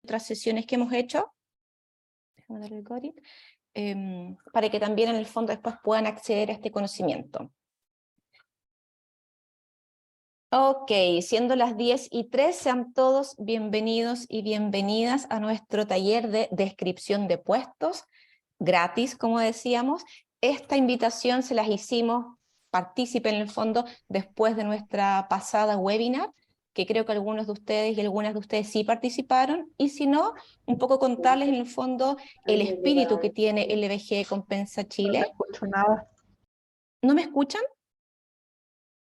otras sesiones que hemos hecho. Déjame darle el got it. Para que también en el fondo después puedan acceder a este conocimiento. Ok, siendo las 10:03, sean todos bienvenidos y bienvenidas a nuestro taller de descripción de puestos, gratis, como decíamos. Esta invitación se las hicimos, participen en el fondo, después de nuestra pasada webinar, que creo que algunos de ustedes y algunas de ustedes sí participaron, y si no, un poco contarles en el fondo el espíritu que tiene LBG Compensa Chile. No escucho nada. ¿No me escuchan?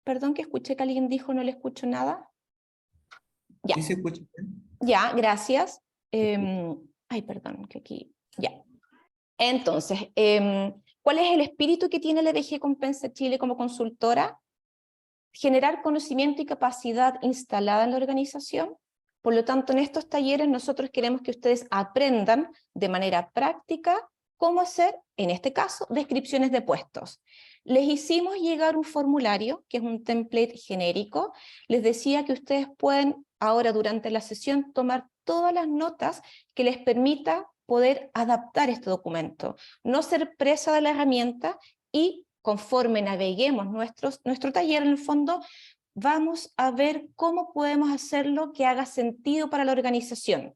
Perdón, que escuché que alguien dijo no le escucho nada. Ya. Sí se escucha. Ya, gracias. Ay, perdón, que aquí, ya. Entonces, ¿cuál es el espíritu que tiene la LBG Compensa Chile como consultora? Generar conocimiento y capacidad instalada en la organización. Por lo tanto, en estos talleres nosotros queremos que ustedes aprendan de manera práctica cómo hacer, en este caso, descripciones de puestos. Les hicimos llegar un formulario, que es un template genérico. Les decía que ustedes pueden ahora durante la sesión tomar todas las notas que les permita poder adaptar este documento, no ser presa de la herramienta y conforme naveguemos nuestro taller en el fondo, vamos a ver cómo podemos hacerlo que haga sentido para la organización.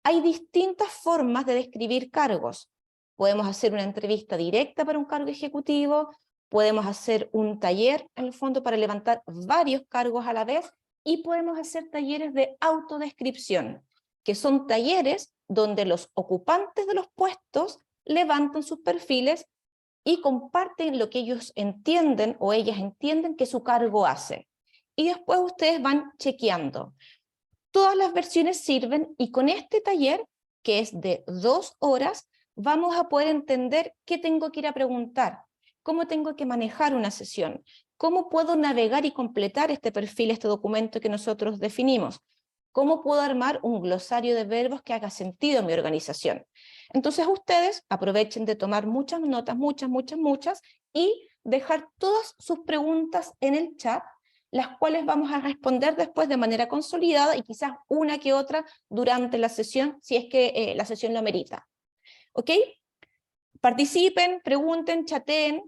Hay distintas formas de describir cargos. Podemos hacer una entrevista directa para un cargo ejecutivo, podemos hacer un taller en el fondo para levantar varios cargos a la vez y podemos hacer talleres de autodescripción, que son talleres donde los ocupantes de los puestos levantan sus perfiles y comparten lo que ellos entienden o ellas entienden que su cargo hace. Y después ustedes van chequeando. Todas las versiones sirven y con este taller, que es de 2 horas, vamos a poder entender qué tengo que ir a preguntar, cómo tengo que manejar una sesión, cómo puedo navegar y completar este perfil, este documento que nosotros definimos, cómo puedo armar un glosario de verbos que haga sentido en mi organización. Entonces ustedes aprovechen de tomar muchas notas, muchas, y dejar todas sus preguntas en el chat, las cuales vamos a responder después de manera consolidada y quizás una que otra durante la sesión, si es que la sesión lo amerita. ¿Ok? Participen, pregunten, chateen,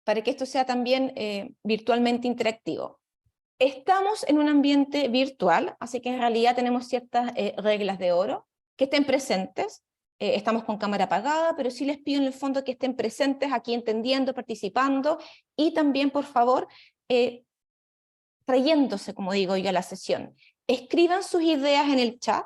para que esto sea también virtualmente interactivo. Estamos en un ambiente virtual, así que en realidad tenemos ciertas reglas de oro, que estén presentes. Estamos con cámara apagada, pero sí les pido en el fondo que estén presentes aquí entendiendo, participando, y también, por favor, trayéndose, como digo yo, a la sesión. Escriban sus ideas en el chat.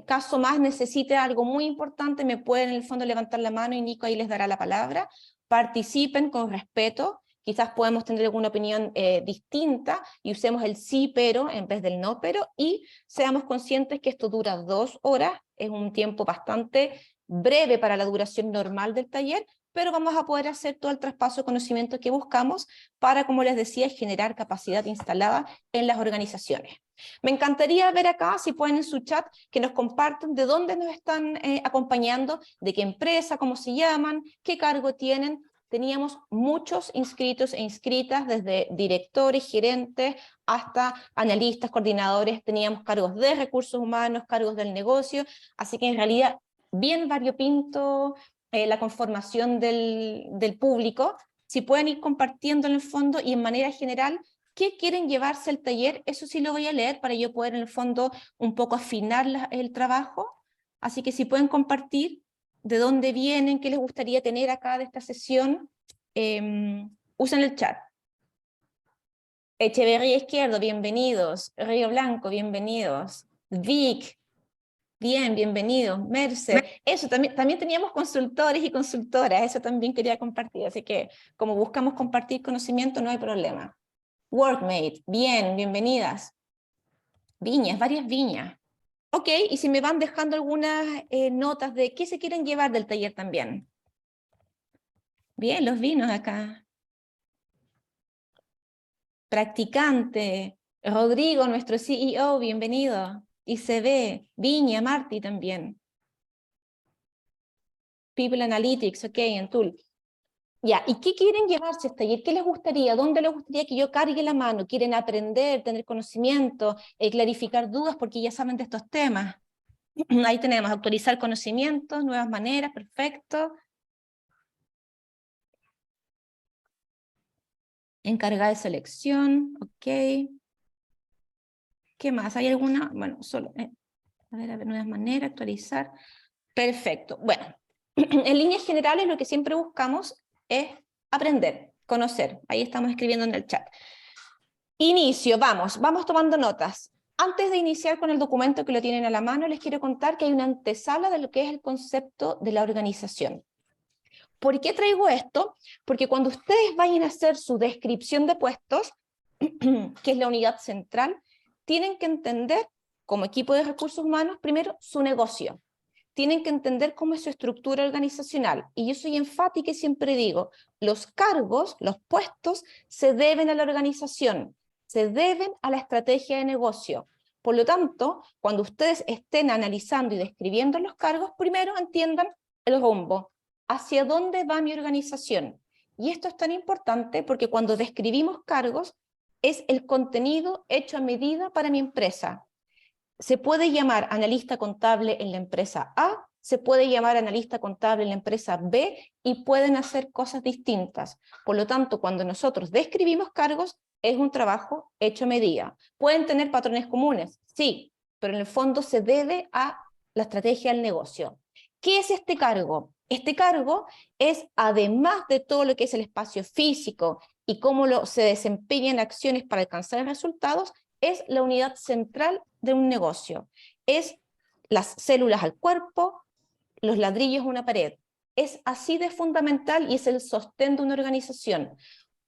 Caso más necesite algo muy importante, me pueden en el fondo levantar la mano y Nico ahí les dará la palabra. Participen con respeto. Quizás podemos tener alguna opinión distinta y usemos el sí pero en vez del no pero, y seamos conscientes que esto dura 2 horas, es un tiempo bastante breve para la duración normal del taller, pero vamos a poder hacer todo el traspaso de conocimiento que buscamos para, como les decía, generar capacidad instalada en las organizaciones. Me encantaría ver acá, si pueden en su chat, que nos compartan de dónde nos están acompañando, de qué empresa, cómo se llaman, qué cargo tienen. Teníamos muchos inscritos e inscritas, desde directores, gerentes, hasta analistas, coordinadores, teníamos cargos de recursos humanos, cargos del negocio, así que en realidad bien variopinto la conformación del público. Si pueden ir compartiendo en el fondo y en manera general, ¿qué quieren llevarse al taller? Eso sí lo voy a leer para yo poder en el fondo un poco afinar el trabajo, así que si pueden compartir de dónde vienen, qué les gustaría tener acá de esta sesión, usen el chat. Echeverría Izquierdo, bienvenidos. Río Blanco, bienvenidos. Vic, bien, bienvenidos. Merce, eso, también teníamos consultores y consultoras, eso también quería compartir, así que como buscamos compartir conocimiento no hay problema. Workmate, bien, bienvenidas. Viñas, varias viñas. Ok, y si me van dejando algunas notas de qué se quieren llevar del taller también. Bien, los vinos acá. Practicante, Rodrigo, nuestro CEO, bienvenido. ICB, Viña, Marti también. People Analytics, ok, en Tool. Ya, ¿y qué quieren llevarse a este taller? ¿Qué les gustaría? ¿Dónde les gustaría que yo cargue la mano? ¿Quieren aprender, tener conocimiento, clarificar dudas porque ya saben de estos temas? Ahí tenemos actualizar conocimientos, nuevas maneras, perfecto. Encargada de selección, ok. ¿Qué más? ¿Hay alguna? Bueno, solo, a ver, nuevas maneras, actualizar. Perfecto. Bueno, en líneas generales lo que siempre buscamos es aprender, conocer. Ahí estamos escribiendo en el chat. Inicio, vamos tomando notas. Antes de iniciar con el documento que lo tienen a la mano, les quiero contar que hay una antesala de lo que es el concepto de la organización. ¿Por qué traigo esto? Porque cuando ustedes vayan a hacer su descripción de puestos, que es la unidad central, tienen que entender, como equipo de recursos humanos, primero su negocio. Tienen que entender cómo es su estructura organizacional. Y yo soy enfática y siempre digo, los cargos, los puestos, se deben a la organización, se deben a la estrategia de negocio. Por lo tanto, cuando ustedes estén analizando y describiendo los cargos, primero entiendan el rumbo. ¿Hacia dónde va mi organización? Y esto es tan importante porque cuando describimos cargos, es el contenido hecho a medida para mi empresa. Se puede llamar analista contable en la empresa A, se puede llamar analista contable en la empresa B y pueden hacer cosas distintas. Por lo tanto, cuando nosotros describimos cargos, es un trabajo hecho a medida. ¿Pueden tener patrones comunes? Sí, pero en el fondo se debe a la estrategia del negocio. ¿Qué es este cargo? Este cargo es, además de todo lo que es el espacio físico y cómo se desempeñan acciones para alcanzar resultados, es la unidad central de un negocio. Es las células al cuerpo, los ladrillos a una pared. Es así de fundamental y es el sostén de una organización.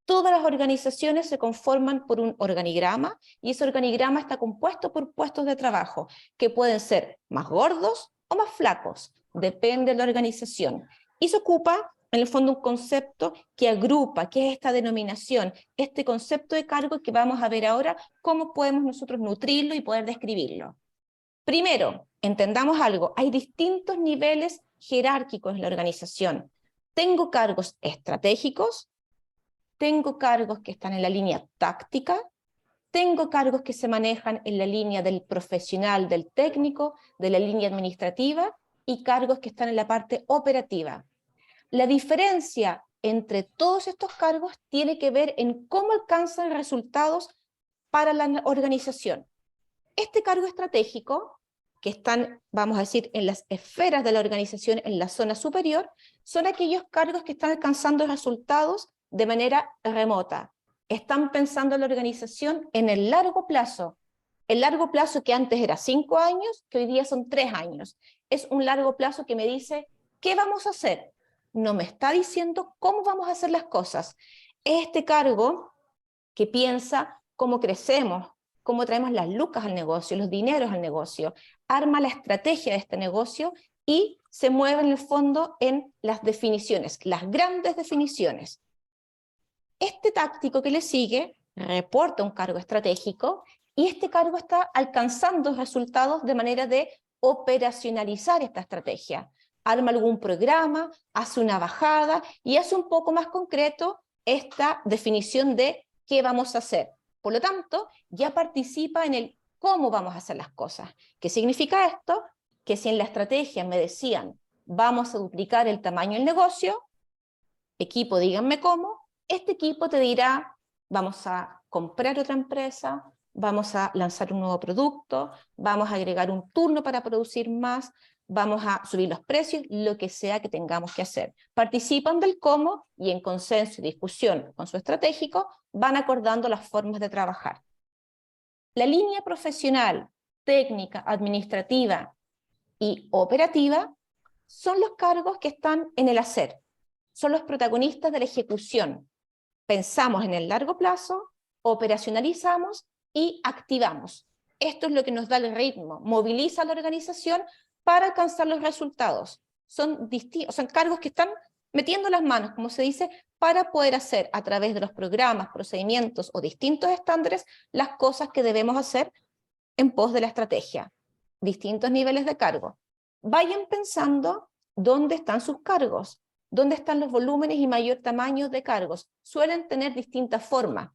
Todas las organizaciones se conforman por un organigrama y ese organigrama está compuesto por puestos de trabajo que pueden ser más gordos o más flacos, depende de la organización. Y se ocupa en el fondo un concepto que agrupa, que es esta denominación, este concepto de cargo que vamos a ver ahora, cómo podemos nosotros nutrirlo y poder describirlo. Primero, entendamos algo, hay distintos niveles jerárquicos en la organización. Tengo cargos estratégicos, tengo cargos que están en la línea táctica, tengo cargos que se manejan en la línea del profesional, del técnico, de la línea administrativa, y cargos que están en la parte operativa. La diferencia entre todos estos cargos tiene que ver en cómo alcanzan resultados para la organización. Este cargo estratégico, que están, vamos a decir, en las esferas de la organización, en la zona superior, son aquellos cargos que están alcanzando resultados de manera remota. Están pensando en la organización en el largo plazo. El largo plazo que antes era 5 años, que hoy día son 3 años. Es un largo plazo que me dice, ¿qué vamos a hacer? No me está diciendo cómo vamos a hacer las cosas. Es este cargo que piensa cómo crecemos, cómo traemos las lucas al negocio, los dineros al negocio, arma la estrategia de este negocio y se mueve en el fondo en las definiciones, las grandes definiciones. Este táctico que le sigue reporta un cargo estratégico y este cargo está alcanzando resultados de manera de operacionalizar esta estrategia. Arma algún programa, hace una bajada y hace un poco más concreto esta definición de qué vamos a hacer. Por lo tanto, ya participa en el cómo vamos a hacer las cosas. ¿Qué significa esto? Que si en la estrategia me decían vamos a duplicar el tamaño del negocio, equipo, díganme cómo, este equipo te dirá, vamos a comprar otra empresa, vamos a lanzar un nuevo producto, vamos a agregar un turno para producir más, vamos a subir los precios, lo que sea que tengamos que hacer. Participan del cómo y en consenso y discusión con su estratégico van acordando las formas de trabajar. La línea profesional, técnica, administrativa y operativa son los cargos que están en el hacer, son los protagonistas de la ejecución. Pensamos en el largo plazo, operacionalizamos y activamos. Esto es lo que nos da el ritmo, moviliza a la organización para alcanzar los resultados. Son cargos que están metiendo las manos, como se dice, para poder hacer a través de los programas, procedimientos o distintos estándares las cosas que debemos hacer en pos de la estrategia. Distintos niveles de cargo. Vayan pensando dónde están sus cargos, dónde están los volúmenes y mayor tamaño de cargos. Suelen tener distintas formas.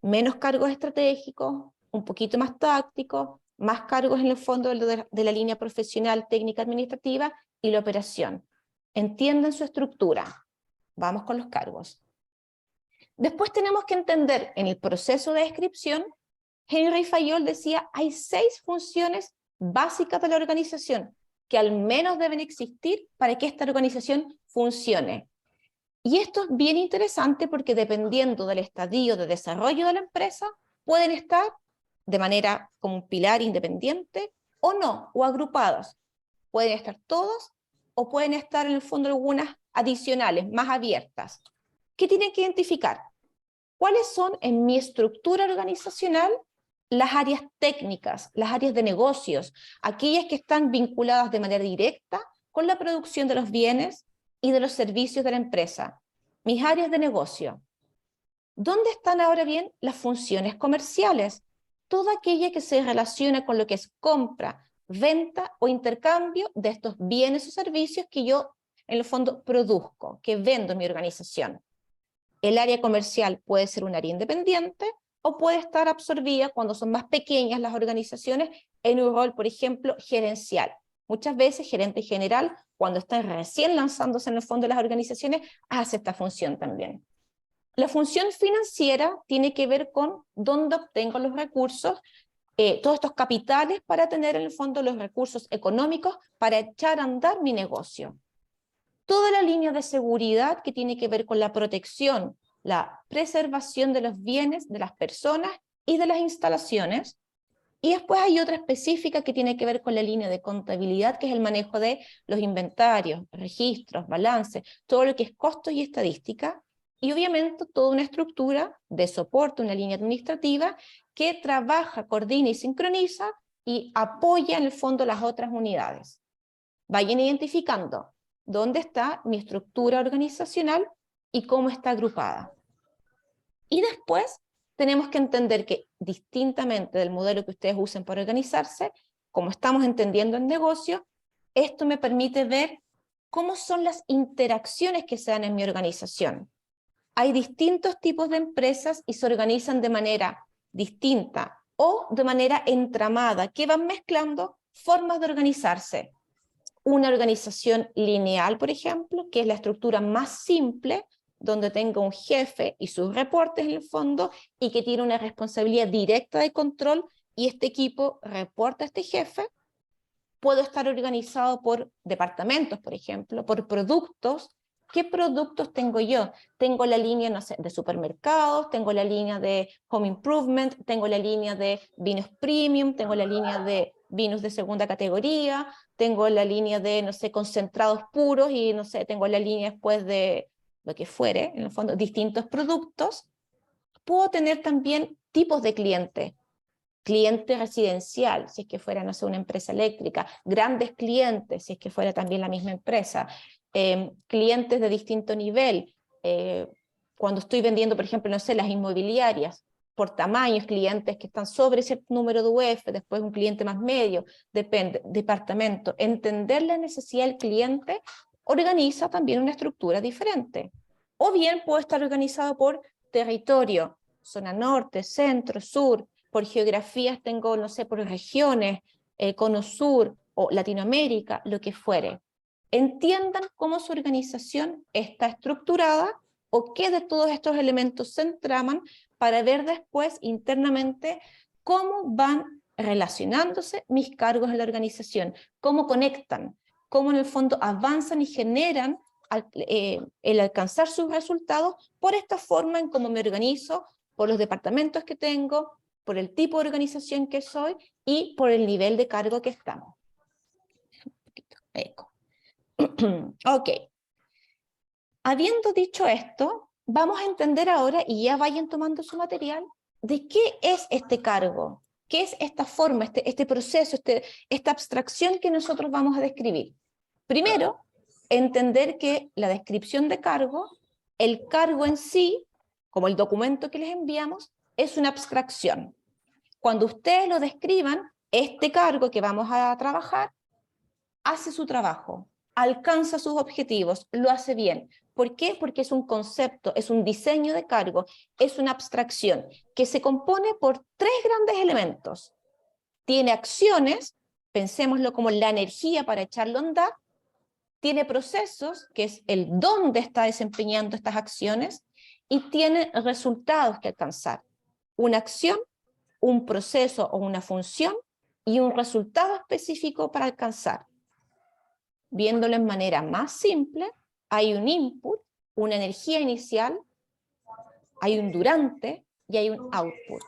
Menos cargos estratégicos, un poquito más tácticos, más cargos en el fondo de la línea profesional, técnica, administrativa y la operación. Entienden su estructura. Vamos con los cargos. Después tenemos que entender en el proceso de descripción, Henry Fayol decía, hay 6 funciones básicas de la organización que al menos deben existir para que esta organización funcione. Y esto es bien interesante porque dependiendo del estadio de desarrollo de la empresa, pueden estar de manera como un pilar independiente o no, o agrupados. Pueden estar todos o pueden estar en el fondo algunas adicionales, más abiertas. ¿Qué tienen que identificar? ¿Cuáles son en mi estructura organizacional las áreas técnicas, las áreas de negocios, aquellas que están vinculadas de manera directa con la producción de los bienes y de los servicios de la empresa? Mis áreas de negocio. ¿Dónde están ahora bien las funciones comerciales? Toda aquella que se relaciona con lo que es compra, venta o intercambio de estos bienes o servicios que yo en el fondo produzco, que vendo en mi organización. El área comercial puede ser un área independiente o puede estar absorbida cuando son más pequeñas las organizaciones en un rol, por ejemplo, gerencial. Muchas veces gerente general, cuando están recién lanzándose en el fondo de las organizaciones, hace esta función también. La función financiera tiene que ver con dónde obtengo los recursos, todos estos capitales para tener en el fondo los recursos económicos para echar a andar mi negocio. Toda la línea de seguridad que tiene que ver con la protección, la preservación de los bienes, de las personas y de las instalaciones. Y después hay otra específica que tiene que ver con la línea de contabilidad, que es el manejo de los inventarios, registros, balances, todo lo que es costos y estadística. Y obviamente toda una estructura de soporte, una línea administrativa que trabaja, coordina y sincroniza y apoya en el fondo las otras unidades. Vayan identificando dónde está mi estructura organizacional y cómo está agrupada. Y después tenemos que entender que distintamente del modelo que ustedes usen para organizarse, como estamos entendiendo en negocio, esto me permite ver cómo son las interacciones que se dan en mi organización. Hay distintos tipos de empresas y se organizan de manera distinta o de manera entramada, que van mezclando formas de organizarse. Una organización lineal, por ejemplo, que es la estructura más simple, donde tengo un jefe y sus reportes en el fondo, y que tiene una responsabilidad directa de control, y este equipo reporta a este jefe. Puedo estar organizado por departamentos, por ejemplo, por productos. ¿Qué productos tengo yo? Tengo la línea, no sé, de supermercados, tengo la línea de home improvement, tengo la línea de vinos premium, tengo la línea de vinos de segunda categoría, tengo la línea de, no sé, concentrados puros y, no sé, tengo la línea después de lo que fuere, en el fondo, distintos productos. Puedo tener también tipos de cliente residencial, si es que fuera, no sé, una empresa eléctrica, grandes clientes, si es que fuera también la misma empresa, clientes de distinto nivel, cuando estoy vendiendo, por ejemplo, no sé, las inmobiliarias, por tamaños, clientes que están sobre cierto número de UF, después un cliente más medio, depende, departamento. Entender la necesidad del cliente organiza también una estructura diferente. O bien puede estar organizado por territorio, zona norte, centro, sur, por geografías tengo, no sé, por regiones, cono sur o Latinoamérica, lo que fuere. Entiendan cómo su organización está estructurada o qué de todos estos elementos se entraman para ver después internamente cómo van relacionándose mis cargos en la organización, cómo conectan, cómo en el fondo avanzan y generan el alcanzar sus resultados por esta forma en cómo me organizo, por los departamentos que tengo, por el tipo de organización que soy y por el nivel de cargo que estamos. Eco. Ok. Habiendo dicho esto, vamos a entender ahora, y ya vayan tomando su material, de qué es este cargo, qué es esta forma, este proceso, esta abstracción que nosotros vamos a describir. Primero, entender que la descripción de cargo, el cargo en sí, como el documento que les enviamos, es una abstracción. Cuando ustedes lo describan, este cargo que vamos a trabajar hace su trabajo, alcanza sus objetivos, lo hace bien. ¿Por qué? Porque es un concepto, es un diseño de cargo, es una abstracción que se compone por 3 grandes elementos. tiene acciones, pensémoslo como la energía para echarlo a andar, tiene procesos, que es el dónde está desempeñando estas acciones, y tiene resultados que alcanzar. Una acción, un proceso o una función, y un resultado específico para alcanzar. Viéndolo en manera más simple, hay un input, una energía inicial, hay un durante y hay un output.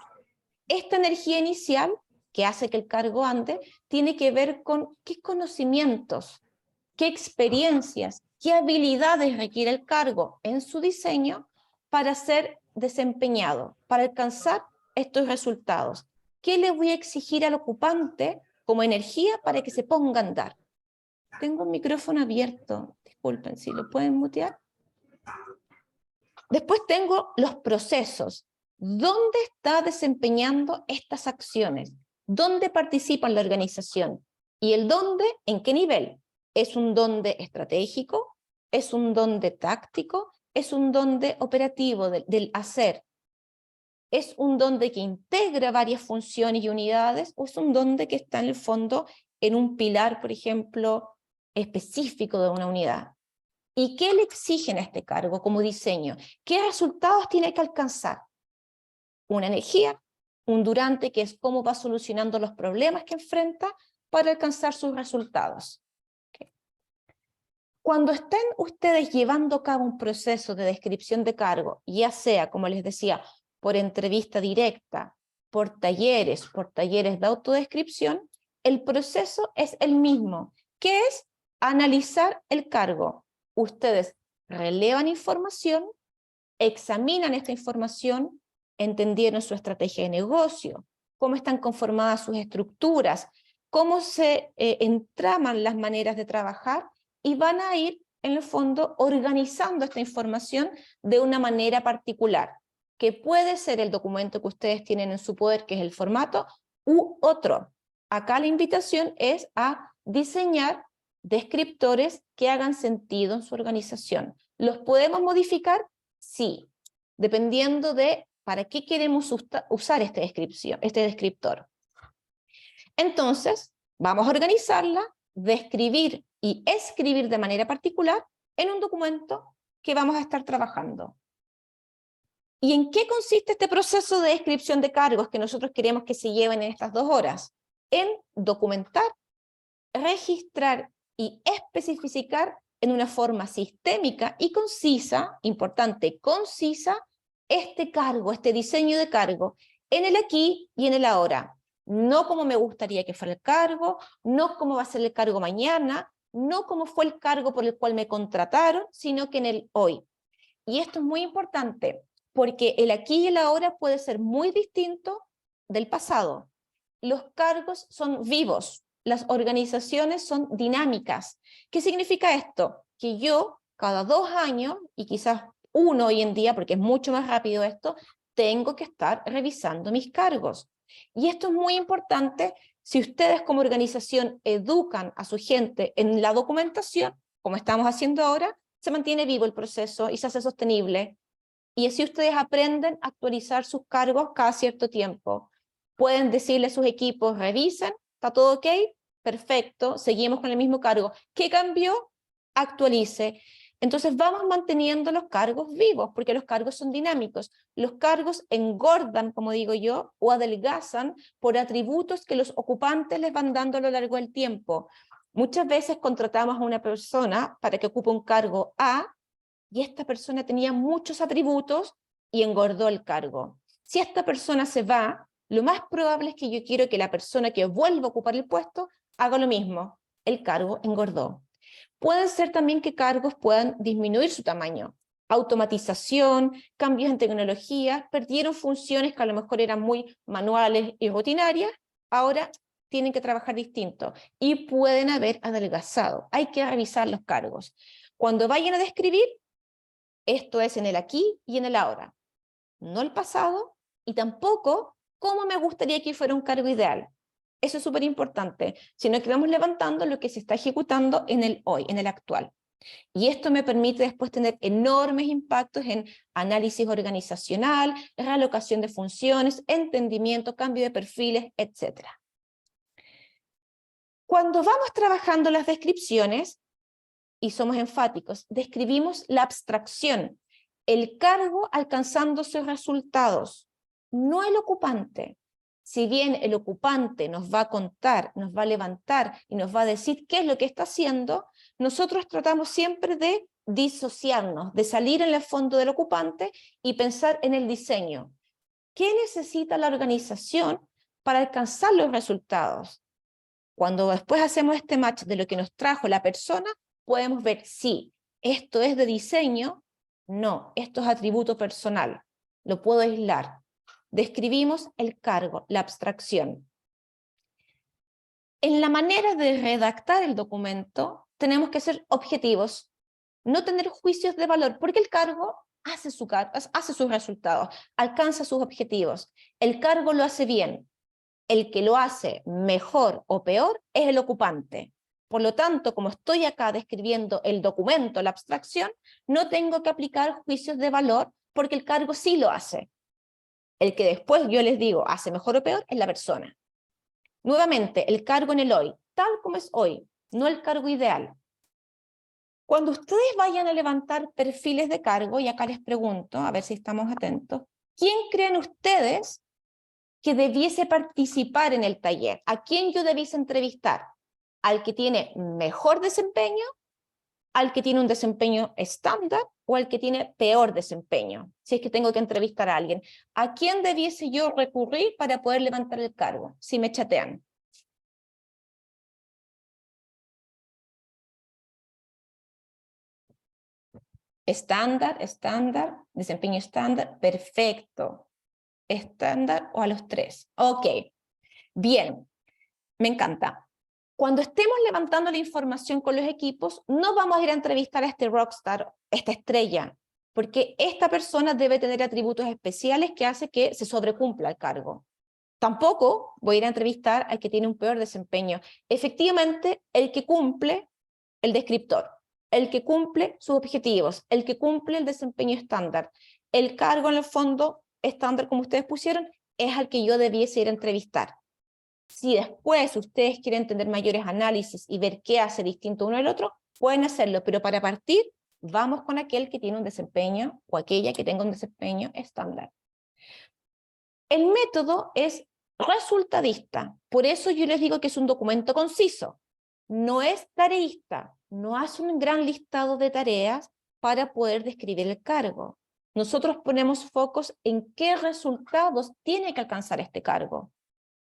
Esta energía inicial, que hace que el cargo ande, tiene que ver con qué conocimientos, qué experiencias, qué habilidades requiere el cargo en su diseño para ser desempeñado, para alcanzar estos resultados. ¿Qué le voy a exigir al ocupante como energía para que se ponga a andar? Tengo un micrófono abierto, disculpen, si lo pueden mutear. Después tengo los procesos. ¿Dónde está desempeñando estas acciones? ¿Dónde participa en la organización? ¿Y el dónde? ¿En qué nivel? ¿Es un dónde estratégico? ¿Es un dónde táctico? ¿Es un dónde operativo del hacer? ¿Es un dónde que integra varias funciones y unidades? ¿O es un dónde que está en el fondo en un pilar, por ejemplo, específico de una unidad? ¿Y qué le exigen a este cargo como diseño? ¿Qué resultados tiene que alcanzar? Una energía, un durante, que es cómo va solucionando los problemas que enfrenta para alcanzar sus resultados. ¿Okay? Cuando estén ustedes llevando a cabo un proceso de descripción de cargo, ya sea, como les decía, por entrevista directa, por talleres de autodescripción, el proceso es el mismo, que es analizar el cargo. Ustedes relevan información, examinan esta información, entendieron su estrategia de negocio, cómo están conformadas sus estructuras, cómo se entraman las maneras de trabajar, y van a ir, en el fondo, organizando esta información de una manera particular, que puede ser el documento que ustedes tienen en su poder, que es el formato, u otro. Acá la invitación es a diseñar descriptores que hagan sentido en su organización. ¿Los podemos modificar? Sí, dependiendo de para qué queremos usar este descriptor. Entonces, vamos a organizarla, describir y escribir de manera particular en un documento que vamos a estar trabajando. ¿Y en qué consiste este proceso de descripción de cargos que nosotros queremos que se lleven en estas 2 horas? En documentar, registrar y especificar en una forma sistémica y concisa, importante, concisa, este cargo, este diseño de cargo, en el aquí y en el ahora. No como me gustaría que fuera el cargo, no como va a ser el cargo mañana, no como fue el cargo por el cual me contrataron, sino que en el hoy. Y esto es muy importante, porque el aquí y el ahora puede ser muy distinto del pasado. Los cargos son vivos, las organizaciones son dinámicas. ¿Qué significa esto? Que yo, cada 2 años, y quizás 1 hoy en día, porque es mucho más rápido esto, tengo que estar revisando mis cargos. Y esto es muy importante si ustedes como organización educan a su gente en la documentación, como estamos haciendo ahora, se mantiene vivo el proceso y se hace sostenible. Y así ustedes aprenden a actualizar sus cargos cada cierto tiempo. Pueden decirle a sus equipos, revisen, ¿está todo ok? Perfecto, seguimos con el mismo cargo. ¿Qué cambió? Actualice. Entonces vamos manteniendo los cargos vivos, porque los cargos son dinámicos. Los cargos engordan, como digo yo, o adelgazan por atributos que los ocupantes les van dando a lo largo del tiempo. Muchas veces contratamos a una persona para que ocupe un cargo A, y esta persona tenía muchos atributos y engordó el cargo. Si esta persona se va, lo más probable es que yo quiero que la persona que vuelva a ocupar el puesto haga lo mismo. El cargo engordó. Pueden ser también que cargos puedan disminuir su tamaño. Automatización, cambios en tecnología, perdieron funciones que a lo mejor eran muy manuales y rutinarias, ahora tienen que trabajar distinto y pueden haber adelgazado. Hay que revisar los cargos. Cuando vayan a describir, esto es en el aquí y en el ahora, no el pasado y tampoco cómo me gustaría que fuera un cargo ideal. Eso es súper importante, sino que vamos levantando lo que se está ejecutando en el hoy, en el actual. Y esto me permite después tener enormes impactos en análisis organizacional, realocación de funciones, entendimiento, cambio de perfiles, etc. Cuando vamos trabajando las descripciones, y somos enfáticos, describimos la abstracción, el cargo alcanzando sus resultados, no el ocupante. Si bien el ocupante nos va a contar, nos va a levantar y nos va a decir qué es lo que está haciendo, nosotros tratamos siempre de disociarnos, de salir en el fondo del ocupante y pensar en el diseño. ¿Qué necesita la organización para alcanzar los resultados? Cuando después hacemos este match de lo que nos trajo la persona, podemos ver si esto es de diseño, no, esto es atributo personal, lo puedo aislar. Describimos el cargo, la abstracción. En la manera de redactar el documento, tenemos que ser objetivos, no tener juicios de valor, porque el cargo hace sus resultados, alcanza sus objetivos. El cargo lo hace bien. El que lo hace mejor o peor es el ocupante. Por lo tanto, como estoy acá describiendo el documento, la abstracción, no tengo que aplicar juicios de valor porque el cargo sí lo hace. El que después yo les digo hace mejor o peor es la persona. Nuevamente, el cargo en el hoy, tal como es hoy, no el cargo ideal. Cuando ustedes vayan a levantar perfiles de cargo, y acá les pregunto, a ver si estamos atentos, ¿quién creen ustedes que debiese participar en el taller? ¿A quién yo debiese entrevistar? ¿Al que tiene mejor desempeño? ¿Al que tiene un desempeño estándar? ¿O al que tiene peor desempeño? Si es que tengo que entrevistar a alguien. ¿A quién debiese yo recurrir para poder levantar el cargo? Si me chatean. Estándar, desempeño estándar, perfecto. Estándar o a los tres. Ok, bien, me encanta. Cuando estemos levantando la información con los equipos, no vamos a ir a entrevistar a este rockstar, esta estrella, porque esta persona debe tener atributos especiales que hace que se sobrecumpla el cargo. Tampoco voy a ir a entrevistar al que tiene un peor desempeño. Efectivamente, el que cumple el descriptor, el que cumple sus objetivos, el que cumple el desempeño estándar, el cargo en el fondo estándar como ustedes pusieron, es al que yo debiese ir a entrevistar. Si después ustedes quieren tener mayores análisis y ver qué hace distinto uno del otro, pueden hacerlo, pero para partir, vamos con aquel que tiene un desempeño o aquella que tenga un desempeño estándar. El método es resultadista, por eso yo les digo que es un documento conciso. No es tareísta, no hace un gran listado de tareas para poder describir el cargo. Nosotros ponemos focos en qué resultados tiene que alcanzar este cargo.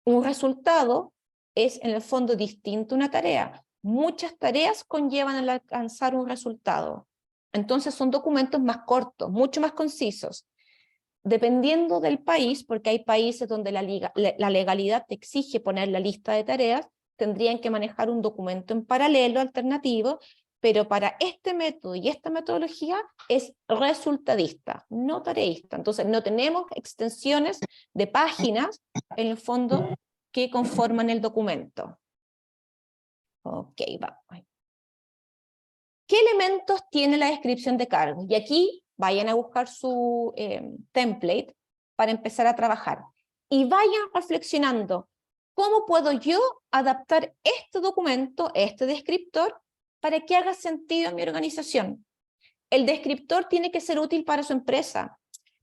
Un resultado es en el fondo distinto a una tarea. Muchas tareas conllevan al alcanzar un resultado. Entonces son documentos más cortos, mucho más concisos. Dependiendo del país, porque hay países donde la legalidad te exige poner la lista de tareas, tendrían que manejar un documento en paralelo, alternativo, pero para este método y esta metodología es resultadista, no tareísta. Entonces no tenemos extensiones de páginas, en el fondo, que conforman el documento. Ok, vamos. ¿Qué elementos tiene la descripción de cargos? Y aquí vayan a buscar su template para empezar a trabajar. Y vayan reflexionando, ¿cómo puedo yo adaptar este documento, este descriptor, para que haga sentido en mi organización? El descriptor tiene que ser útil para su empresa,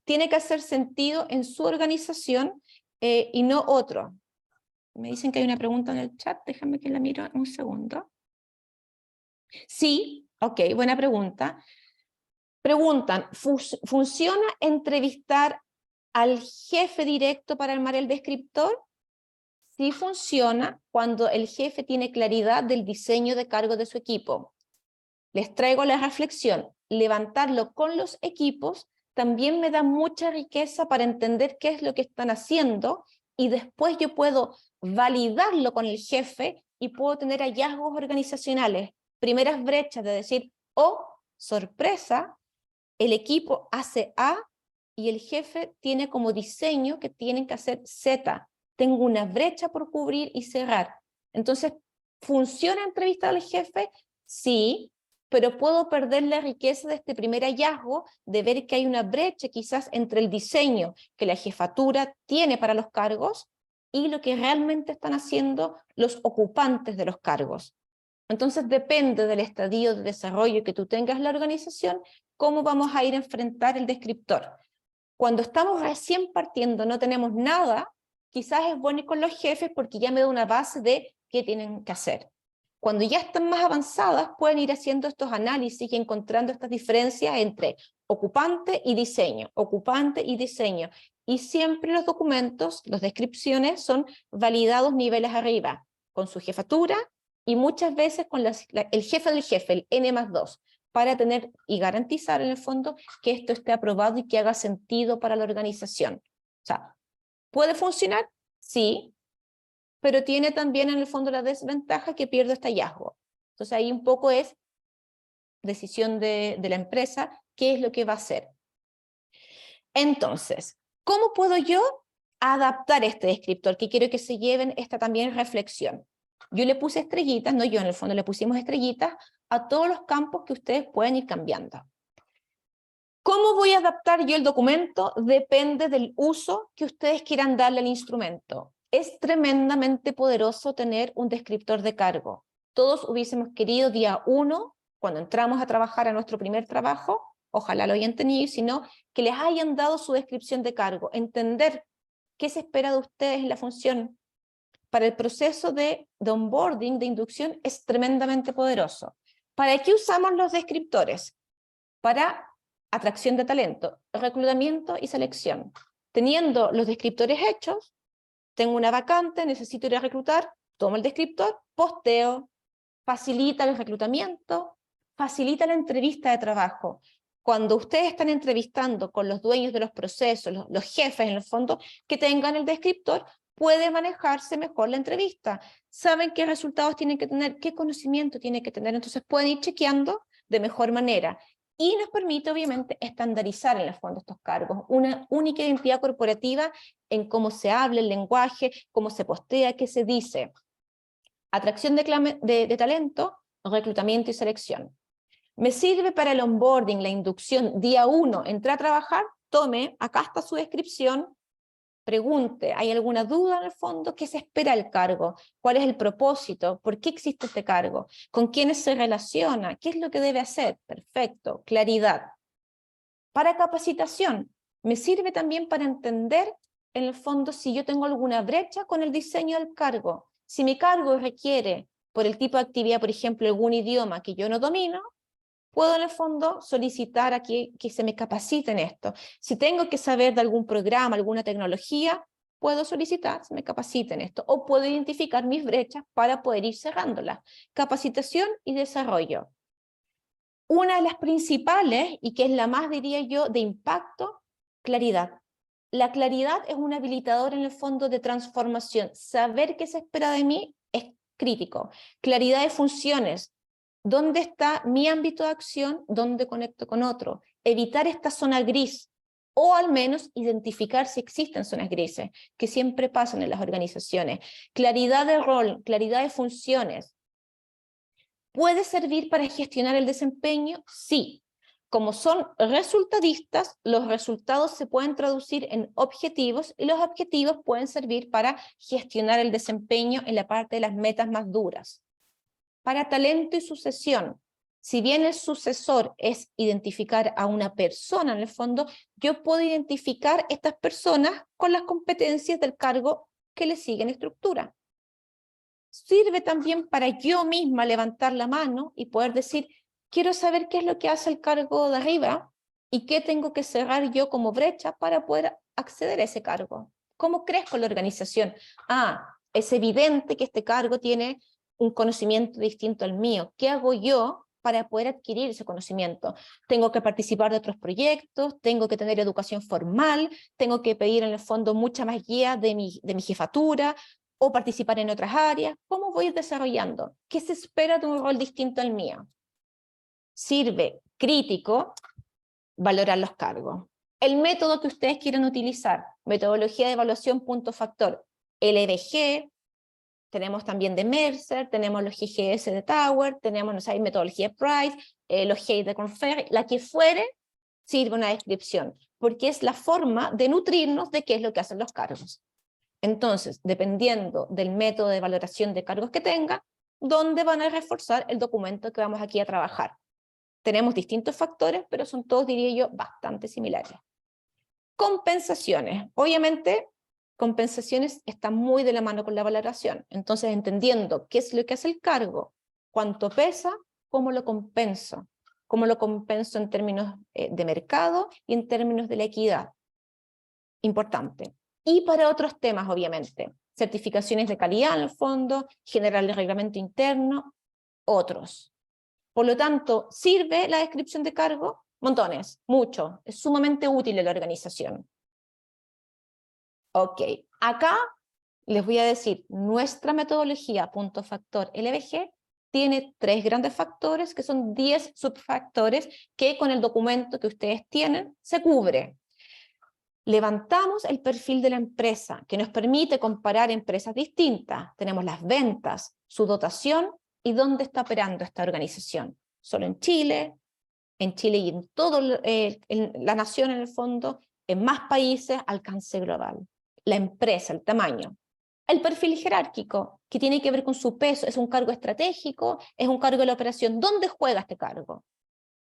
tiene que hacer sentido en su organización y no otro. Me dicen que hay una pregunta en el chat, déjame que la miro un segundo. Sí, ok, buena pregunta. Preguntan, ¿funciona entrevistar al jefe directo para armar el descriptor? Sí funciona cuando el jefe tiene claridad del diseño de cargo de su equipo. Les traigo la reflexión, levantarlo con los equipos también me da mucha riqueza para entender qué es lo que están haciendo y después yo puedo validarlo con el jefe y puedo tener hallazgos organizacionales, primeras brechas de decir, oh, sorpresa, el equipo hace A y el jefe tiene como diseño que tienen que hacer Z. Tengo una brecha por cubrir y cerrar. Entonces, ¿funciona entrevistar al jefe? Sí, pero puedo perder la riqueza de este primer hallazgo de ver que hay una brecha quizás entre el diseño que la jefatura tiene para los cargos y lo que realmente están haciendo los ocupantes de los cargos. Entonces depende del estadio de desarrollo que tú tengas en la organización, cómo vamos a ir a enfrentar el descriptor. Cuando estamos recién partiendo, no tenemos nada, quizás es bueno ir con los jefes porque ya me da una base de qué tienen que hacer. Cuando ya están más avanzadas, pueden ir haciendo estos análisis y encontrando estas diferencias entre ocupante y diseño, ocupante y diseño. Y siempre los documentos, las descripciones son validados niveles arriba, con su jefatura y muchas veces con el jefe del jefe, el N+2, para tener y garantizar en el fondo que esto esté aprobado y que haga sentido para la organización. O sea, ¿puede funcionar? Sí, pero tiene también en el fondo la desventaja que pierde este hallazgo. Entonces ahí un poco es decisión de la empresa qué es lo que va a hacer. Entonces, ¿cómo puedo yo adaptar este descriptor? Que quiero que se lleven esta también reflexión. Yo le puse estrellitas, no yo en el fondo le pusimos estrellitas a todos los campos que ustedes pueden ir cambiando. ¿Cómo voy a adaptar yo el documento? Depende del uso que ustedes quieran darle al instrumento. Es tremendamente poderoso tener un descriptor de cargo. Todos hubiésemos querido día 1, cuando entramos a trabajar a nuestro primer trabajo, ojalá lo hayan tenido, sino que les hayan dado su descripción de cargo, entender qué se espera de ustedes en la función. Para el proceso de onboarding, de inducción, es tremendamente poderoso. ¿Para qué usamos los descriptores? Para atracción de talento, reclutamiento y selección. Teniendo los descriptores hechos, tengo una vacante, necesito ir a reclutar, tomo el descriptor, posteo, facilita el reclutamiento, facilita la entrevista de trabajo. Cuando ustedes están entrevistando con los dueños de los procesos, los jefes en el fondo, que tengan el descriptor, puede manejarse mejor la entrevista. Saben qué resultados tienen que tener, qué conocimiento tienen que tener, entonces pueden ir chequeando de mejor manera. Y nos permite, obviamente, estandarizar en el fondo estos cargos, una única identidad corporativa en cómo se habla, el lenguaje, cómo se postea, qué se dice. Atracción de talento, reclutamiento y selección. ¿Me sirve para el onboarding, la inducción? Día 1, entré a trabajar, tome, acá está su descripción, pregunte, ¿hay alguna duda en el fondo? ¿Qué se espera del cargo? ¿Cuál es el propósito? ¿Por qué existe este cargo? ¿Con quiénes se relaciona? ¿Qué es lo que debe hacer? Perfecto, claridad. Para capacitación, me sirve también para entender, en el fondo, si yo tengo alguna brecha con el diseño del cargo. Si mi cargo requiere, por el tipo de actividad, por ejemplo, algún idioma que yo no domino, puedo en el fondo solicitar aquí que se me capacite en esto. Si tengo que saber de algún programa, alguna tecnología, puedo solicitar, se me capacite en esto. O puedo identificar mis brechas para poder ir cerrándolas. Capacitación y desarrollo. Una de las principales, y que es la más, diría yo, de impacto, claridad. La claridad es un habilitador en el fondo de transformación. Saber qué se espera de mí es crítico. Claridad de funciones. ¿Dónde está mi ámbito de acción? ¿Dónde conecto con otro? Evitar esta zona gris, o al menos identificar si existen zonas grises, que siempre pasan en las organizaciones. Claridad de rol, claridad de funciones. ¿Puede servir para gestionar el desempeño? Sí. Como son resultadistas, los resultados se pueden traducir en objetivos y los objetivos pueden servir para gestionar el desempeño en la parte de las metas más duras. Para talento y sucesión, si bien el sucesor es identificar a una persona en el fondo, yo puedo identificar estas personas con las competencias del cargo que le siguen estructura. Sirve también para yo misma levantar la mano y poder decir, quiero saber qué es lo que hace el cargo de arriba y qué tengo que cerrar yo como brecha para poder acceder a ese cargo. ¿Cómo crezco la organización? Es evidente que este cargo tiene un conocimiento distinto al mío. ¿Qué hago yo para poder adquirir ese conocimiento? Tengo que participar de otros proyectos, tengo que tener educación formal, tengo que pedir en el fondo mucha más guía de mi jefatura, o participar en otras áreas. ¿Cómo voy a ir desarrollando? ¿Qué se espera de un rol distinto al mío? Sirve crítico valorar los cargos. El método que ustedes quieran utilizar, metodología de evaluación punto factor, LBG, tenemos también de Mercer, tenemos los GGS de Tower, tenemos, no sé, metodología de Price, los G de Confer, la que fuere, sirve una descripción, porque es la forma de nutrirnos de qué es lo que hacen los cargos. Entonces, dependiendo del método de valoración de cargos que tenga, ¿dónde van a reforzar el documento que vamos aquí a trabajar? Tenemos distintos factores, pero son todos, diría yo, bastante similares. Compensaciones. Obviamente, compensaciones están muy de la mano con la valoración. Entonces, entendiendo qué es lo que hace el cargo, cuánto pesa, cómo lo compenso. Cómo lo compenso en términos de mercado y en términos de la equidad. Importante. Y para otros temas, obviamente. Certificaciones de calidad en el fondo, generar el reglamento interno, otros. Por lo tanto, ¿sirve la descripción de cargo? Montones, mucho. Es sumamente útil en la organización. Ok, acá les voy a decir, nuestra metodología punto factor LBG tiene 3 grandes factores, que son 10 subfactores, que con el documento que ustedes tienen se cubre. Levantamos el perfil de la empresa, que nos permite comparar empresas distintas. Tenemos las ventas, su dotación y dónde está operando esta organización. Solo en Chile y en toda la nación en el fondo, en más países, alcance global. La empresa, el tamaño. El perfil jerárquico, que tiene que ver con su peso, es un cargo estratégico, es un cargo de la operación, ¿dónde juega este cargo?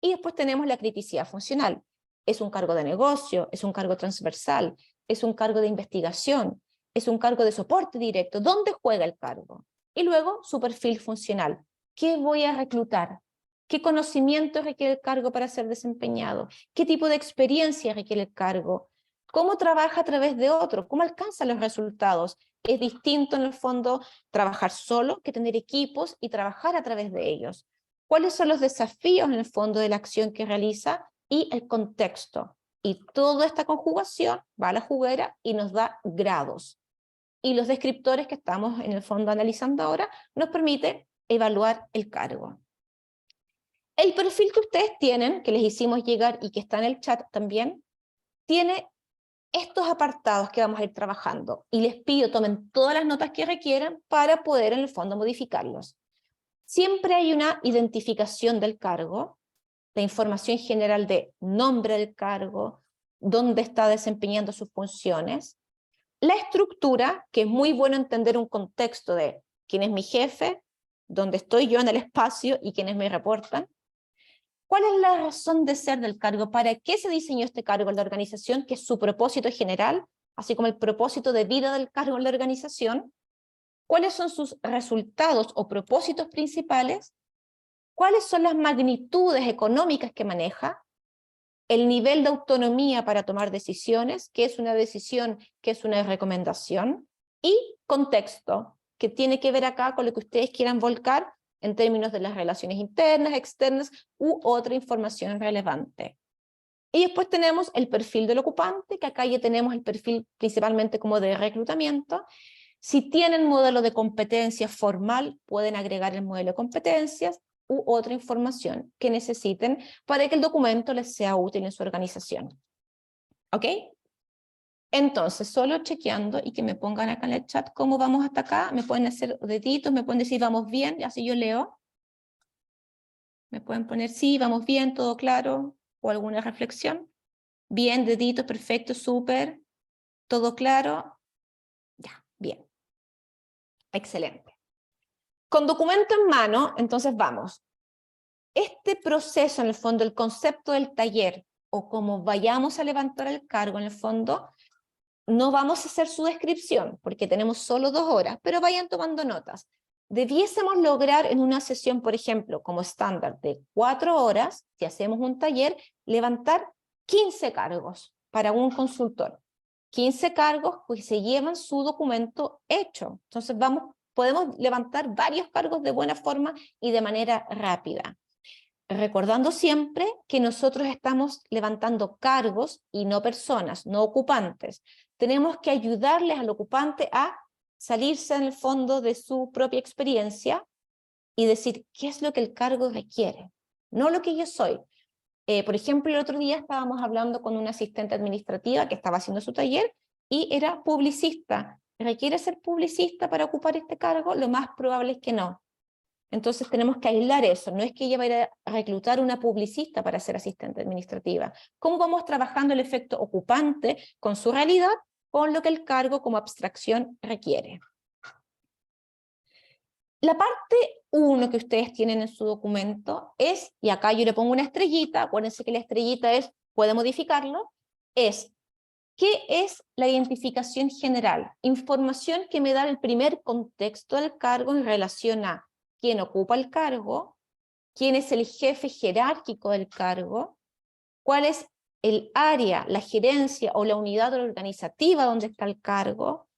Y después tenemos la criticidad funcional. Es un cargo de negocio, es un cargo transversal, es un cargo de investigación, es un cargo de soporte directo. ¿Dónde juega el cargo? Y luego su perfil funcional. ¿Qué voy a reclutar? ¿Qué conocimiento requiere el cargo para ser desempeñado? ¿Qué tipo de experiencia requiere el cargo? ¿Cómo trabaja a través de otro? ¿Cómo alcanza los resultados? Es distinto en el fondo trabajar solo que tener equipos y trabajar a través de ellos. ¿Cuáles son los desafíos en el fondo de la acción que realiza? Y el contexto. Y toda esta conjugación va a la juguera y nos da grados. Y los descriptores que estamos en el fondo analizando ahora nos permite evaluar el cargo. El perfil que ustedes tienen, que les hicimos llegar y que está en el chat también, tiene estos apartados que vamos a ir trabajando. Y les pido tomen todas las notas que requieran para poder en el fondo modificarlos. Siempre hay una identificación del cargo, la información general de nombre del cargo, dónde está desempeñando sus funciones, la estructura, que es muy bueno entender un contexto de quién es mi jefe, dónde estoy yo en el espacio y quiénes me reportan, cuál es la razón de ser del cargo, para qué se diseñó este cargo en la organización, que es su propósito general, así como el propósito de vida del cargo en la organización, cuáles son sus resultados o propósitos principales, cuáles son las magnitudes económicas que maneja, el nivel de autonomía para tomar decisiones, qué es una decisión, qué es una recomendación, y contexto, que tiene que ver acá con lo que ustedes quieran volcar en términos de las relaciones internas, externas, u otra información relevante. Y después tenemos el perfil del ocupante, que acá ya tenemos el perfil principalmente como de reclutamiento. Si tienen modelo de competencia formal, pueden agregar el modelo de competencias u otra información que necesiten para que el documento les sea útil en su organización. ¿Ok? Entonces, solo chequeando y que me pongan acá en el chat cómo vamos hasta acá. Me pueden hacer deditos, me pueden decir vamos bien, y así yo leo. Me pueden poner sí, vamos bien, todo claro, o alguna reflexión. Bien, deditos, perfecto, súper, todo claro. Ya, bien. Excelente. Con documento en mano, entonces vamos. Este proceso, en el fondo, el concepto del taller, o cómo vayamos a levantar el cargo, en el fondo, no vamos a hacer su descripción, porque tenemos solo 2 horas, pero vayan tomando notas. Debiésemos lograr en una sesión, por ejemplo, como estándar de 4 horas, si hacemos un taller, levantar 15 cargos para un consultor. 15 cargos pues se llevan su documento hecho. Entonces podemos levantar varios cargos de buena forma y de manera rápida. Recordando siempre que nosotros estamos levantando cargos y no personas, no ocupantes. Tenemos que ayudarles al ocupante a salirse en el fondo de su propia experiencia y decir qué es lo que el cargo requiere, no lo que yo soy. Por ejemplo, el otro día estábamos hablando con una asistente administrativa que estaba haciendo su taller y era publicista. ¿Requiere ser publicista para ocupar este cargo? Lo más probable es que no. Entonces tenemos que aislar eso, no es que ella vaya a reclutar una publicista para ser asistente administrativa. ¿Cómo vamos trabajando el efecto ocupante con su realidad con lo que el cargo como abstracción requiere. La parte 1 que ustedes tienen en su documento es, y acá yo le pongo una estrellita, acuérdense que la estrellita es, puede modificarlo, es, ¿qué es la identificación general? Información que me da el primer contexto del cargo en relación a quién ocupa el cargo, quién es el jefe jerárquico del cargo, cuál es el área, la gerencia o la unidad organizativa donde está el cargo,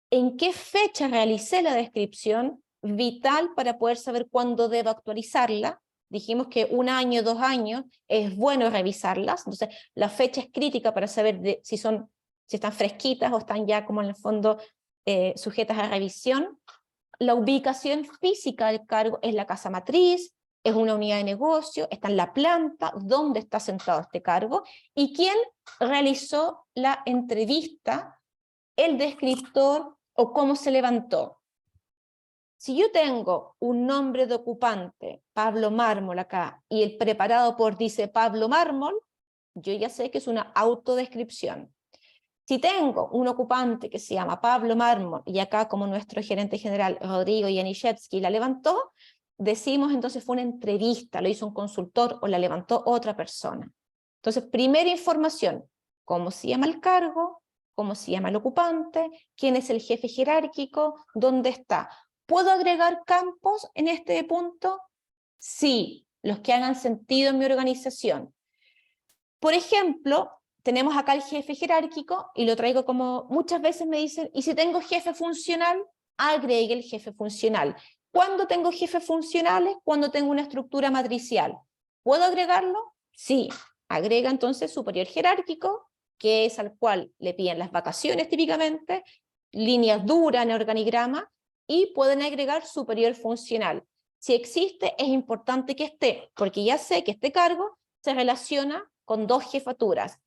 en qué fecha realicé la descripción, vital para poder saber cuándo debo actualizarla. Dijimos que 1 año, 2 años, es bueno revisarlas, entonces la fecha es crítica para saber si están fresquitas o están ya como en el fondo sujetas a revisión. La ubicación física del cargo es la casa matriz, es una unidad de negocio, está en la planta, dónde está sentado este cargo, y quién realizó la entrevista, el descriptor o cómo se levantó. Si yo tengo un nombre de ocupante, Pablo Mármol acá, y el preparado por dice Pablo Mármol, yo ya sé que es una autodescripción. Si tengo un ocupante que se llama Pablo Mármol, y acá como nuestro gerente general Rodrigo Janiszewski la levantó, decimos entonces fue una entrevista, lo hizo un consultor o la levantó otra persona. Entonces, primera información, cómo se llama el cargo, cómo se llama el ocupante, quién es el jefe jerárquico, dónde está. ¿Puedo agregar campos en este punto? Sí, los que hagan sentido en mi organización. Por ejemplo, tenemos acá el jefe jerárquico, y lo traigo como muchas veces me dicen, ¿y si tengo jefe funcional? Agregue el jefe funcional. ¿Cuándo tengo jefes funcionales? Cuando tengo una estructura matricial. ¿Puedo agregarlo? Sí. Agrega entonces superior jerárquico, que es al cual le piden las vacaciones típicamente, líneas duras en el organigrama, y pueden agregar superior funcional. Si existe, es importante que esté, porque ya sé que este cargo se relaciona con 2 jefaturas,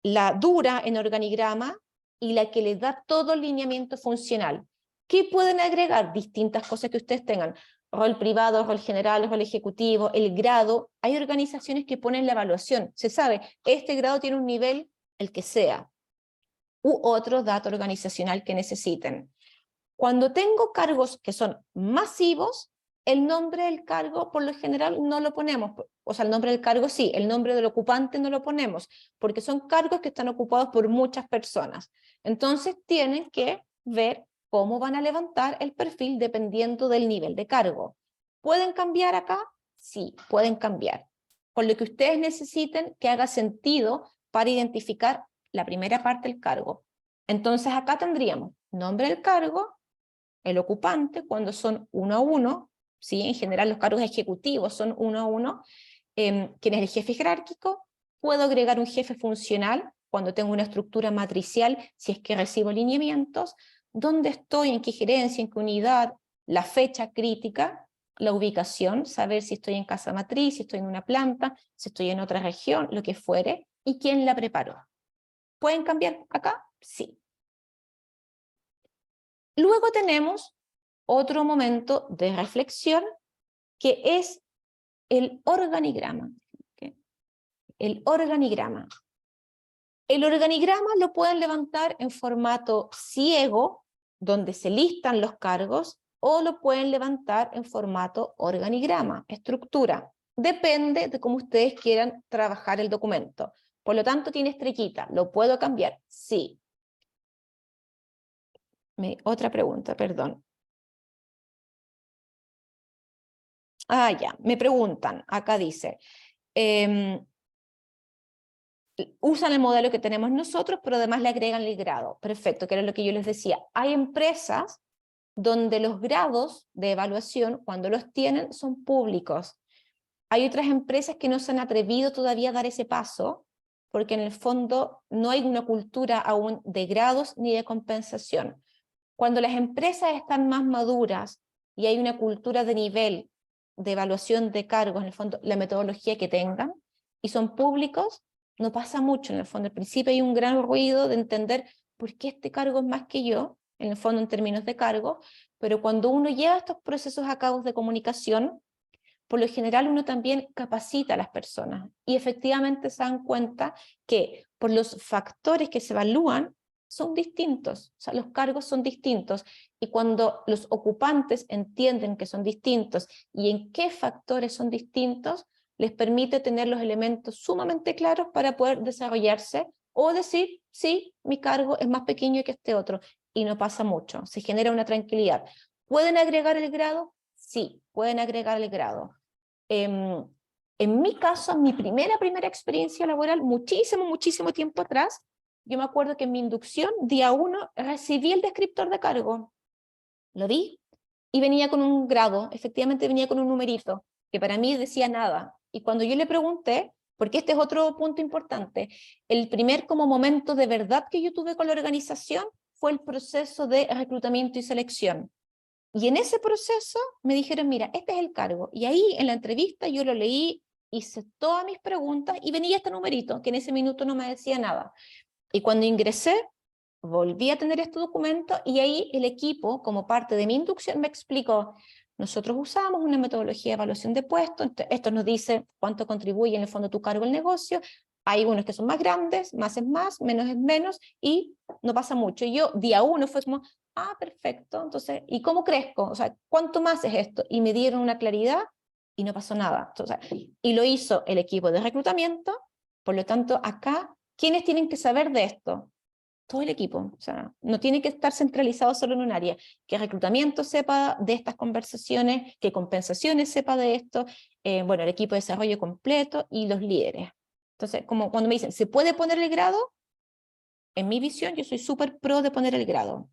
la dura en organigrama y la que le da todo el lineamiento funcional. ¿Qué pueden agregar? Distintas cosas que ustedes tengan, rol privado, rol general, rol ejecutivo, el grado. Hay organizaciones que ponen la evaluación, se sabe, este grado tiene un nivel, el que sea, u otro dato organizacional que necesiten. Cuando tengo cargos que son masivos, el nombre del cargo por lo general no lo ponemos, o sea, el nombre del cargo sí, el nombre del ocupante no lo ponemos, porque son cargos que están ocupados por muchas personas. Entonces tienen que ver cómo van a levantar el perfil dependiendo del nivel de cargo. ¿Pueden cambiar acá? Sí, pueden cambiar. Con lo que ustedes necesiten que haga sentido para identificar la primera parte del cargo. Entonces acá tendríamos nombre del cargo, el ocupante, cuando son 1 a 1, ¿sí? En general los cargos ejecutivos son 1 a 1, ¿quién es el jefe jerárquico? Puedo agregar un jefe funcional cuando tengo una estructura matricial, si es que recibo lineamientos, dónde estoy, en qué gerencia, en qué unidad, la fecha crítica, la ubicación, saber si estoy en casa matriz, si estoy en una planta, si estoy en otra región, lo que fuere, y quién la preparó. ¿Pueden cambiar acá? Sí. Luego tenemos otro momento de reflexión, que es el organigrama. El organigrama. El organigrama lo pueden levantar en formato ciego, donde se listan los cargos, o lo pueden levantar en formato organigrama, estructura. Depende de cómo ustedes quieran trabajar el documento. Por lo tanto, tiene estrellita. ¿Lo puedo cambiar? Sí. Otra pregunta, perdón. Ya, me preguntan, acá dice, usan el modelo que tenemos nosotros, pero además le agregan el grado. Perfecto, que era lo que yo les decía. Hay empresas donde los grados de evaluación, cuando los tienen, son públicos. Hay otras empresas que no se han atrevido todavía a dar ese paso, porque en el fondo no hay una cultura aún de grados ni de compensación. Cuando las empresas están más maduras y hay una cultura de nivel de evaluación de cargos, en el fondo la metodología que tengan, y son públicos, no pasa mucho. En el fondo al principio hay un gran ruido de entender por qué este cargo es más que yo, en el fondo en términos de cargo, pero cuando uno lleva estos procesos a cabo de comunicación, por lo general uno también capacita a las personas y efectivamente se dan cuenta que por los factores que se evalúan son distintos, o sea, los cargos son distintos, y cuando los ocupantes entienden que son distintos y en qué factores son distintos, les permite tener los elementos sumamente claros para poder desarrollarse o decir, sí, mi cargo es más pequeño que este otro, y no pasa mucho, se genera una tranquilidad. ¿Pueden agregar el grado? Sí, pueden agregar el grado. En mi caso, mi primera experiencia laboral, muchísimo tiempo atrás, yo me acuerdo que en mi inducción, día 1, recibí el descriptor de cargo. Lo vi y venía con un grado, efectivamente venía con un numerito, que para mí decía nada. Y cuando yo le pregunté, porque este es otro punto importante, el primer como momento de verdad que yo tuve con la organización fue el proceso de reclutamiento y selección. Y en ese proceso me dijeron, mira, este es el cargo. Y ahí en la entrevista yo lo leí, hice todas mis preguntas y venía este numerito, que en ese minuto no me decía nada. Y cuando ingresé, volví a tener este documento y ahí el equipo, como parte de mi inducción, me explicó, nosotros usamos una metodología de evaluación de puestos, esto nos dice cuánto contribuye en el fondo tu cargo al negocio, hay unos que son más grandes, más es más, menos es menos, y no pasa mucho. Y yo, día 1, fue como, perfecto, entonces, ¿y cómo crezco? O sea, ¿cuánto más es esto? Y me dieron una claridad y no pasó nada. Entonces, y lo hizo el equipo de reclutamiento, por lo tanto, acá, ¿quiénes tienen que saber de esto? Todo el equipo, o sea, no tiene que estar centralizado solo en un área, que reclutamiento sepa de estas conversaciones, que compensaciones sepa de esto, bueno, el equipo de desarrollo completo y los líderes. Entonces, como cuando me dicen, ¿se puede poner el grado? En mi visión, yo soy súper pro de poner el grado.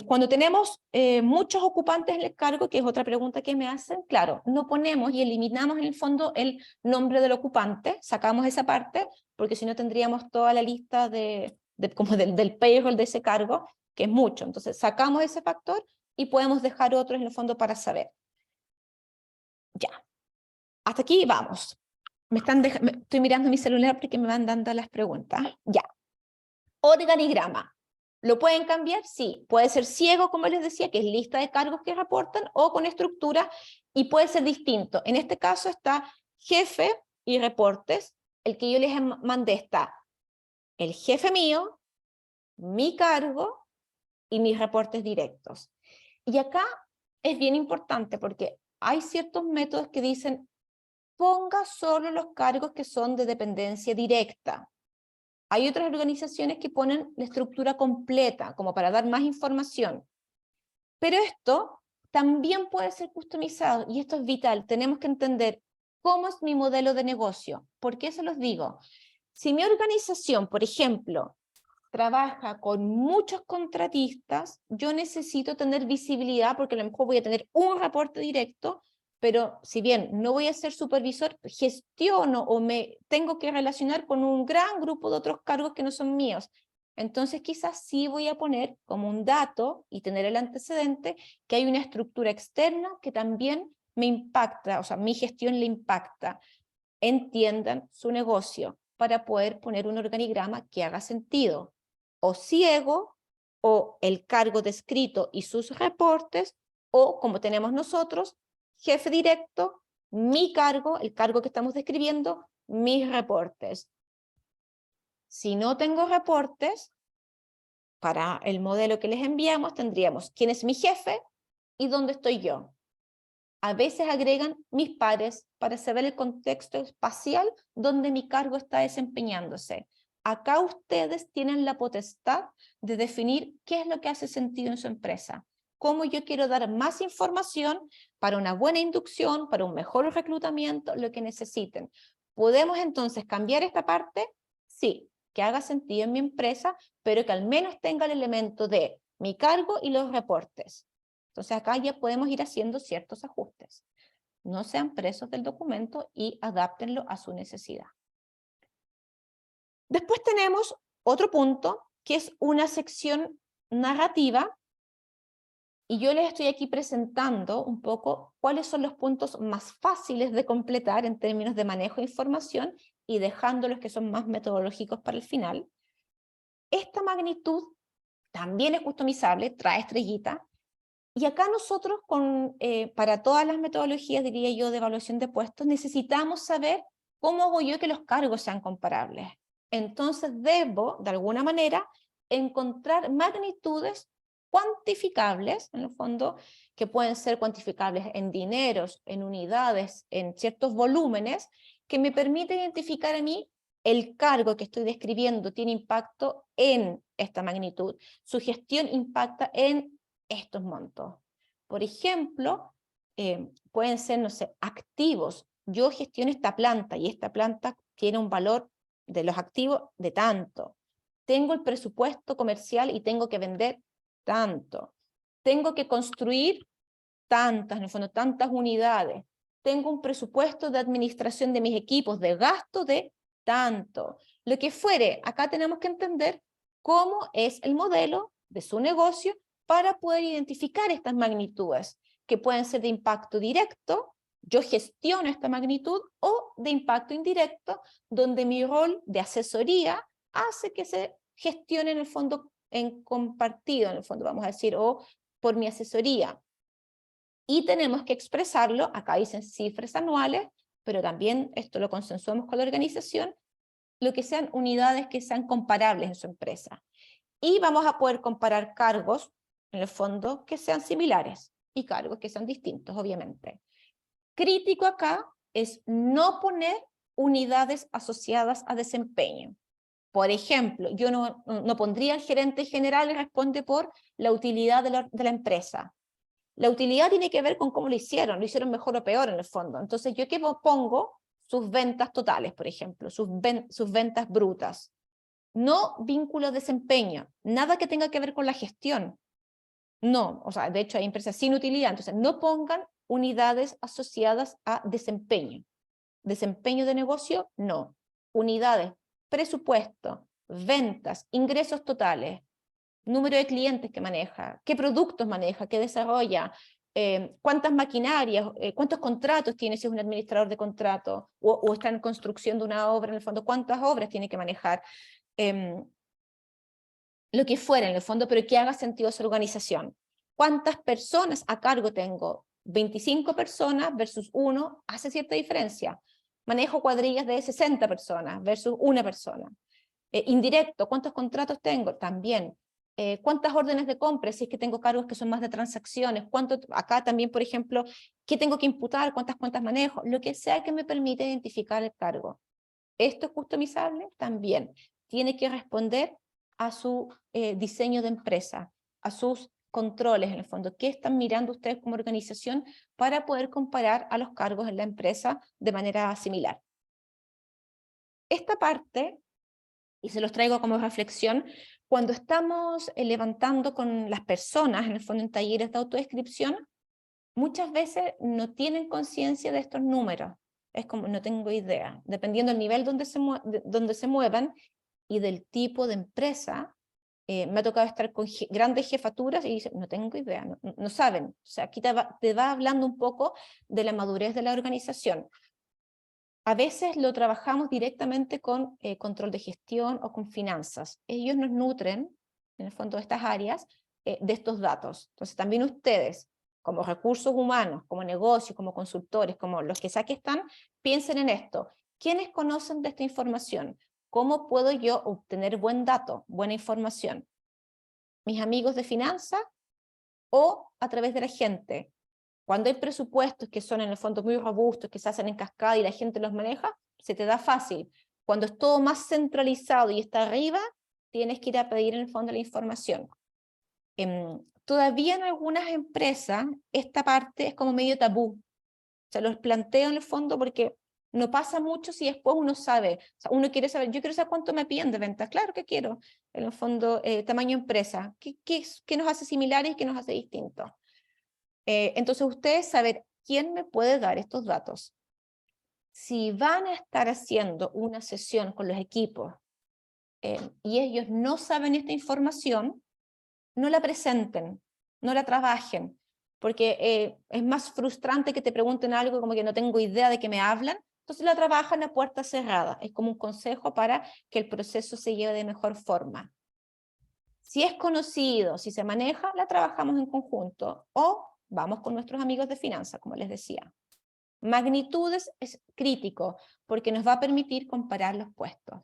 Cuando tenemos muchos ocupantes en el cargo, que es otra pregunta que me hacen, claro, no ponemos y eliminamos en el fondo el nombre del ocupante, sacamos esa parte, porque si no tendríamos toda la lista como del payroll de ese cargo, que es mucho. Entonces sacamos ese factor y podemos dejar otros en el fondo para saber. Ya, hasta aquí vamos. Estoy mirando mi celular porque me van dando las preguntas. Ya, organigrama. ¿Lo pueden cambiar? Sí. Puede ser ciego, como les decía, que es lista de cargos que reportan, o con estructura, y puede ser distinto. En este caso está jefe y reportes. El que yo les mandé está el jefe mío, mi cargo y mis reportes directos. Y acá es bien importante porque hay ciertos métodos que dicen ponga solo los cargos que son de dependencia directa. Hay otras organizaciones que ponen la estructura completa, como para dar más información. Pero esto también puede ser customizado, y esto es vital. Tenemos que entender cómo es mi modelo de negocio. ¿Por qué se los digo? Si mi organización, por ejemplo, trabaja con muchos contratistas, yo necesito tener visibilidad, porque a lo mejor voy a tener un reporte directo, pero si bien no voy a ser supervisor, gestiono o me tengo que relacionar con un gran grupo de otros cargos que no son míos. Entonces quizás sí voy a poner como un dato y tener el antecedente que hay una estructura externa que también me impacta, o sea, mi gestión le impacta. Entiendan su negocio para poder poner un organigrama que haga sentido. O ciego, o el cargo descrito y sus reportes, o como tenemos nosotros, jefe directo, mi cargo, el cargo que estamos describiendo, mis reportes. Si no tengo reportes, para el modelo que les enviamos tendríamos quién es mi jefe y dónde estoy yo. A veces agregan mis pares para saber el contexto espacial donde mi cargo está desempeñándose. Acá ustedes tienen la potestad de definir qué es lo que hace sentido en su empresa, cómo yo quiero dar más información para una buena inducción, para un mejor reclutamiento, lo que necesiten. ¿Podemos entonces cambiar esta parte? Sí, que haga sentido en mi empresa, pero que al menos tenga el elemento de mi cargo y los reportes. Entonces acá ya podemos ir haciendo ciertos ajustes. No sean presos del documento y adáptenlo a su necesidad. Después tenemos otro punto, que es una sección narrativa, y yo les estoy aquí presentando un poco cuáles son los puntos más fáciles de completar en términos de manejo de información y dejando los que son más metodológicos para el final. Esta magnitud también es customizable, trae estrellita. Y acá nosotros, para todas las metodologías, diría yo, de evaluación de puestos, necesitamos saber cómo hago yo que los cargos sean comparables. entonces debo, de alguna manera, encontrar magnitudes cuantificables, en el fondo, que pueden ser cuantificables en dineros, en unidades, en ciertos volúmenes, que me permiten identificar a mí el cargo que estoy describiendo tiene impacto en esta magnitud, su gestión impacta en estos montos. Por ejemplo, pueden ser, no sé, activos. Yo gestiono esta planta y esta planta tiene un valor de los activos de tanto. Tengo el presupuesto comercial y tengo que vender tanto. Tengo que construir tantas, en el fondo, tantas unidades. Tengo un presupuesto de administración de mis equipos, de gasto de tanto. Lo que fuere, acá tenemos que entender cómo es el modelo de su negocio para poder identificar estas magnitudes, que pueden ser de impacto directo, yo gestiono esta magnitud, o de impacto indirecto, donde mi rol de asesoría hace que se gestione en el fondo en compartido, en el fondo vamos a decir, o por mi asesoría. Y tenemos que expresarlo, acá dicen cifras anuales, pero también esto lo consensuamos con la organización, lo que sean unidades que sean comparables en su empresa. Y vamos a poder comparar cargos, en el fondo, que sean similares, y cargos que sean distintos, obviamente. Crítico acá es no poner unidades asociadas a desempeño. Por ejemplo, yo no pondría el gerente general y responde por la utilidad de la empresa. La utilidad tiene que ver con cómo lo hicieron mejor o peor en el fondo. Entonces, ¿yo qué pongo? Sus ventas totales, por ejemplo, sus ventas brutas. No vínculo de desempeño, nada que tenga que ver con la gestión. No, o sea, de hecho hay empresas sin utilidad, entonces no pongan unidades asociadas a desempeño. Desempeño de negocio, no. Unidades, presupuesto, ventas, ingresos totales, número de clientes que maneja, qué productos maneja, qué desarrolla, cuántas maquinarias, cuántos contratos tiene si es un administrador de contrato o está en construcción de una obra, en el fondo, cuántas obras tiene que manejar, lo que fuera en el fondo, pero que haga sentido a su organización. ¿Cuántas personas a cargo tengo? 25 personas versus 1 hace cierta diferencia. Manejo cuadrillas de 60 personas versus 1 persona. Indirecto, ¿cuántos contratos tengo? También. ¿Cuántas órdenes de compra? Si es que tengo cargos que son más de transacciones. Acá también, por ejemplo, ¿qué tengo que imputar? ¿Cuántas cuentas manejo? Lo que sea que me permita identificar el cargo. ¿Esto es customizable? También. Tiene que responder a su diseño de empresa, a sus controles en el fondo. ¿Qué están mirando ustedes como organización para poder comparar a los cargos en la empresa de manera similar? Esta parte, y se los traigo como reflexión, cuando estamos levantando con las personas, en el fondo en talleres de autodescripción, muchas veces no tienen conciencia de estos números. Es como, no tengo idea. Dependiendo del nivel donde se muevan y del tipo de empresa, me ha tocado estar con grandes jefaturas y dicen, no tengo idea, no saben. O sea, aquí te va hablando un poco de la madurez de la organización. A veces lo trabajamos directamente con control de gestión o con finanzas. Ellos nos nutren, en el fondo, de estas áreas, de estos datos. Entonces, también ustedes, como recursos humanos, como negocios, como consultores, como los que sea que están, piensen en esto. ¿Quiénes conocen de esta información? ¿Cómo puedo yo obtener buen dato, buena información? ¿Mis amigos de finanzas o a través de la gente? Cuando hay presupuestos que son en el fondo muy robustos, que se hacen en cascada y la gente los maneja, se te da fácil. Cuando es todo más centralizado y está arriba, tienes que ir a pedir en el fondo la información. Todavía en algunas empresas esta parte es como medio tabú. Se los planteo en el fondo porque no pasa mucho si después uno sabe. O sea, uno quiere saber, yo quiero saber cuánto me piden de ventas. Claro que quiero. En el fondo, tamaño empresa. ¿Qué nos hace similares y qué nos hace distintos? Entonces ustedes saber quién me puede dar estos datos. Si van a estar haciendo una sesión con los equipos y ellos no saben esta información, no la presenten, no la trabajen, porque es más frustrante que te pregunten algo como que no tengo idea de qué me hablan, entonces la trabajan a puerta cerrada. Es como un consejo para que el proceso se lleve de mejor forma. Si es conocido, si se maneja, la trabajamos en conjunto o vamos con nuestros amigos de finanzas, como les decía. Magnitudes es crítico porque nos va a permitir comparar los puestos.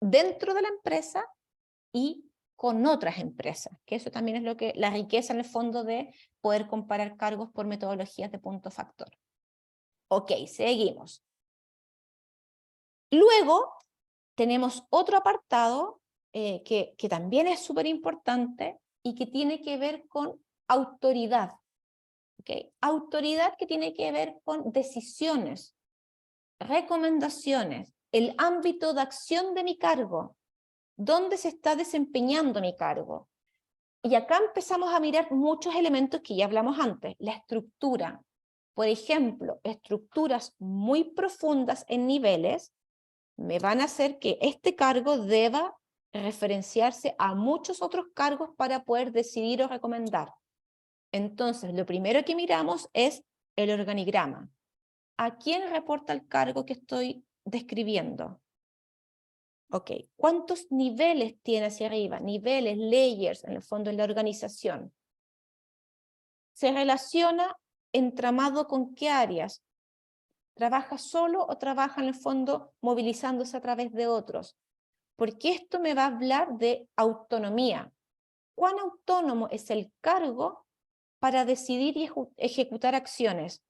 dentro de la empresa y con otras empresas, que eso también es lo que la riqueza en el fondo de poder comparar cargos por metodologías de punto factor. Ok, seguimos. Luego tenemos otro apartado que también es súper importante y que tiene que ver con autoridad. ¿Okay? Autoridad que tiene que ver con decisiones, recomendaciones, el ámbito de acción de mi cargo, dónde se está desempeñando mi cargo. Y acá empezamos a mirar muchos elementos que ya hablamos antes, la estructura. Por ejemplo, estructuras muy profundas en niveles me van a hacer que este cargo deba referenciarse a muchos otros cargos para poder decidir o recomendar. Entonces, lo primero que miramos es el organigrama. ¿A quién reporta el cargo que estoy describiendo? Ok, ¿cuántos niveles tiene hacia arriba? Niveles, layers, en el fondo, en la organización. ¿Se relaciona entramado con qué áreas? ¿Trabaja solo o trabaja en el fondo movilizándose a través de otros? Porque esto me va a hablar de autonomía. ¿Cuán autónomo es el cargo para decidir y ejecutar acciones?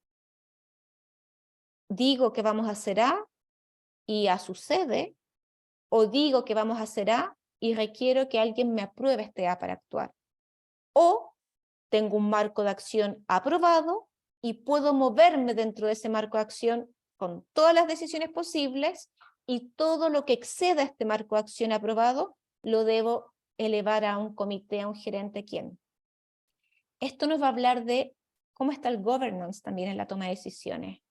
Digo que vamos a hacer A y A sucede, o digo que vamos a hacer A y requiero que alguien me apruebe este A para actuar. O tengo un marco de acción aprobado y puedo moverme dentro de ese marco de acción con todas las decisiones posibles y todo lo que exceda este marco de acción aprobado lo debo elevar a un comité, a un gerente, ¿quién? Esto nos va a hablar de cómo está el governance también en la toma de decisiones.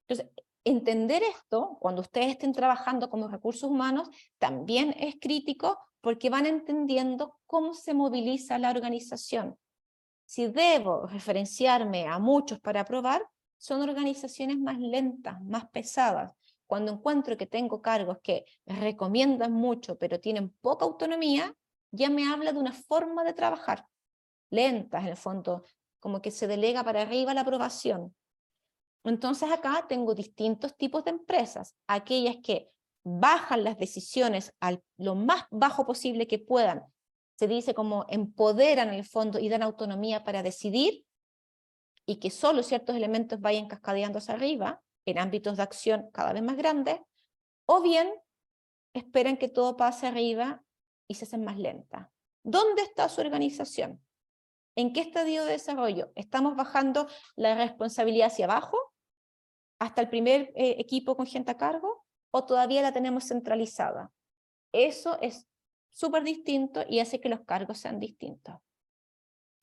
Entonces, entender esto, cuando ustedes estén trabajando como recursos humanos, también es crítico porque van entendiendo cómo se moviliza la organización. Si debo referenciarme a muchos para aprobar, son organizaciones más lentas, más pesadas. Cuando encuentro que tengo cargos que recomiendan mucho, pero tienen poca autonomía, ya me habla de una forma de trabajar, lentas en el fondo, como que se delega para arriba la aprobación. Entonces acá tengo distintos tipos de empresas, aquellas que bajan las decisiones a lo más bajo posible que puedan, se dice como empoderan en el fondo y dan autonomía para decidir, y que solo ciertos elementos vayan cascadeando hacia arriba, en ámbitos de acción cada vez más grandes, o bien esperan que todo pase arriba y se hacen más lentas. ¿Dónde está su organización? ¿En qué estadio de desarrollo? ¿Estamos bajando la responsabilidad hacia abajo, hasta el primer equipo con gente a cargo, o todavía la tenemos centralizada? Eso es súper distinto y hace que los cargos sean distintos.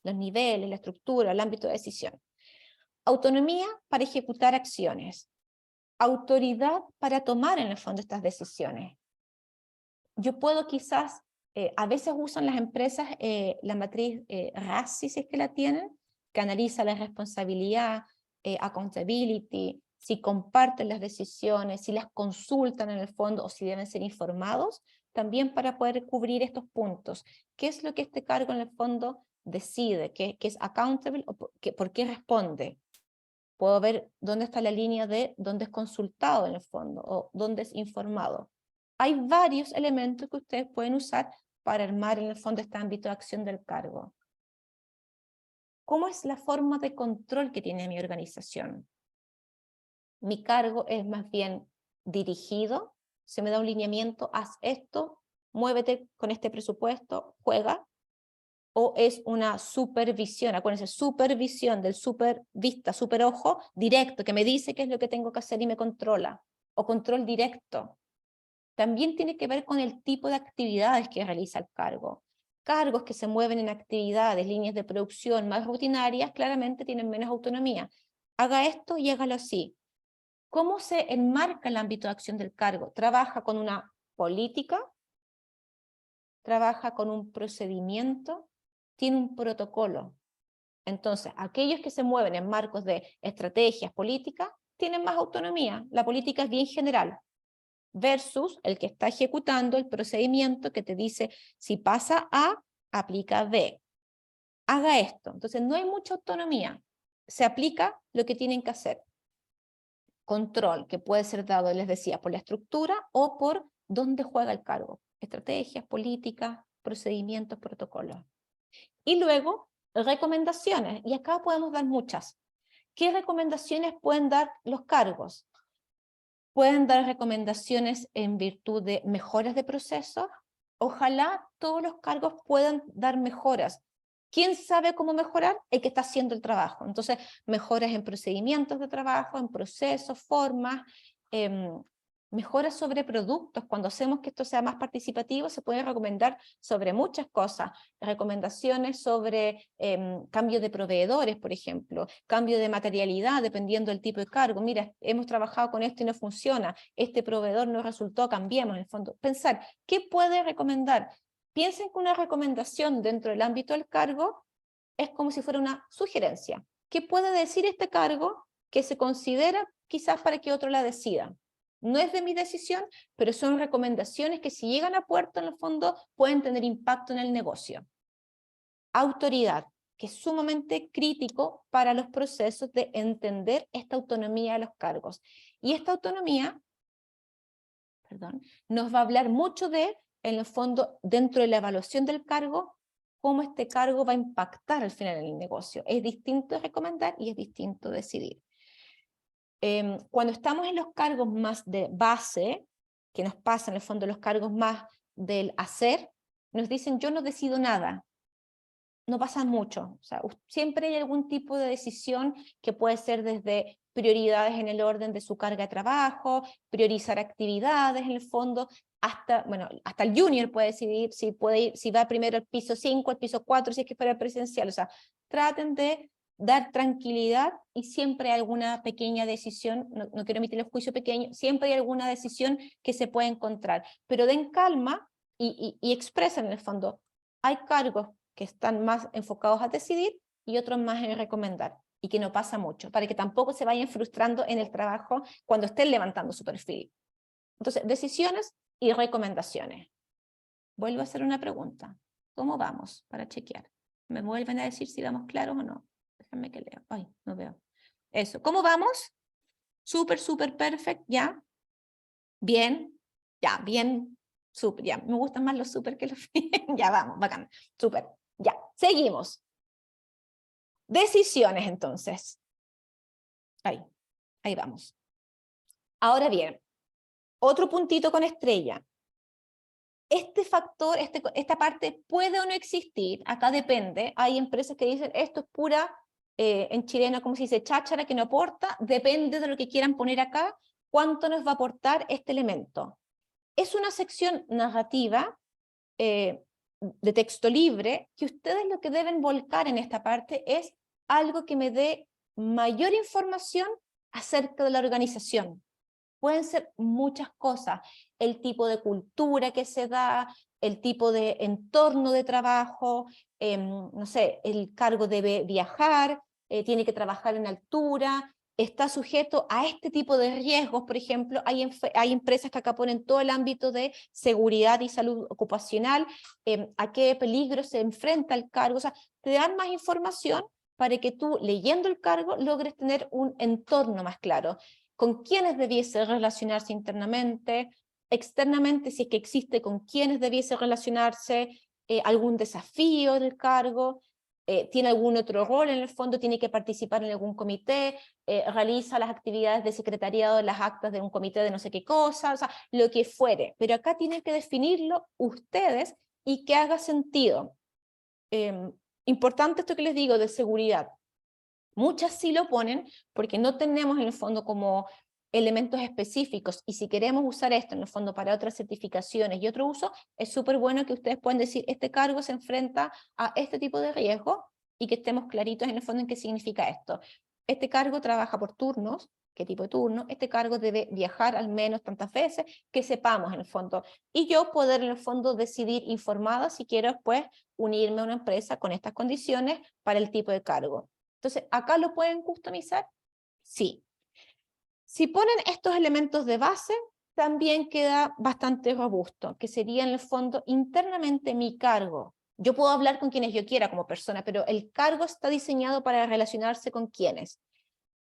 Los niveles, la estructura, el ámbito de decisión. Autonomía para ejecutar acciones. Autoridad para tomar en el fondo estas decisiones. Yo puedo quizás, a veces usan las empresas la matriz RACI, si es que la tienen, que analiza la responsabilidad, accountability, si comparten las decisiones, si las consultan en el fondo o si deben ser informados, también para poder cubrir estos puntos. ¿Qué es lo que este cargo en el fondo decide? ¿Qué es accountable? O ¿por qué responde? Puedo ver dónde está la línea de dónde es consultado en el fondo o dónde es informado. Hay varios elementos que ustedes pueden usar para armar en el fondo este ámbito de acción del cargo. ¿Cómo es la forma de control que tiene mi organización? Mi cargo es más bien dirigido, se me da un lineamiento, haz esto, muévete con este presupuesto, juega, o es una supervisión, acuérdense, supervisión del super vista, super ojo, directo, que me dice qué es lo que tengo que hacer y me controla, o control directo. También tiene que ver con el tipo de actividades que realiza el cargo. Cargos que se mueven en actividades, líneas de producción más rutinarias, claramente tienen menos autonomía. Haga esto y hágalo así. ¿Cómo se enmarca el ámbito de acción del cargo? Trabaja con una política, trabaja con un procedimiento, tiene un protocolo. Entonces, aquellos que se mueven en marcos de estrategias políticas tienen más autonomía. La política es bien general, versus el que está ejecutando el procedimiento que te dice, si pasa A, aplica B. Haga esto. Entonces, no hay mucha autonomía. Se aplica lo que tienen que hacer. Control, que puede ser dado, les decía, por la estructura o por dónde juega el cargo. Estrategias, políticas, procedimientos, protocolos. Y luego, recomendaciones. Y acá podemos dar muchas. ¿Qué recomendaciones pueden dar los cargos? Pueden dar recomendaciones en virtud de mejoras de procesos. Ojalá todos los cargos puedan dar mejoras. ¿Quién sabe cómo mejorar? El que está haciendo el trabajo. Entonces, mejoras en procedimientos de trabajo, en procesos, formas, mejoras sobre productos. Cuando hacemos que esto sea más participativo, se puede recomendar sobre muchas cosas. Recomendaciones sobre cambio de proveedores, por ejemplo, cambio de materialidad, dependiendo del tipo de cargo. Mira, hemos trabajado con esto y no funciona. Este proveedor no resultó, cambiemos en el fondo. Pensar, ¿qué puede recomendar? Piensen que una recomendación dentro del ámbito del cargo es como si fuera una sugerencia. ¿Qué puede decir este cargo que se considera quizás para que otro la decida? No es de mi decisión, pero son recomendaciones que si llegan a puerto en el fondo pueden tener impacto en el negocio. Autoridad, que es sumamente crítico para los procesos de entender esta autonomía de los cargos. Y esta autonomía, nos va a hablar mucho de, en el fondo, dentro de la evaluación del cargo, cómo este cargo va a impactar al final en el negocio. Es distinto recomendar y es distinto decidir. Cuando estamos en los cargos más de base, que nos pasan en el fondo los cargos más del hacer, nos dicen yo no decido nada. No pasa mucho. O sea, siempre hay algún tipo de decisión que puede ser desde prioridades en el orden de su carga de trabajo, priorizar actividades en el fondo, hasta, bueno, hasta el junior puede decidir si, puede ir, si va primero al piso 5, al piso 4, si es que fuera presencial. O sea, traten de dar tranquilidad y siempre hay alguna pequeña decisión, no quiero emitir el juicio pequeño, siempre hay alguna decisión que se puede encontrar, pero den calma y expresen en el fondo. Hay cargos que están más enfocados a decidir y otros más en recomendar, y que no pasa mucho, para que tampoco se vayan frustrando en el trabajo cuando estén levantando su perfil. Entonces, decisiones y recomendaciones. Vuelvo a hacer una pregunta. ¿Cómo vamos? Para chequear. ¿Me vuelven a decir si vamos claros o no? Déjenme que leo. Ay, no veo. Eso. ¿Cómo vamos? Súper, súper perfecto. ¿Ya? Bien. Ya, bien. Súper. Ya. Me gustan más los súper que los bien. Ya, vamos. Bacán. Súper. Ya. Seguimos. Decisiones, entonces. Ahí vamos. Ahora bien, otro puntito con estrella. Este factor, esta parte puede o no existir, acá depende. Hay empresas que dicen esto es pura, en chileno como se dice, cháchara que no aporta, depende de lo que quieran poner acá, cuánto nos va a aportar este elemento. Es una sección narrativa de texto libre que ustedes lo que deben volcar en esta parte es algo que me dé mayor información acerca de la organización. Pueden ser muchas cosas, el tipo de cultura que se da, el tipo de entorno de trabajo, no sé, el cargo debe viajar, tiene que trabajar en altura, está sujeto a este tipo de riesgos, por ejemplo, hay empresas que acá ponen todo el ámbito de seguridad y salud ocupacional, a qué peligro se enfrenta el cargo, o sea, te dan más información para que tú, leyendo el cargo, logres tener un entorno más claro. Con quiénes debiese relacionarse internamente, externamente, si es que existe, con quiénes debiese relacionarse, algún desafío del cargo, tiene algún otro rol en el fondo, tiene que participar en algún comité, realiza las actividades de secretariado, las actas de un comité de no sé qué cosa, o sea, lo que fuere. Pero acá tienen que definirlo ustedes y que haga sentido. Importante esto que les digo de seguridad. Muchas sí lo ponen porque no tenemos en el fondo como elementos específicos, y si queremos usar esto en el fondo para otras certificaciones y otro uso, es súper bueno que ustedes puedan decir este cargo se enfrenta a este tipo de riesgo y que estemos claritos en el fondo en qué significa esto. Este cargo trabaja por turnos, qué tipo de turno, este cargo debe viajar al menos tantas veces, que sepamos en el fondo, y yo poder en el fondo decidir informada si quiero después unirme a una empresa con estas condiciones para el tipo de cargo. Entonces, ¿acá lo pueden customizar? Sí. Si ponen estos elementos de base, también queda bastante robusto, que sería en el fondo internamente mi cargo. Yo puedo hablar con quienes yo quiera como persona, pero el cargo está diseñado para relacionarse con quienes.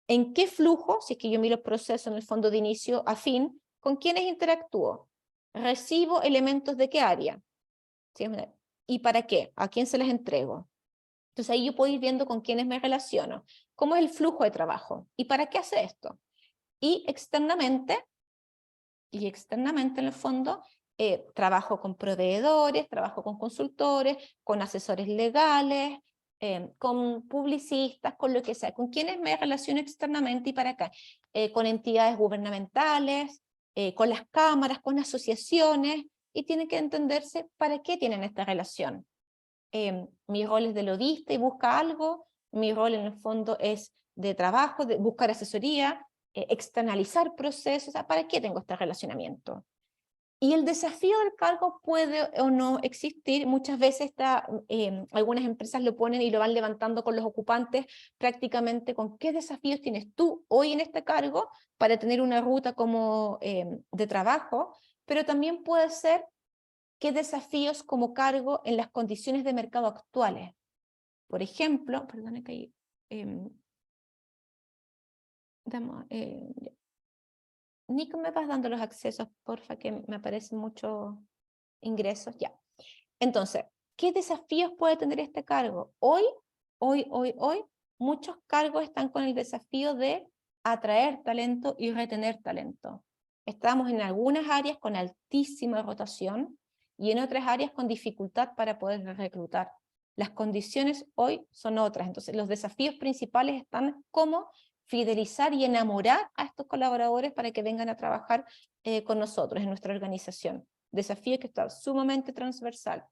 ¿En qué flujo, si es que yo miro el proceso en el fondo de inicio a fin, con quiénes interactúo? recibo elementos de qué área, ¿sí? ¿Y para qué? ¿A quién se les entrego? Entonces ahí yo puedo ir viendo con quiénes me relaciono, cómo es el flujo de trabajo y para qué hace esto. Y externamente en el fondo, trabajo con proveedores, trabajo con consultores, con asesores legales, con publicistas, con lo que sea, con quienes me relaciono externamente y para acá, con entidades gubernamentales, con las cámaras, con asociaciones, y tiene que entenderse para qué tienen esta relación. Mi rol es de lobista y busca algo, mi rol en el fondo es de trabajo, de buscar asesoría, externalizar procesos, ¿para qué tengo este relacionamiento? Y el desafío del cargo puede o no existir, muchas veces algunas empresas lo ponen y lo van levantando con los ocupantes, prácticamente con qué desafíos tienes tú hoy en este cargo para tener una ruta como de trabajo, pero también puede ser qué desafíos como cargo en las condiciones de mercado actuales. Por ejemplo, perdone que ahí, Nico, me vas dando los accesos, porfa, que me aparecen muchos ingresos, ya. Entonces, ¿qué desafíos puede tener este cargo? Hoy, muchos cargos están con el desafío de atraer talento y retener talento. Estamos en algunas áreas con altísima rotación y en otras áreas con dificultad para poder reclutar. Las condiciones hoy son otras, entonces los desafíos principales están como fidelizar y enamorar a estos colaboradores para que vengan a trabajar con nosotros en nuestra organización. Desafío que está sumamente transversal.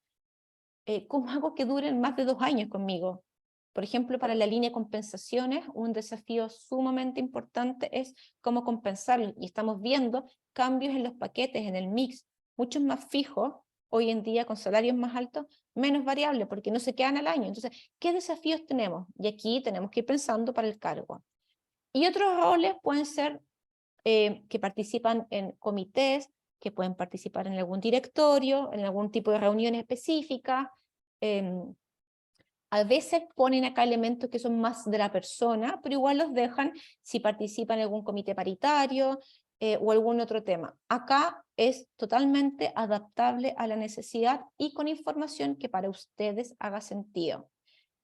¿Cómo hago que duren más de 2 años conmigo? Por ejemplo, para la línea de compensaciones, un desafío sumamente importante es cómo compensarlos. Y estamos viendo cambios en los paquetes, en el mix, muchos más fijos, hoy en día con salarios más altos, menos variables, porque no se quedan al año. Entonces, ¿qué desafíos tenemos? Y aquí tenemos que ir pensando para el cargo. Y otros roles pueden ser que participan en comités, que pueden participar en algún directorio, en algún tipo de reunión específica. A veces ponen acá elementos que son más de la persona, pero igual los dejan si participan en algún comité paritario o algún otro tema. Acá es totalmente adaptable a la necesidad y con información que para ustedes haga sentido.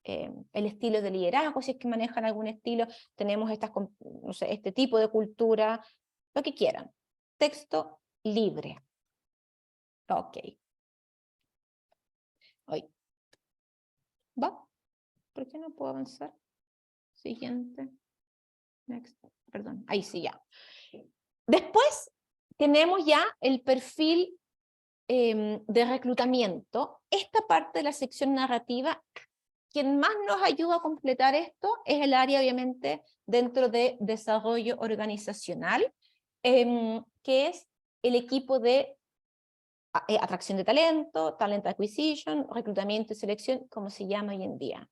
El estilo de liderazgo, si es que manejan algún estilo, tenemos no sé, este tipo de cultura, lo que quieran. Texto libre. Ok. Hoy. ¿Va? ¿Por qué no puedo avanzar? Siguiente. Next. Perdón. Ahí sí, ya. Después tenemos ya el perfil de reclutamiento. Esta parte de la sección narrativa, quien más nos ayuda a completar esto es el área, obviamente, dentro de desarrollo organizacional, que es el equipo de atracción de talento, talent acquisition, reclutamiento y selección, como se llama hoy en día.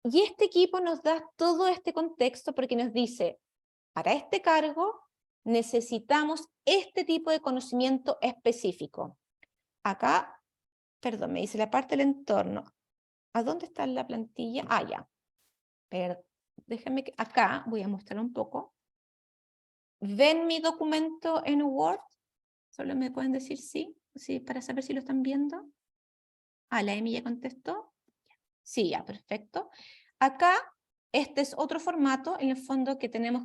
Y este equipo nos da todo este contexto porque nos dice, para este cargo necesitamos este tipo de conocimiento específico. Acá, perdón, me dice la parte del entorno. ¿A dónde está la plantilla? Ah, ya. Pero déjenme que acá voy a mostrar un poco. ¿Ven mi documento en Word? ¿Solo me pueden decir sí? Sí, para saber si lo están viendo. Ah, la Emi ya contestó. Sí, ya, perfecto. Acá, este es otro formato, en el fondo que tenemos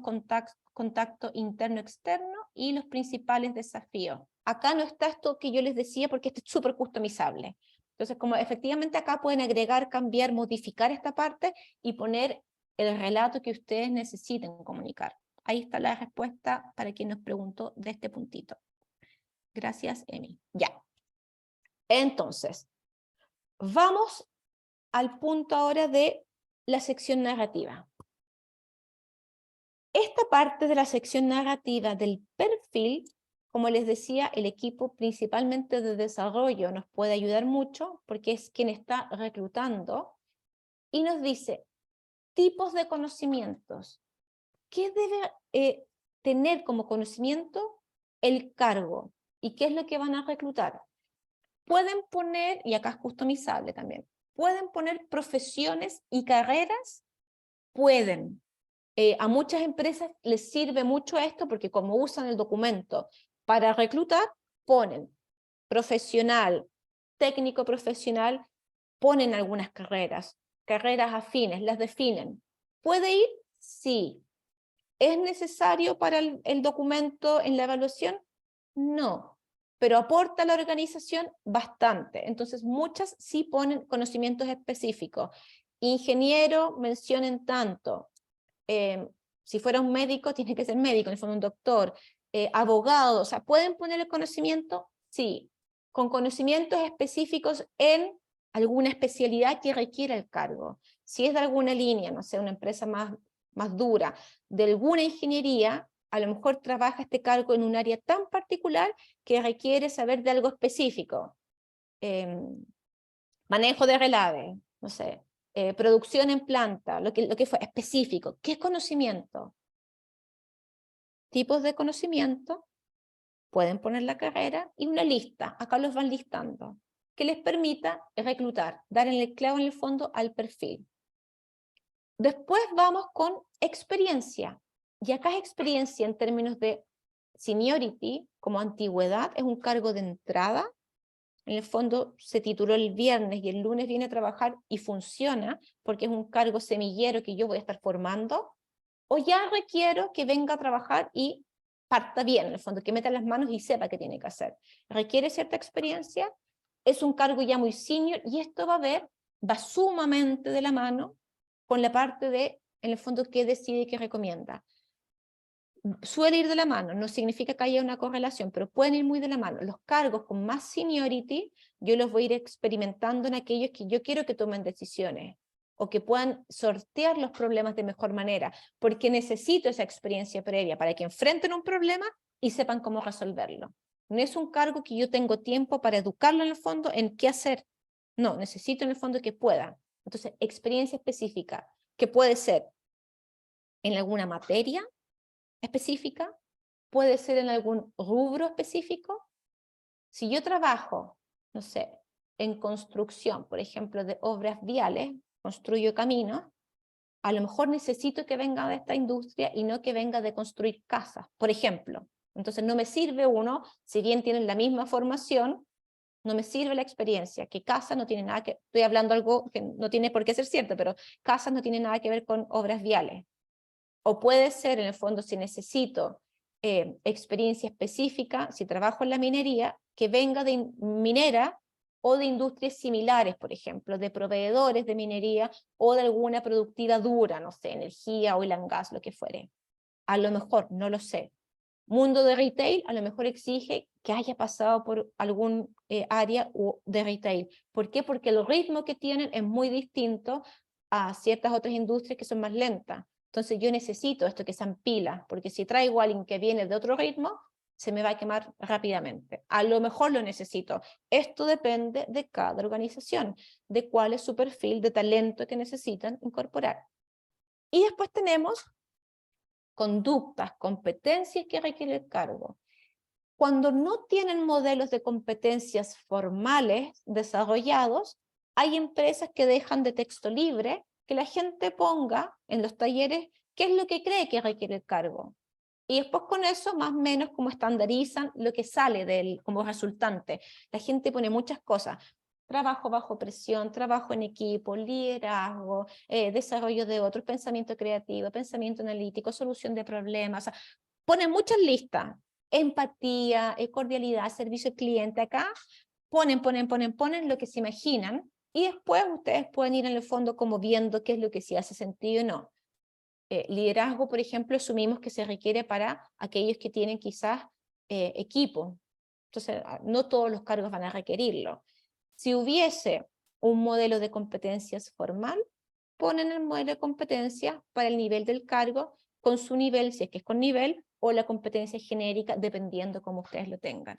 contacto interno-externo y los principales desafíos. Acá no está esto que yo les decía porque este es súper customizable. Entonces, como efectivamente acá pueden agregar, cambiar, modificar esta parte y poner el relato que ustedes necesiten comunicar. Ahí está la respuesta para quien nos preguntó de este puntito. Gracias, Emi. Ya. Entonces, vamos al punto ahora de la sección narrativa. Esta parte de la sección narrativa del perfil, como les decía, el equipo principalmente de desarrollo nos puede ayudar mucho porque es quien está reclutando y nos dice tipos de conocimientos. ¿Qué debe tener como conocimiento el cargo? ¿Y qué es lo que van a reclutar? Pueden poner, y acá es customizable también, pueden poner profesiones y carreras, pueden. A muchas empresas les sirve mucho esto porque como usan el documento para reclutar, ponen profesional, técnico profesional, ponen algunas carreras afines, las definen. ¿Puede ir? Sí. ¿Es necesario para el documento en la evaluación? No, pero aporta a la organización bastante. Entonces, muchas sí ponen conocimientos específicos. Ingeniero, mencionen tanto. Si fuera un médico, tiene que ser médico, en el fondo un doctor. Abogado, o sea, ¿pueden poner el conocimiento? Sí, con conocimientos específicos en alguna especialidad que requiera el cargo. Si es de alguna línea, no sé, una empresa más dura, de alguna ingeniería, a lo mejor trabaja este cargo en un área tan particular que requiere saber de algo específico. Manejo de relaves, no sé, producción en planta, lo que fue específico. ¿Qué conocimiento? Tipos de conocimiento, pueden poner la carrera y una lista, acá los van listando, que les permita reclutar, dar el clavo en el fondo al perfil. Después vamos con experiencia, y acá es experiencia en términos de seniority, como antigüedad, es un cargo de entrada. En el fondo se tituló el viernes y el lunes viene a trabajar y funciona porque es un cargo semillero que yo voy a estar formando, o ya requiero que venga a trabajar y parta bien, en el fondo, que meta las manos y sepa qué tiene que hacer. Requiere cierta experiencia, es un cargo ya muy senior y esto va sumamente de la mano con la parte de, en el fondo, qué decide y qué recomienda. Suele ir de la mano, no significa que haya una correlación, pero pueden ir muy de la mano. Los cargos con más seniority, yo los voy a ir experimentando en aquellos que yo quiero que tomen decisiones, o que puedan sortear los problemas de mejor manera, porque necesito esa experiencia previa para que enfrenten un problema y sepan cómo resolverlo. No es un cargo que yo tengo tiempo para educarlo en el fondo en qué hacer. No, necesito en el fondo que puedan. Entonces, experiencia específica, que puede ser en alguna materia específica, puede ser en algún rubro específico. Si yo trabajo, no sé, en construcción, por ejemplo, de obras viales, construyo caminos, a lo mejor necesito que venga de esta industria y no que venga de construir casas, por ejemplo. Entonces no me sirve uno, si bien tienen la misma formación, no me sirve la experiencia, que casa no tiene nada que, estoy hablando algo que no tiene por qué ser cierto, pero casas no tiene nada que ver con obras viales. O puede ser, en el fondo, si necesito experiencia específica, si trabajo en la minería, que venga de minera o de industrias similares, por ejemplo, de proveedores de minería o de alguna productiva dura, no sé, energía, oil and gas, lo que fuere. A lo mejor, no lo sé. Mundo de retail, a lo mejor exige que haya pasado por algún área de retail. ¿Por qué? Porque el ritmo que tienen es muy distinto a ciertas otras industrias que son más lentas. Entonces yo necesito esto que sean pilas, porque si traigo a alguien que viene de otro ritmo, se me va a quemar rápidamente. A lo mejor lo necesito. Esto depende de cada organización, de cuál es su perfil de talento que necesitan incorporar. Y después tenemos conductas, competencias que requiere el cargo. Cuando no tienen modelos de competencias formales desarrollados, hay empresas que dejan de texto libre que la gente ponga en los talleres qué es lo que cree que requiere el cargo. Y después con eso, más o menos, como estandarizan lo que sale como resultante. La gente pone muchas cosas. Trabajo bajo presión, trabajo en equipo, liderazgo, desarrollo de otros, pensamiento creativo, pensamiento analítico, solución de problemas. O sea, ponen muchas listas. Empatía, cordialidad, servicio al cliente. Acá ponen lo que se imaginan y después ustedes pueden ir en el fondo como viendo qué es lo que sí hace sentido y no. Liderazgo, por ejemplo, asumimos que se requiere para aquellos que tienen quizás equipo. Entonces, no todos los cargos van a requerirlo. Si hubiese un modelo de competencias formal, ponen el modelo de competencias para el nivel del cargo, con su nivel, si es que es con nivel, o la competencia genérica, dependiendo cómo ustedes lo tengan.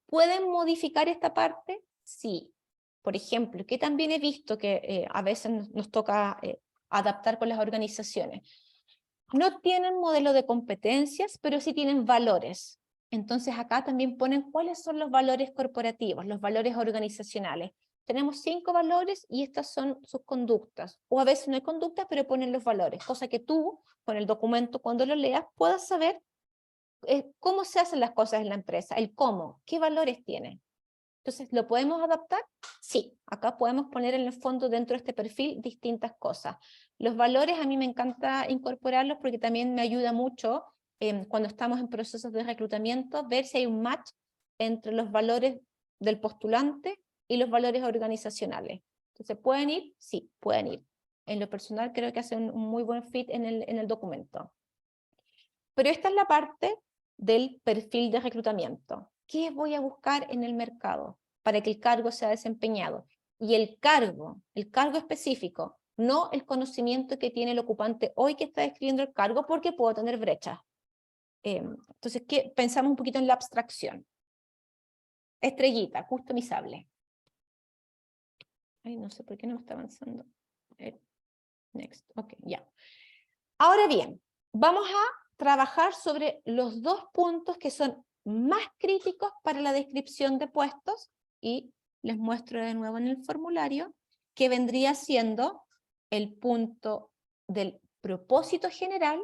¿Pueden modificar esta parte? Sí. Por ejemplo, que también he visto que a veces nos toca adaptar con las organizaciones. No tienen modelo de competencias, pero sí tienen valores. Entonces acá también ponen cuáles son los valores corporativos, los valores organizacionales. Tenemos 5 valores y estas son sus conductas. O a veces no hay conductas, pero ponen los valores. Cosa que tú, con el documento, cuando lo leas, puedas saber cómo se hacen las cosas en la empresa, el cómo, qué valores tiene. Entonces, ¿lo podemos adaptar? Sí, acá podemos poner en el fondo dentro de este perfil distintas cosas. Los valores a mí me encanta incorporarlos porque también me ayuda mucho cuando estamos en procesos de reclutamiento, ver si hay un match entre los valores del postulante y los valores organizacionales. Entonces, ¿pueden ir? Sí, pueden ir. En lo personal creo que hace un muy buen fit en el documento. Pero esta es la parte del perfil de reclutamiento. ¿Qué voy a buscar en el mercado para que el cargo sea desempeñado? Y el cargo específico, no el conocimiento que tiene el ocupante hoy que está describiendo el cargo, porque puedo tener brechas. Entonces, pensamos un poquito en la abstracción. Estrellita, customizable. Ay, no sé por qué no me está avanzando. Next, ok, ya. Ahora bien, vamos a trabajar sobre los dos puntos que son más críticos para la descripción de puestos, y les muestro de nuevo en el formulario, que vendría siendo el punto del propósito general,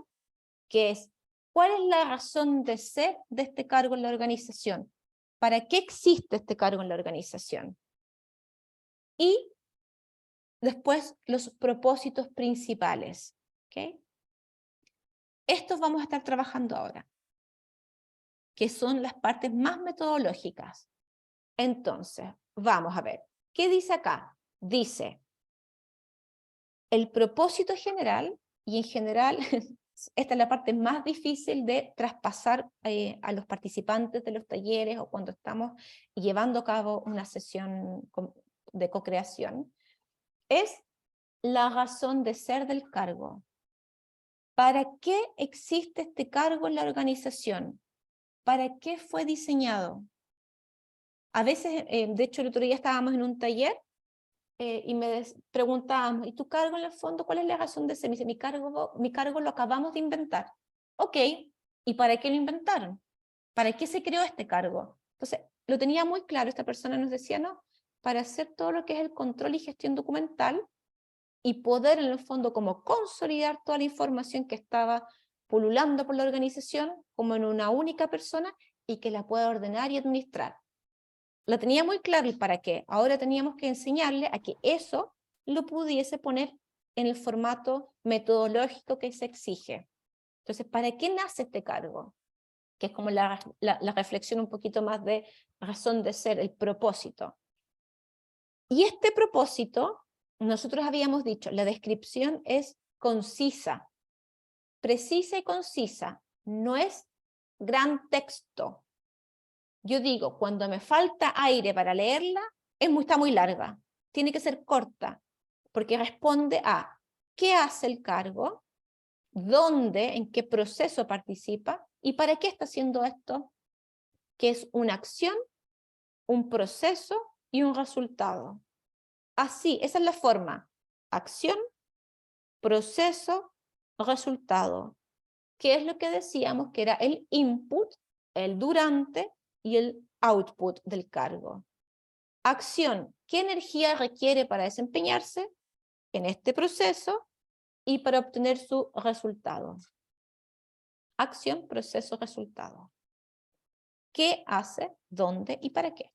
que es ¿cuál es la razón de ser de este cargo en la organización? ¿Para qué existe este cargo en la organización? Y después los propósitos principales. ¿Okay? Estos vamos a estar trabajando ahora, que son las partes más metodológicas. Entonces, vamos a ver, ¿qué dice acá? Dice, el propósito general, y en general, esta es la parte más difícil de traspasar a los participantes de los talleres o cuando estamos llevando a cabo una sesión de co-creación, es la razón de ser del cargo. ¿Para qué existe este cargo en la organización? ¿Para qué fue diseñado? A veces, de hecho el otro día estábamos en un taller y me preguntábamos, ¿y tu cargo en el fondo cuál es la razón de ser? Me dice, mi cargo lo acabamos de inventar. Ok, ¿y para qué lo inventaron? ¿Para qué se creó este cargo? Entonces, lo tenía muy claro, esta persona nos decía, no, para hacer todo lo que es el control y gestión documental y poder en el fondo como consolidar toda la información que estaba pululando por la organización como en una única persona y que la pueda ordenar y administrar. Lo tenía muy claro el para qué. Ahora teníamos que enseñarle a que eso lo pudiese poner en el formato metodológico que se exige. Entonces, ¿para qué nace este cargo? Que es como la reflexión un poquito más de razón de ser, el propósito. Y este propósito, nosotros habíamos dicho, la descripción es concisa, precisa y concisa, no es gran texto. Yo digo, cuando me falta aire para leerla, está muy larga. Tiene que ser corta, porque responde a qué hace el cargo, dónde, en qué proceso participa y para qué está haciendo esto, que es una acción, un proceso y un resultado. Así, esa es la forma. Acción, proceso, resultado. ¿Qué es lo que decíamos que era el input, el durante y el output del cargo? Acción, ¿qué energía requiere para desempeñarse en este proceso y para obtener su resultado? Acción, proceso, resultado. ¿Qué hace, dónde y para qué?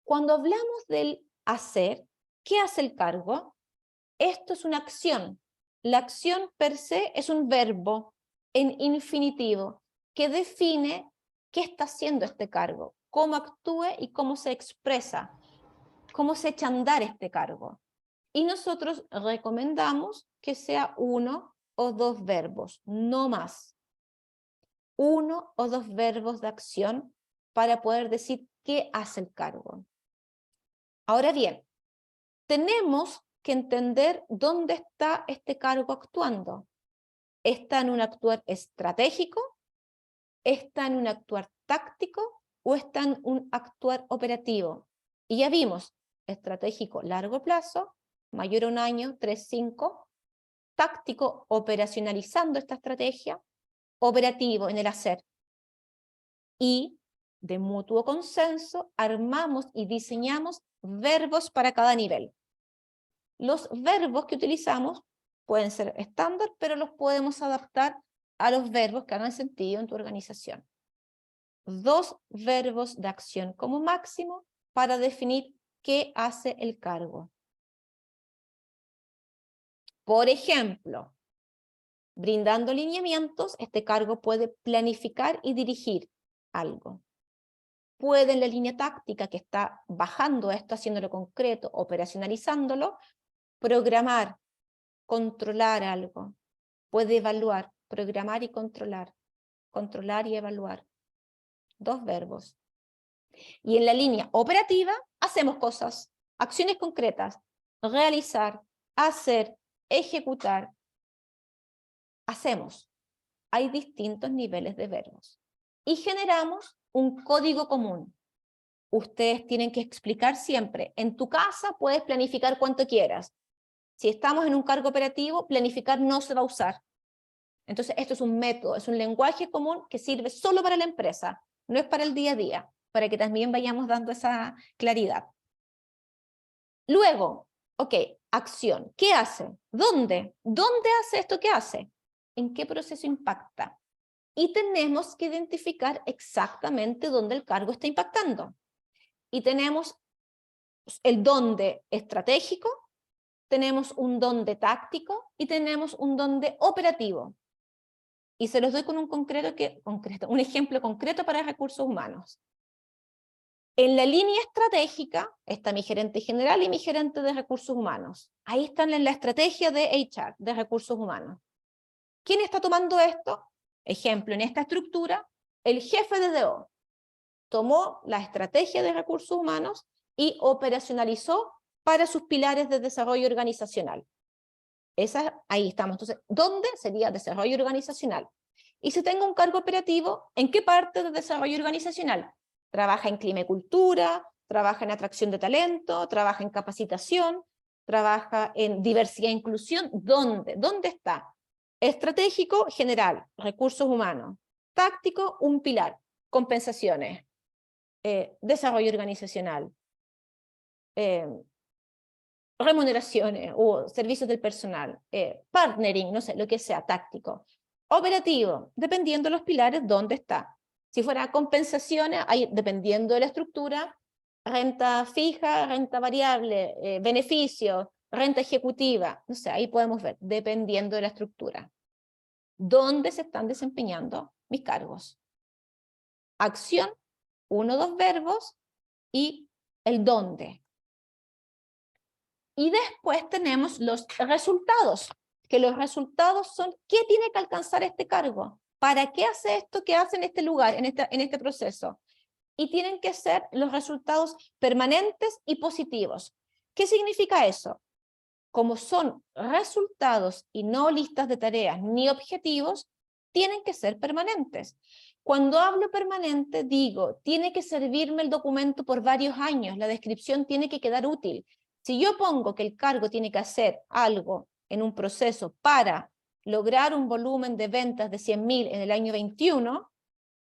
Cuando hablamos del hacer, ¿qué hace el cargo? Esto es una acción. La acción per se es un verbo en infinitivo que define qué está haciendo este cargo, cómo actúe y cómo se expresa, cómo se echa a andar este cargo. Y nosotros recomendamos que sea 1 o 2 verbos, no más. 1 o 2 verbos de acción para poder decir qué hace el cargo. Ahora bien, tenemos que entender dónde está este cargo actuando. ¿Está en un actuar estratégico? ¿Está en un actuar táctico? ¿O está en un actuar operativo? Y ya vimos, estratégico largo plazo, mayor a 1 año, 3, 5, táctico operacionalizando esta estrategia, operativo en el hacer. Y de mutuo consenso armamos y diseñamos verbos para cada nivel. Los verbos que utilizamos pueden ser estándar, pero los podemos adaptar a los verbos que hagan sentido en tu organización. 2 verbos de acción como máximo para definir qué hace el cargo. Por ejemplo, brindando lineamientos, este cargo puede planificar y dirigir algo. Puede en la línea táctica que está bajando esto, haciéndolo concreto, operacionalizándolo, programar, controlar algo. Puede evaluar, programar y controlar y evaluar. 2 verbos. Y en la línea operativa hacemos cosas, acciones concretas, realizar, hacer, ejecutar. Hacemos. Hay distintos niveles de verbos. Y generamos un código común. Ustedes tienen que explicar siempre, en tu casa puedes planificar cuanto quieras. Si estamos en un cargo operativo, planificar no se va a usar. Entonces esto es un método, es un lenguaje común que sirve solo para la empresa, no es para el día a día, para que también vayamos dando esa claridad. Luego, ok, acción. ¿Qué hace? ¿Dónde? ¿Dónde hace esto que hace? ¿En qué proceso impacta? Y tenemos que identificar exactamente dónde el cargo está impactando. Y tenemos el dónde estratégico, tenemos un dónde táctico y tenemos un dónde operativo. Y se los doy con un ejemplo concreto para recursos humanos. En la línea estratégica está mi gerente general y mi gerente de recursos humanos. Ahí están en la estrategia de HR, de recursos humanos. ¿Quién está tomando esto? Ejemplo, en esta estructura, el jefe de DO tomó la estrategia de recursos humanos y operacionalizó para sus pilares de desarrollo organizacional. Ahí estamos. Entonces, ¿dónde sería desarrollo organizacional? Y si tengo un cargo operativo, ¿en qué parte de desarrollo organizacional? Trabaja en clima y cultura, trabaja en atracción de talento, trabaja en capacitación, trabaja en diversidad e inclusión. ¿Dónde? ¿Dónde está? Estratégico, general, recursos humanos. Táctico, un pilar, compensaciones, desarrollo organizacional, remuneraciones o servicios del personal, partnering, no sé, lo que sea, táctico. Operativo, dependiendo de los pilares, ¿dónde está? Si fuera compensaciones, hay, dependiendo de la estructura, renta fija, renta variable, beneficios, renta ejecutiva, no sé, ahí podemos ver, dependiendo de la estructura. ¿Dónde se están desempeñando mis cargos? Acción, 1 o 2 verbos, y el dónde. Y después tenemos los resultados, que los resultados son ¿qué tiene que alcanzar este cargo? ¿Para qué hace esto que hace en este lugar, en este proceso? Y tienen que ser los resultados permanentes y positivos. ¿Qué significa eso? Como son resultados y no listas de tareas ni objetivos, tienen que ser permanentes. Cuando hablo permanente, digo, tiene que servirme el documento por varios años, la descripción tiene que quedar útil. Si yo pongo que el cargo tiene que hacer algo en un proceso para lograr un volumen de ventas de 100.000 en el año 21,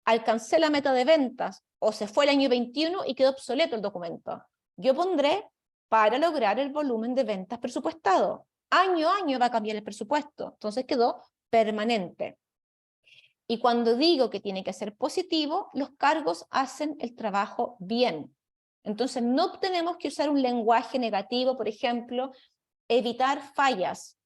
alcancé la meta de ventas o se fue el año 21 y quedó obsoleto el documento. Yo pondré para lograr el volumen de ventas presupuestado. Año a año va a cambiar el presupuesto, entonces quedó permanente. Y cuando digo que tiene que ser positivo, los cargos hacen el trabajo bien. Entonces no tenemos que usar un lenguaje negativo, por ejemplo, evitar fallas,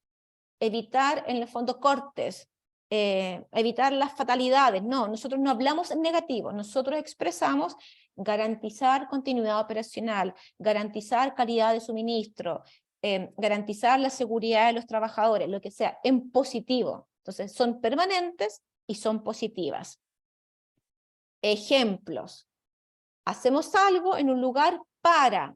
evitar en el fondo cortes, evitar las fatalidades. No, nosotros no hablamos en negativo, nosotros expresamos garantizar continuidad operacional, garantizar calidad de suministro, garantizar la seguridad de los trabajadores, lo que sea, en positivo. Entonces son permanentes y son positivas. Ejemplos. Hacemos algo en un lugar para,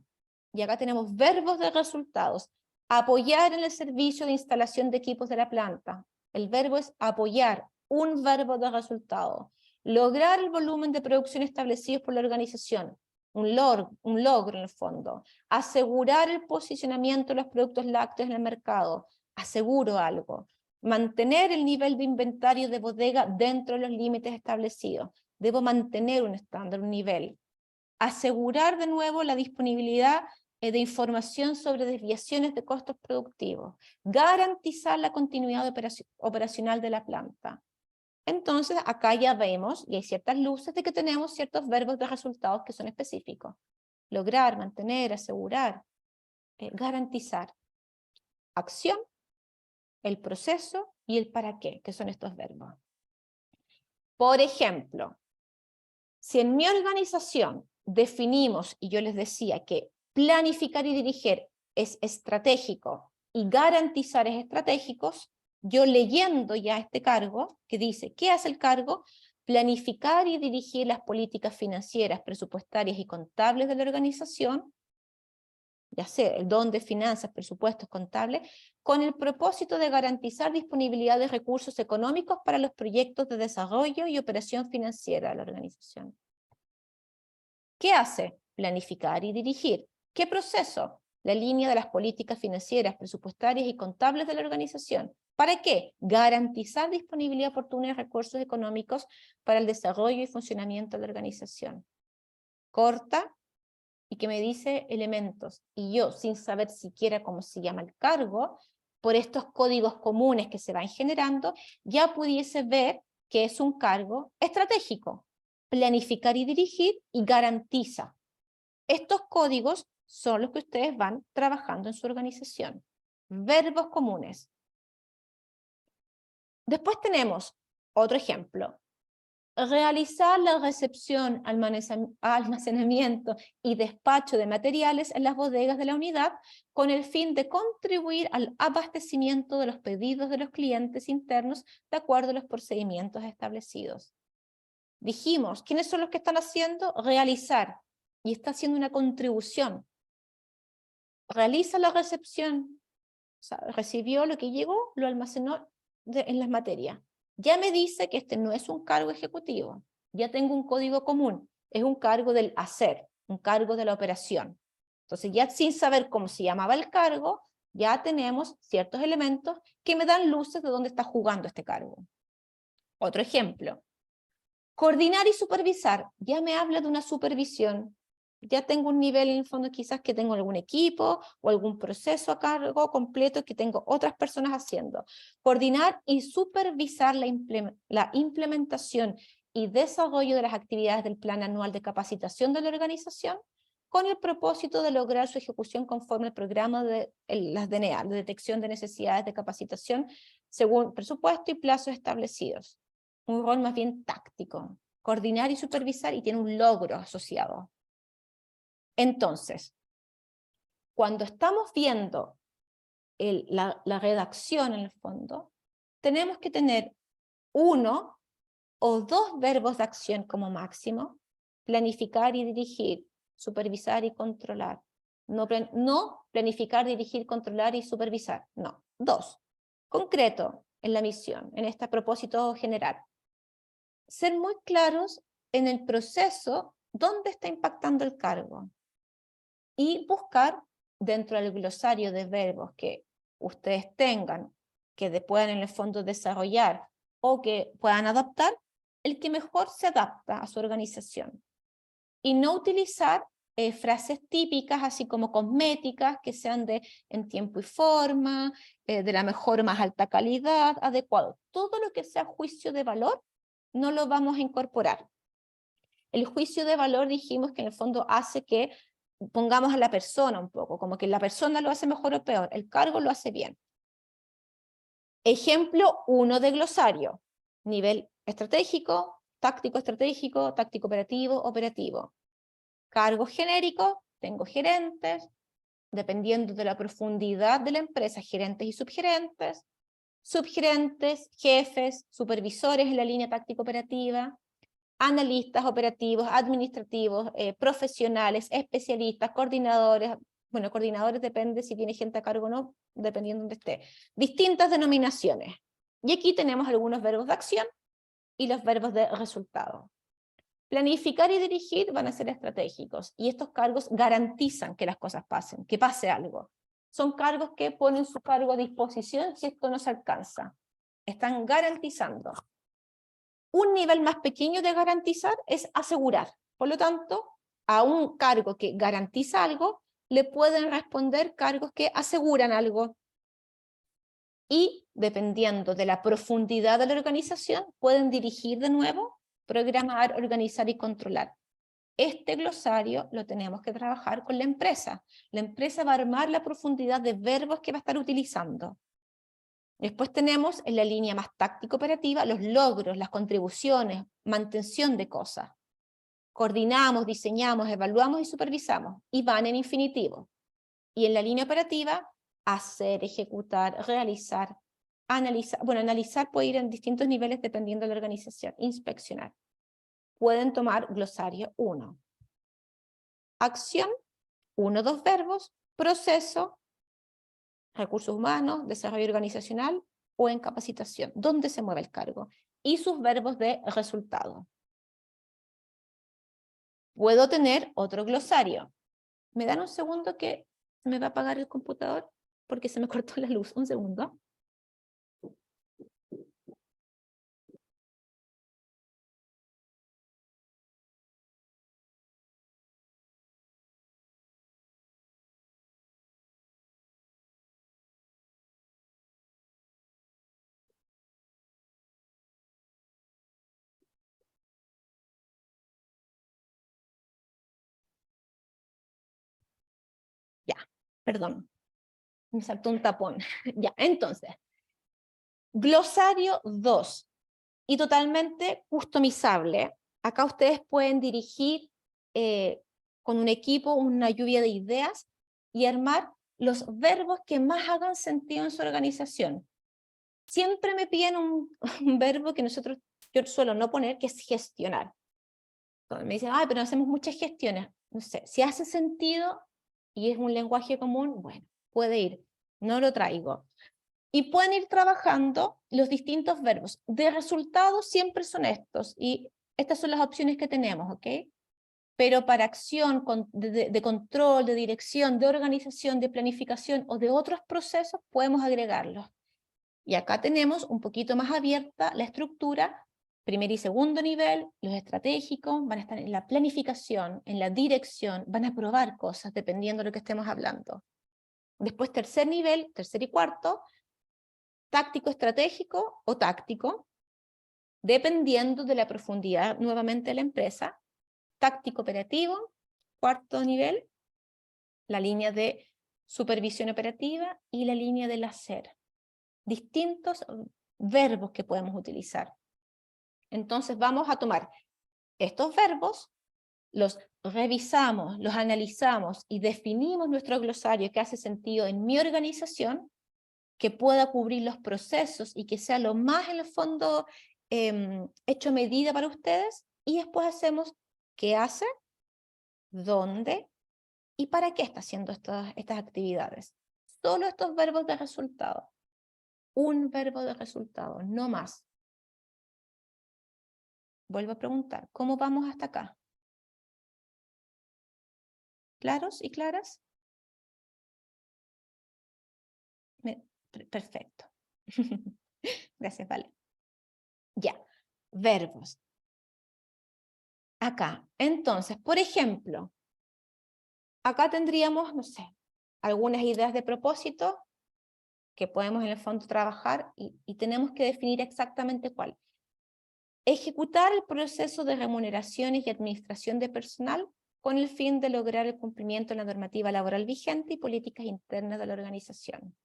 y acá tenemos verbos de resultados, apoyar en el servicio de instalación de equipos de la planta. El verbo es apoyar, un verbo de resultado. Lograr el volumen de producción establecido por la organización, un logro en el fondo. Asegurar el posicionamiento de los productos lácteos en el mercado, aseguro algo. Mantener el nivel de inventario de bodega dentro de los límites establecidos. Debo mantener un estándar, un nivel. Asegurar de nuevo la disponibilidad de información sobre desviaciones de costos productivos, garantizar la continuidad operacional de la planta, Entonces, acá ya vemos, y hay ciertas luces de que tenemos ciertos verbos de resultados que son específicos. Lograr, mantener, asegurar, garantizar. Acción, el proceso y el para qué, que son estos verbos. Por ejemplo, si en mi organización definimos, y yo les decía que planificar y dirigir es estratégico y garantizar es estratégico, yo leyendo ya este cargo, que dice, ¿qué hace el cargo? Planificar y dirigir las políticas financieras, presupuestarias y contables de la organización, ya sea el don de finanzas, presupuestos, contables, con el propósito de garantizar disponibilidad de recursos económicos para los proyectos de desarrollo y operación financiera de la organización. ¿Qué hace? Planificar y dirigir. ¿Qué proceso? La línea de las políticas financieras, presupuestarias y contables de la organización. ¿Para qué? Garantizar disponibilidad oportuna de recursos económicos para el desarrollo y funcionamiento de la organización. Corta, y que me dice elementos, y yo, sin saber siquiera cómo se llama el cargo, por estos códigos comunes que se van generando, ya pudiese ver que es un cargo estratégico, planificar y dirigir, y garantiza. Estos códigos son los que ustedes van trabajando en su organización. Verbos comunes. Después tenemos otro ejemplo. Realizar la recepción, almacenamiento y despacho de materiales en las bodegas de la unidad con el fin de contribuir al abastecimiento de los pedidos de los clientes internos de acuerdo a los procedimientos establecidos. Dijimos, ¿quiénes son los que están haciendo? Realizar, y está haciendo una contribución. Realiza la recepción, o sea, recibió lo que llegó, lo almacenó en las materias. Ya me dice que este no es un cargo ejecutivo, ya tengo un código común, es un cargo del hacer, un cargo de la operación. Entonces ya sin saber cómo se llamaba el cargo, ya tenemos ciertos elementos que me dan luces de dónde está jugando este cargo. Otro ejemplo, coordinar y supervisar, ya me habla de una supervisión. Ya tengo un nivel en el fondo quizás que tengo algún equipo o algún proceso a cargo completo que tengo otras personas haciendo. Coordinar y supervisar la implementación y desarrollo de las actividades del plan anual de capacitación de la organización con el propósito de lograr su ejecución conforme al programa de las DNA, de detección de necesidades de capacitación según presupuesto y plazos establecidos. Un rol más bien táctico, coordinar y supervisar, y tiene un logro asociado. Entonces, cuando estamos viendo la redacción en el fondo, tenemos que tener uno o dos verbos de acción como máximo, planificar y dirigir, supervisar y controlar. No planificar, dirigir, controlar y supervisar, no. Dos, concreto en la misión, en este propósito general. Ser muy claros en el proceso dónde está impactando el cargo y buscar dentro del glosario de verbos que ustedes tengan, que puedan en el fondo desarrollar o que puedan adaptar, el que mejor se adapta a su organización. Y no utilizar frases típicas, así como cosméticas, que sean en tiempo y forma, de la mejor más alta calidad, adecuado. Todo lo que sea juicio de valor, no lo vamos a incorporar. El juicio de valor dijimos que en el fondo hace que pongamos a la persona un poco, como que la persona lo hace mejor o peor, el cargo lo hace bien. Ejemplo 1 de glosario, nivel estratégico, táctico estratégico, táctico operativo, operativo. Cargos genéricos, tengo gerentes, dependiendo de la profundidad de la empresa, gerentes y subgerentes, subgerentes, jefes, supervisores en la línea táctico operativa, analistas operativos, administrativos, profesionales, especialistas, coordinadores. Bueno, coordinadores depende si tiene gente a cargo o no, dependiendo de donde esté. Distintas denominaciones. Y aquí tenemos algunos verbos de acción y los verbos de resultado. Planificar y dirigir van a ser estratégicos, y estos cargos garantizan que las cosas pasen, que pase algo. Son cargos que ponen su cargo a disposición si esto no se alcanza. Están garantizando. Un nivel más pequeño de garantizar es asegurar. Por lo tanto, a un cargo que garantiza algo, le pueden responder cargos que aseguran algo. Y dependiendo de la profundidad de la organización, pueden dirigir de nuevo, programar, organizar y controlar. Este glosario lo tenemos que trabajar con la empresa. La empresa va a armar la profundidad de verbos que va a estar utilizando. Después tenemos en la línea más táctico-operativa los logros, las contribuciones, mantención de cosas. Coordinamos, diseñamos, evaluamos y supervisamos. Y van en infinitivo. Y en la línea operativa, hacer, ejecutar, realizar, analizar. Bueno, analizar puede ir en distintos niveles dependiendo de la organización. Inspeccionar. Pueden tomar glosario 1. Acción, 1, 2 verbos. Proceso, recursos humanos, desarrollo organizacional o en capacitación. ¿Dónde se mueve el cargo? Y sus verbos de resultado. Puedo tener otro glosario. ¿Me dan un segundo que me va a apagar el computador? Porque se me cortó la luz. Un segundo. Ya, perdón. Me saltó un tapón. Ya, entonces. Glosario 2. Y totalmente customizable. Acá ustedes pueden dirigir con un equipo una lluvia de ideas y armar los verbos que más hagan sentido en su organización. Siempre me piden un verbo que yo suelo no poner, que es gestionar. Entonces me dicen, ay, pero hacemos muchas gestiones. No sé, si hace sentido y es un lenguaje común, bueno, puede ir. No lo traigo. Y pueden ir trabajando los distintos verbos. De resultados siempre son estos. Y estas son las opciones que tenemos, ¿ok? Pero para acción de control, de dirección, de organización, de planificación o de otros procesos, podemos agregarlos. Y acá tenemos un poquito más abierta la estructura, primer y segundo nivel, los estratégicos, van a estar en la planificación, en la dirección, van a probar cosas dependiendo de lo que estemos hablando. Después tercer nivel, tercer y cuarto, táctico estratégico o táctico, dependiendo de la profundidad nuevamente de la empresa, táctico operativo, cuarto nivel, la línea de supervisión operativa y la línea del hacer. Distintos verbos que podemos utilizar. Entonces vamos a tomar estos verbos, los revisamos, los analizamos y definimos nuestro glosario que hace sentido en mi organización, que pueda cubrir los procesos y que sea lo más en el fondo hecho a medida para ustedes, y después hacemos qué hace, dónde y para qué está haciendo estas actividades. Solo estos verbos de resultado. Un verbo de resultado, no más. Vuelvo a preguntar, ¿cómo vamos hasta acá? ¿Claros y claras? Perfecto. Gracias, Vale. Ya, verbos. Acá, entonces, por ejemplo, acá tendríamos, no sé, algunas ideas de propósito que podemos en el fondo trabajar y tenemos que definir exactamente cuál. Ejecutar el proceso de remuneraciones y administración de personal con el fin de lograr el cumplimiento de la normativa laboral vigente y políticas internas de la organización.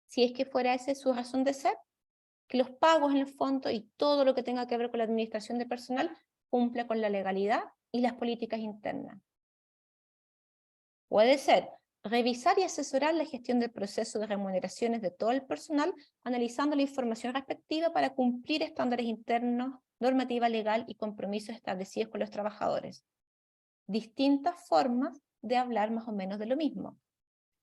Si es que fuera esa su razón de ser, que los pagos en el fondo y todo lo que tenga que ver con la administración de personal cumpla con la legalidad y las políticas internas. Puede ser revisar y asesorar la gestión del proceso de remuneraciones de todo el personal, analizando la información respectiva para cumplir estándares internos, normativa legal y compromisos establecidos con los trabajadores. Distintas formas de hablar más o menos de lo mismo.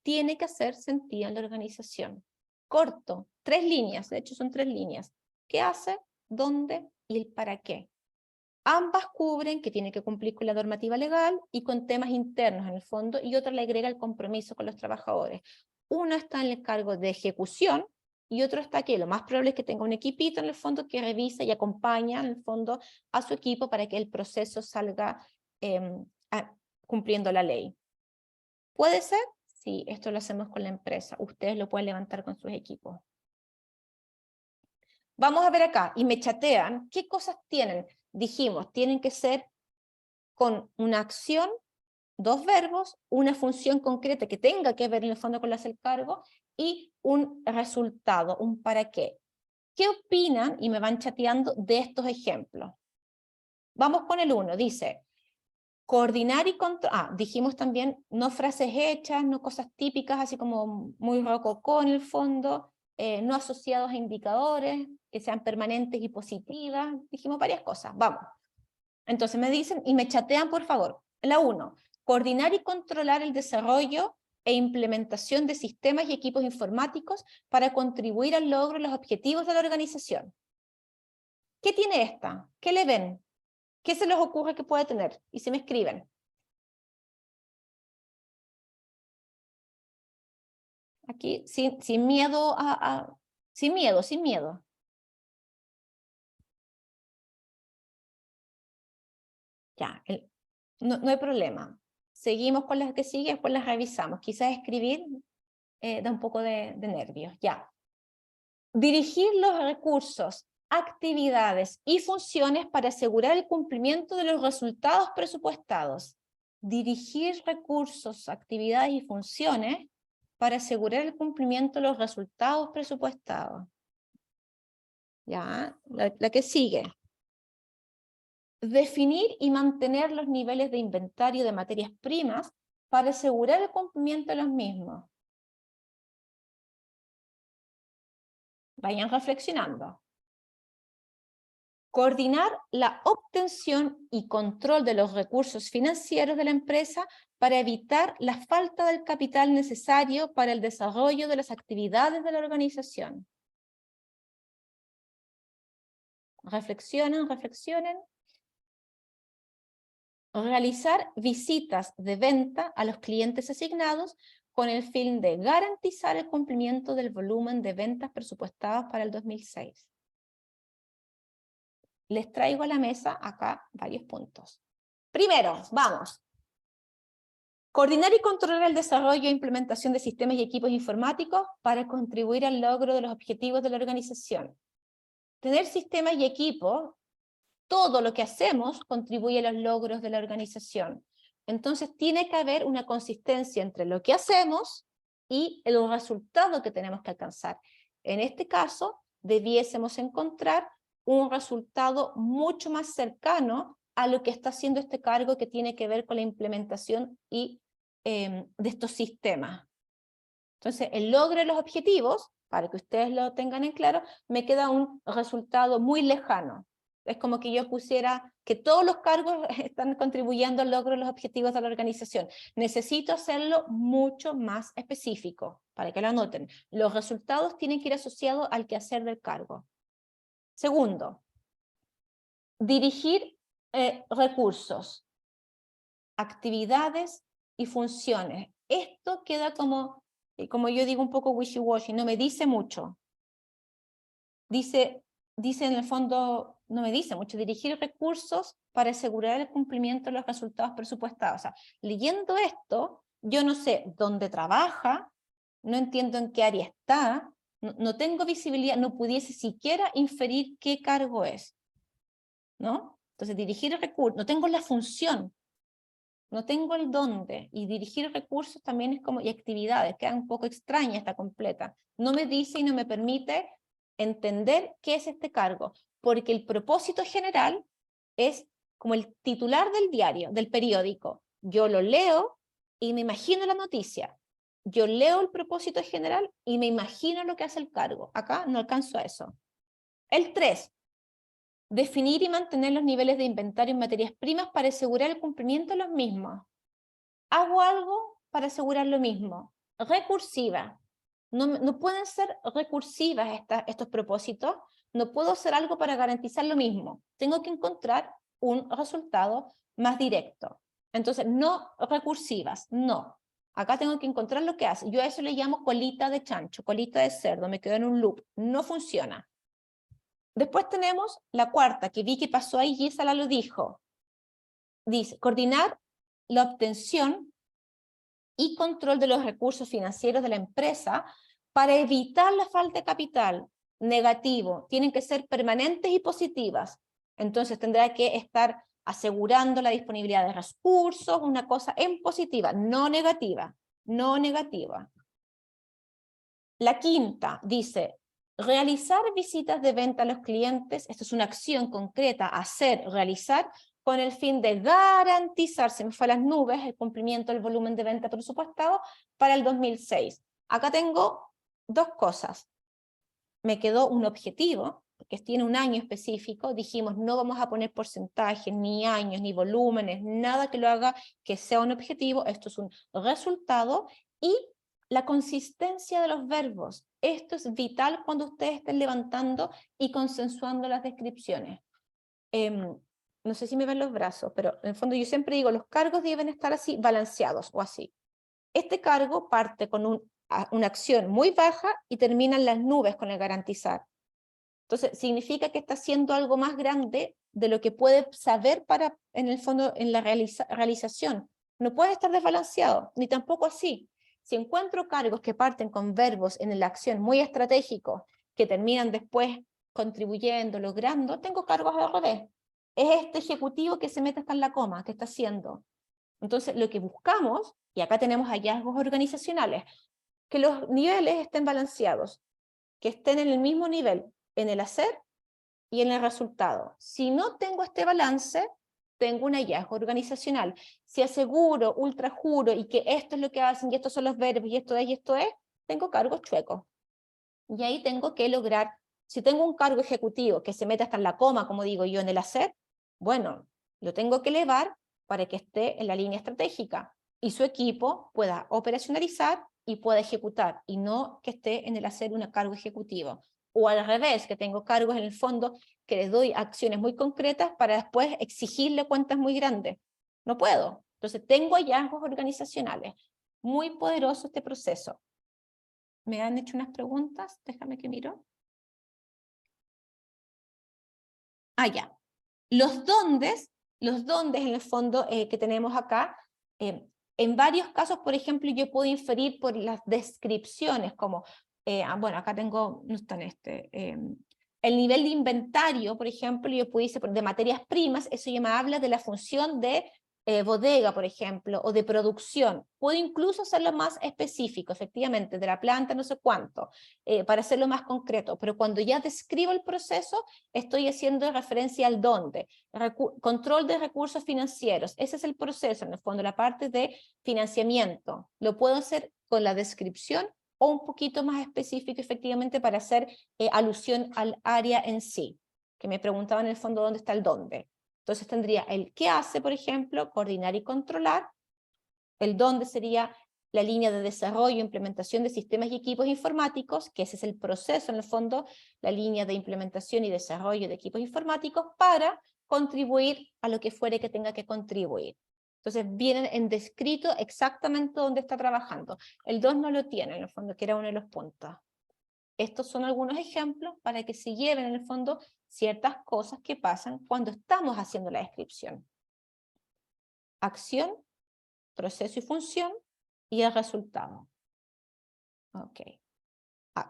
Tiene que hacer sentido en la organización. Corto, 3 líneas, de hecho son 3 líneas. ¿Qué hace? ¿Dónde? Y el para qué. Ambas cubren que tiene que cumplir con la normativa legal y con temas internos en el fondo, y otra le agrega el compromiso con los trabajadores. Uno está en el cargo de ejecución y otro está aquí. Lo más probable es que tenga un equipito en el fondo que revisa y acompaña en el fondo a su equipo para que el proceso salga cumpliendo la ley. ¿Puede ser? Sí, esto lo hacemos con la empresa. Ustedes lo pueden levantar con sus equipos. Vamos a ver acá, y me chatean, ¿qué cosas tienen? Dijimos, tienen que ser con una acción, 2 verbos, una función concreta que tenga que ver en el fondo con lo que hace el cargo, y un resultado, un para qué. ¿Qué opinan? Y me van chateando de estos ejemplos. Vamos con el 1, dice, coordinar y controlar, dijimos también, no frases hechas, no cosas típicas, así como muy rococó en el fondo, no asociados a indicadores, que sean permanentes y positivas, dijimos varias cosas, vamos. Entonces me dicen, y me chatean por favor, la 1, coordinar y controlar el desarrollo e implementación de sistemas y equipos informáticos para contribuir al logro de los objetivos de la organización. ¿Qué tiene esta? ¿Qué le ven? ¿Qué se les ocurre que puede tener? Y se me escriben. Aquí, sin miedo sin miedo. Ya, no hay problema. Seguimos con las que siguen, después las revisamos. Quizás escribir da un poco de nervios. Ya. Dirigir los recursos, actividades y funciones para asegurar el cumplimiento de los resultados presupuestados. Dirigir recursos, actividades y funciones para asegurar el cumplimiento de los resultados presupuestados. Ya, la que sigue. Definir y mantener los niveles de inventario de materias primas para asegurar el cumplimiento de los mismos. Vayan reflexionando. Coordinar la obtención y control de los recursos financieros de la empresa para evitar la falta del capital necesario para el desarrollo de las actividades de la organización. Reflexionen. Realizar visitas de venta a los clientes asignados con el fin de garantizar el cumplimiento del volumen de ventas presupuestadas para el 2006. Les traigo a la mesa acá varios puntos. Primero, vamos. Coordinar y controlar el desarrollo e implementación de sistemas y equipos informáticos para contribuir al logro de los objetivos de la organización. Tener sistemas y equipos, todo lo que hacemos contribuye a los logros de la organización. Entonces tiene que haber una consistencia entre lo que hacemos y el resultado que tenemos que alcanzar. En este caso, debiésemos encontrar un resultado mucho más cercano a lo que está haciendo este cargo que tiene que ver con la implementación y, de estos sistemas. Entonces, el logro de los objetivos, para que ustedes lo tengan en claro, me queda un resultado muy lejano. Es como que yo pusiera que todos los cargos están contribuyendo al logro de los objetivos de la organización. Necesito hacerlo mucho más específico, para que lo anoten. Los resultados tienen que ir asociados al quehacer del cargo. Segundo, dirigir recursos, actividades y funciones. Esto queda como yo digo, un poco wishy-washy, no me dice mucho. Dice en el fondo, no me dice mucho, dirigir recursos para asegurar el cumplimiento de los resultados presupuestados. O sea, leyendo esto, yo no sé dónde trabaja, no entiendo en qué área está, no tengo visibilidad, no pudiese siquiera inferir qué cargo es, ¿no? Entonces, dirigir recursos, no tengo la función, no tengo el dónde, y dirigir recursos también es como, y actividades, queda un poco extraña esta completa. No me dice y no me permite entender qué es este cargo, porque el propósito general es como el titular del diario, del periódico. Yo lo leo y me imagino la noticia. Yo leo el propósito general y me imagino lo que hace el cargo. Acá no alcanzo a eso. El 3. Definir y mantener los niveles de inventario en materias primas para asegurar el cumplimiento de los mismos. Hago algo para asegurar lo mismo. Recursiva. No pueden ser recursivas estos propósitos. No puedo hacer algo para garantizar lo mismo. Tengo que encontrar un resultado más directo. Entonces, no recursivas, no. Acá tengo que encontrar lo que hace. Yo a eso le llamo colita de chancho, colita de cerdo, me quedo en un loop. No funciona. Después tenemos la cuarta, que vi que pasó ahí y esa lo dijo. Dice, coordinar la obtención y control de los recursos financieros de la empresa para evitar la falta de capital negativo, tienen que ser permanentes y positivas. Entonces tendrá que estar asegurando la disponibilidad de recursos, una cosa en positiva, no negativa, no negativa. La quinta dice, realizar visitas de venta a los clientes, esto es una acción concreta, hacer, realizar, con el fin de garantizar, se me fue a las nubes, el cumplimiento del volumen de venta presupuestado para el 2006. Acá tengo dos cosas. Me quedó un objetivo, que tiene un año específico, dijimos no vamos a poner porcentajes, ni años, ni volúmenes, nada que lo haga que sea un objetivo, esto es un resultado, y la consistencia de los verbos. Esto es vital cuando ustedes estén levantando y consensuando las descripciones. No sé si me ven los brazos, pero en el fondo yo siempre digo, los cargos deben estar así, balanceados o así. Este cargo parte con una acción muy baja y termina en las nubes con el garantizar. Entonces, significa que está haciendo algo más grande de lo que puede saber para, en el fondo, en la realización. No puede estar desbalanceado, ni tampoco así. Si encuentro cargos que parten con verbos en la acción muy estratégicos, que terminan después contribuyendo, logrando, tengo cargos al revés. Es este ejecutivo que se mete hasta en la coma, que está haciendo. Entonces, lo que buscamos, y acá tenemos hallazgos organizacionales, que los niveles estén balanceados, que estén en el mismo nivel, en el hacer y en el resultado. Si no tengo este balance, tengo un hallazgo organizacional. Si aseguro, ultrajuro, y que esto es lo que hacen, y estos son los verbos, y esto es, tengo cargos chuecos. Y ahí tengo que lograr, si tengo un cargo ejecutivo que se mete hasta en la coma, como digo yo, en el hacer, bueno, lo tengo que elevar para que esté en la línea estratégica y su equipo pueda operacionalizar y pueda ejecutar, y no que esté en el hacer un cargo ejecutivo. O al revés, que tengo cargos en el fondo que les doy acciones muy concretas para después exigirle cuentas muy grandes. No puedo. Entonces tengo hallazgos organizacionales. Muy poderoso este proceso. ¿Me han hecho unas preguntas? Déjame que miro. Ah, ya. Los dondes en el fondo que tenemos acá, en varios casos, por ejemplo, yo puedo inferir por las descripciones, como, bueno, acá tengo, no está en el nivel de inventario, por ejemplo, yo pudiese poner de materias primas, eso ya me habla de la función de bodega, por ejemplo, o de producción. Puedo incluso hacerlo más específico, efectivamente, de la planta no sé cuánto, para hacerlo más concreto, pero cuando ya describo el proceso, estoy haciendo referencia al dónde. Control de recursos financieros, ese es el proceso, en el fondo, la parte de financiamiento. Lo puedo hacer con la descripción o un poquito más específico, efectivamente, para hacer alusión al área en sí, que me preguntaban en el fondo dónde está el dónde. Entonces tendría el qué hace, por ejemplo, coordinar y controlar. El dónde sería la línea de desarrollo e implementación de sistemas y equipos informáticos, que ese es el proceso en el fondo, la línea de implementación y desarrollo de equipos informáticos para contribuir a lo que fuere que tenga que contribuir. Entonces vienen en descrito exactamente dónde está trabajando. El 2 no lo tiene en el fondo, que era uno de los puntos. Estos son algunos ejemplos para que se lleven en el fondo ciertas cosas que pasan cuando estamos haciendo la descripción. Acción, proceso y función, y el resultado. Ok.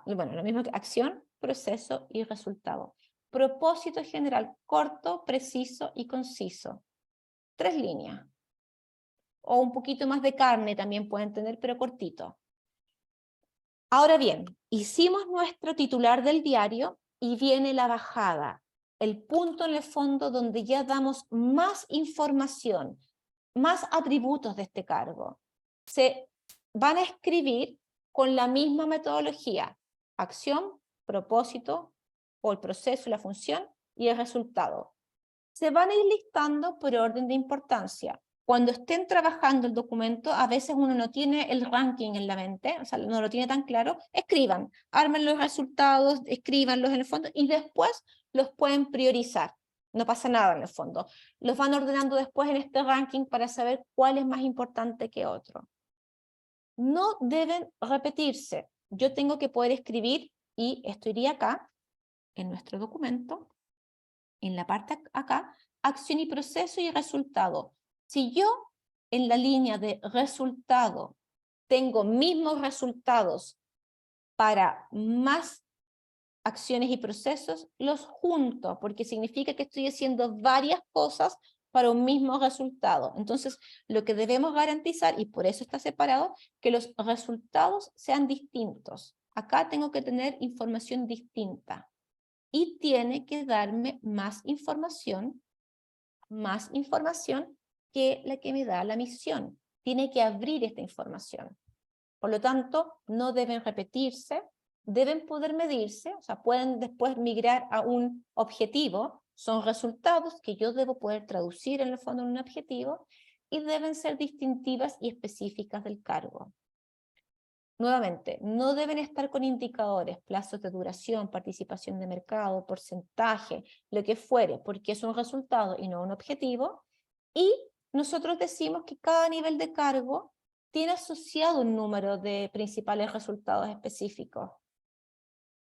Bueno, lo mismo que acción, proceso y resultado. Propósito general, corto, preciso y conciso. 3 líneas. O un poquito más de carne también pueden tener, pero cortito. Ahora bien, hicimos nuestro titular del diario y viene la bajada. El punto en el fondo donde ya damos más información, más atributos de este cargo. Se van a escribir con la misma metodología: acción, propósito, o el proceso, la función y el resultado. Se van a ir listando por orden de importancia. Cuando estén trabajando el documento, a veces uno no tiene el ranking en la mente, o sea, no lo tiene tan claro, escriban, armen los resultados, escríbanlos en el fondo y después los pueden priorizar. No pasa nada en el fondo. Los van ordenando después en este ranking para saber cuál es más importante que otro. No deben repetirse. Yo tengo que poder escribir, y esto iría acá, en nuestro documento, en la parte acá, acción y proceso y resultado. Si yo en la línea de resultado tengo mismos resultados para más acciones y procesos, los junto, porque significa que estoy haciendo varias cosas para un mismo resultado. Entonces, lo que debemos garantizar, y por eso está separado, que los resultados sean distintos. Acá tengo que tener información distinta. Y tiene que darme más información que la que me da la misión. Tiene que abrir esta información. Por lo tanto, no deben repetirse, deben poder medirse, o sea, pueden después migrar a un objetivo, son resultados que yo debo poder traducir en el fondo en un objetivo, y deben ser distintivas y específicas del cargo. Nuevamente, no deben estar con indicadores, plazos de duración, participación de mercado, porcentaje, lo que fuere, porque es un resultado y no un objetivo. Y nosotros decimos que cada nivel de cargo tiene asociado un número de principales resultados específicos.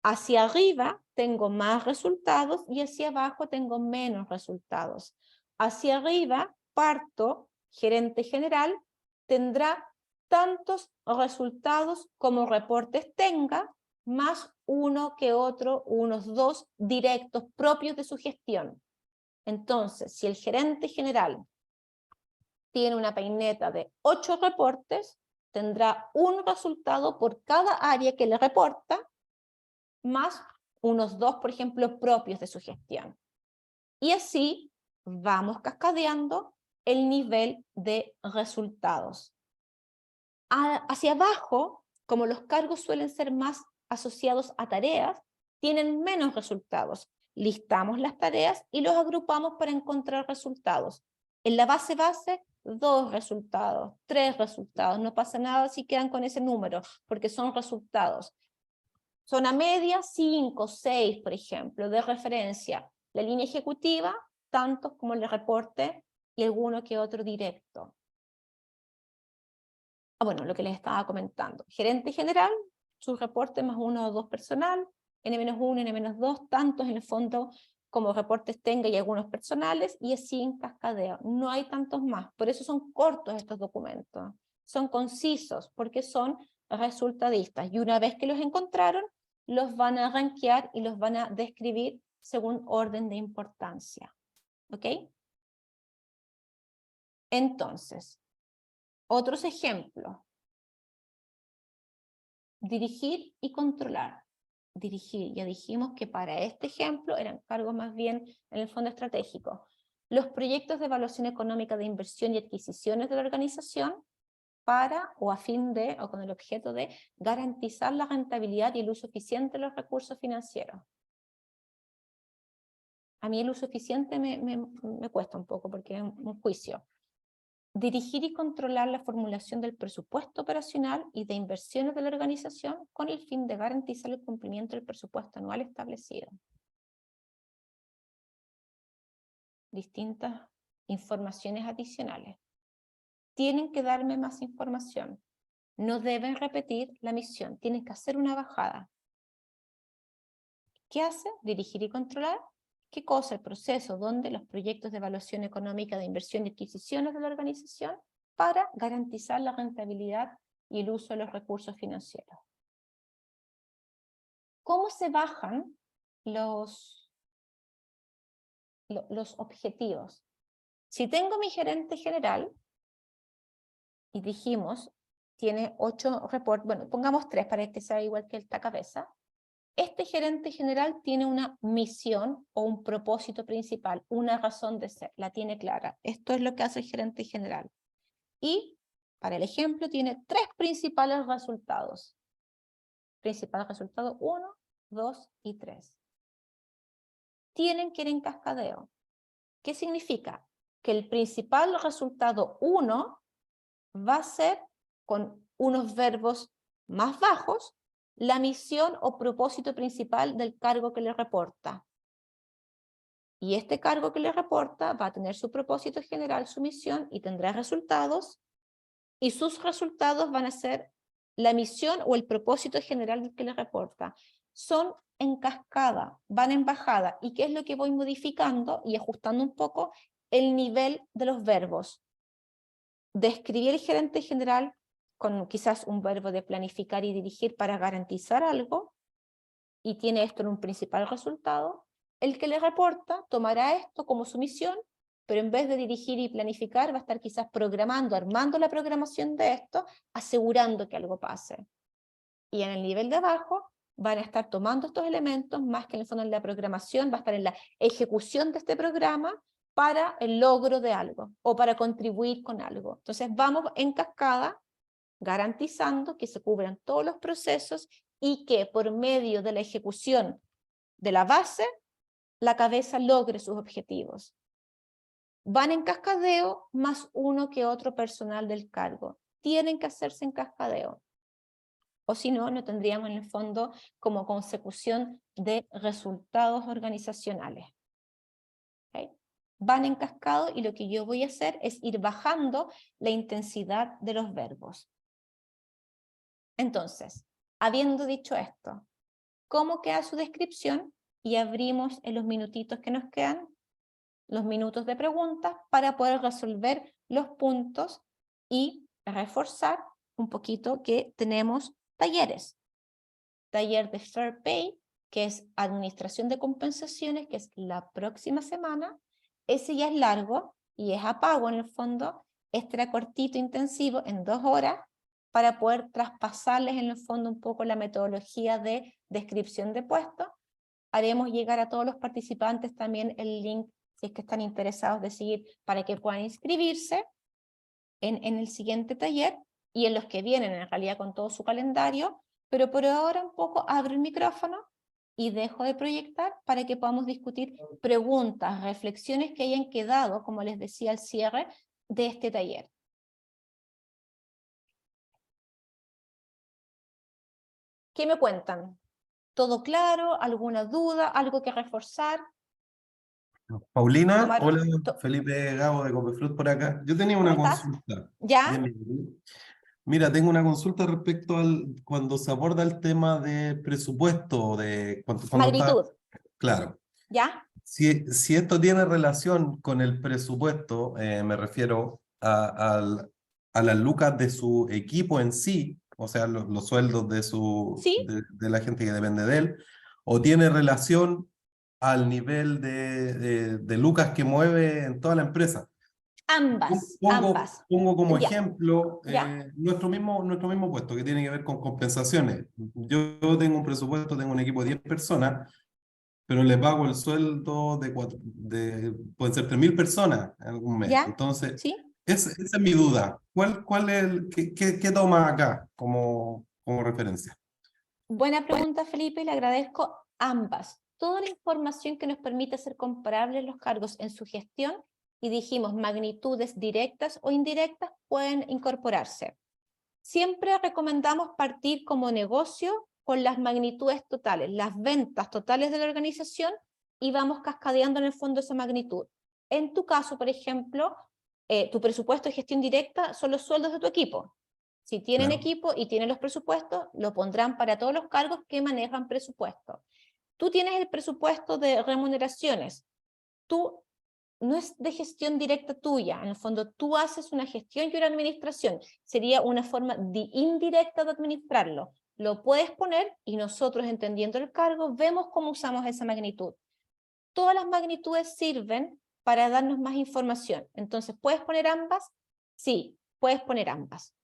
Hacia arriba tengo más resultados y hacia abajo tengo menos resultados. Hacia arriba, parto, gerente general, tendrá tantos resultados como reportes tenga, más uno que otro, unos 2 directos propios de su gestión. Entonces, si el gerente general tiene una peineta de 8 reportes, tendrá un resultado por cada área que le reporta, más unos 2, por ejemplo, propios de su gestión. Y así vamos cascadeando el nivel de resultados. Hacia abajo, como los cargos suelen ser más asociados a tareas, tienen menos resultados. Listamos las tareas y los agrupamos para encontrar resultados. En la base, 2 resultados, 3 resultados. No pasa nada si quedan con ese número, porque son resultados. Zona media, 5, 6, por ejemplo, de referencia. La línea ejecutiva, tantos como el reporte y alguno que otro directo. Bueno, lo que les estaba comentando. Gerente general, su reporte más 1 o 2 personal, N-1, N-2, tantos en el fondo como reportes tenga y algunos personales, y así en cascadeo. No hay tantos más, por eso son cortos estos documentos. Son concisos, porque son resultadistas, y una vez que los encontraron, los van a rankear y los van a describir según orden de importancia. ¿Ok? Entonces, otros ejemplos. Dirigir y controlar. Dirigir, ya dijimos que para este ejemplo eran cargos más bien en el fondo estratégico. Los proyectos de evaluación económica de inversión y adquisiciones de la organización para o a fin de, o con el objeto de garantizar la rentabilidad y el uso eficiente de los recursos financieros. A mí el uso eficiente me cuesta un poco porque es un juicio. Dirigir y controlar la formulación del presupuesto operacional y de inversiones de la organización con el fin de garantizar el cumplimiento del presupuesto anual establecido. Distintas informaciones adicionales. Tienen que darme más información. No deben repetir la misión, tienen que hacer una bajada. ¿Qué hace? Dirigir y controlar. ¿Qué cosa? El proceso donde los proyectos de evaluación económica de inversión y adquisiciones de la organización para garantizar la rentabilidad y el uso de los recursos financieros. ¿Cómo se bajan los objetivos? Si tengo mi gerente general, y dijimos, tiene 8 reportes, bueno, pongamos 3 para que sea igual que el cabeza. Este gerente general tiene una misión o un propósito principal, una razón de ser, la tiene clara. Esto es lo que hace el gerente general. Y, para el ejemplo, tiene 3 principales resultados. Principal resultado 1, 2 y 3. Tienen que ir en cascadeo. ¿Qué significa? Que el principal resultado 1 va a ser, con unos verbos más bajos, la misión o propósito principal del cargo que le reporta. Y este cargo que le reporta va a tener su propósito general, su misión, y tendrá resultados, y sus resultados van a ser la misión o el propósito general del que le reporta. Son en cascada, van en bajada. ¿Y qué es lo que voy modificando y ajustando un poco? El nivel de los verbos. Describir el gerente general con quizás un verbo de planificar y dirigir para garantizar algo, y tiene esto en un principal resultado, el que le reporta tomará esto como su misión, pero en vez de dirigir y planificar, va a estar quizás programando, armando la programación de esto, asegurando que algo pase. Y en el nivel de abajo van a estar tomando estos elementos, más que en el fondo en la programación, va a estar en la ejecución de este programa para el logro de algo, o para contribuir con algo. Entonces vamos en cascada, garantizando que se cubran todos los procesos y que por medio de la ejecución de la base, la cabeza logre sus objetivos. Van en cascadeo más uno que otro personal del cargo. Tienen que hacerse en cascadeo. O si no, no tendríamos en el fondo como consecución de resultados organizacionales. ¿Okay? Van en cascado y lo que yo voy a hacer es ir bajando la intensidad de los verbos. Entonces, habiendo dicho esto, ¿cómo queda su descripción? Y abrimos en los minutitos que nos quedan, los minutos de preguntas, para poder resolver los puntos y reforzar un poquito que tenemos talleres. Taller de Fair Pay, que es Administración de Compensaciones, que es la próxima semana. Ese ya es largo y es a pago en el fondo. Este era cortito, intensivo, en 2 horas, para poder traspasarles en el fondo un poco la metodología de descripción de puestos. Haremos llegar a todos los participantes también el link, si es que están interesados de seguir, para que puedan inscribirse en el siguiente taller, y en los que vienen en realidad con todo su calendario, pero por ahora un poco abro el micrófono y dejo de proyectar para que podamos discutir preguntas, reflexiones que hayan quedado, como les decía al cierre, de este taller. ¿Qué me cuentan? ¿Todo claro? ¿Alguna duda? ¿Algo que reforzar? Paulina, Tomar, hola, Felipe Gabo de Copeflut por acá. Yo tenía ¿Cómo una estás? consulta. ¿Ya? Bien. Mira, tengo una consulta respecto al cuando se aborda el tema de presupuesto, de cuando está, Magnitud. claro. ¿Ya? Si esto tiene relación con el presupuesto, me refiero a las lucas de su equipo en sí, o sea, los sueldos ¿Sí? de la gente que depende de él, o tiene relación al nivel de lucas que mueve en toda la empresa. Ambas, ambas. Pongo como ¿Ya? ejemplo ¿Ya? nuestro mismo puesto que tiene que ver con compensaciones. Yo tengo un presupuesto, tengo un equipo de 10 personas, pero le pago el sueldo pueden ser 3.000 personas en algún mes. ¿Ya? Entonces, ¿Sí? esa es mi duda. ¿Cuál es qué toma acá como referencia? Buena pregunta, Felipe, le agradezco ambas. Toda la información que nos permite hacer comparables los cargos en su gestión, y dijimos magnitudes directas o indirectas, pueden incorporarse. Siempre recomendamos partir como negocio con las magnitudes totales, las ventas totales de la organización, y vamos cascadeando en el fondo esa magnitud. En tu caso, por ejemplo, tu presupuesto de gestión directa son los sueldos de tu equipo. Si tienen Claro. equipo y tienen los presupuestos, lo pondrán para todos los cargos que manejan presupuesto. Tú tienes el presupuesto de remuneraciones. Tú no es de gestión directa tuya, en el fondo tú haces una gestión y una administración. Sería una forma indirecta de administrarlo. Lo puedes poner y nosotros, entendiendo el cargo, vemos cómo usamos esa magnitud. Todas las magnitudes sirven para darnos más información. Entonces, ¿puedes poner ambas? Sí, puedes poner ambas.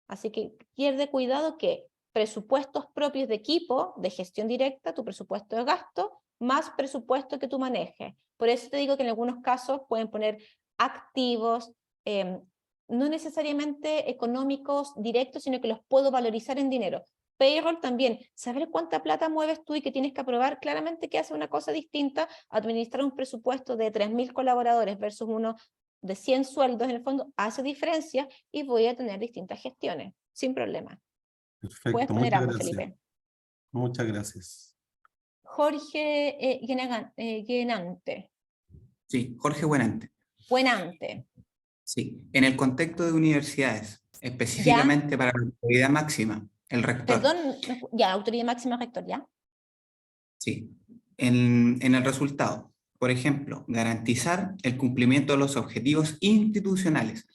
Así que pierde cuidado que presupuestos propios de equipo, de gestión directa, tu presupuesto de gasto, más presupuesto que tú manejes. Por eso te digo que en algunos casos pueden poner activos, no necesariamente económicos directos, sino que los puedo valorizar en dinero. Payroll también, saber cuánta plata mueves tú y que tienes que aprobar, claramente que hace una cosa distinta administrar un presupuesto de 3.000 colaboradores versus uno de 100 sueldos, en el fondo hace diferencia, y voy a tener distintas gestiones, sin problema. Puedes Perfecto, poner muchas ambos, gracias. Felipe. Muchas gracias. Jorge Guenante. Sí, Jorge Buenante. Buenante. Sí, en el contexto de universidades, ¿Ya? específicamente para la autoridad máxima, el rector. Perdón, ya, autoridad máxima rector, ¿ya? Sí, en el resultado, por ejemplo, garantizar el cumplimiento de los objetivos institucionales.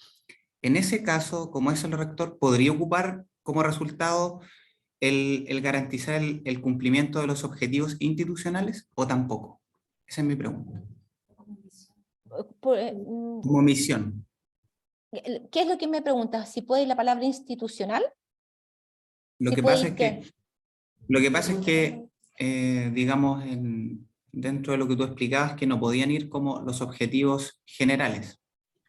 En ese caso, como es el rector, podría ocupar como resultado el garantizar el cumplimiento de los objetivos institucionales o tampoco? Esa es mi pregunta. Como misión. ¿Qué es lo que me preguntas? ¿Si puede ir la palabra institucional? Lo ¿Si que puede pasa ir es qué? que, lo que pasa es que digamos, dentro de lo que tú explicabas, que no podían ir como los objetivos generales.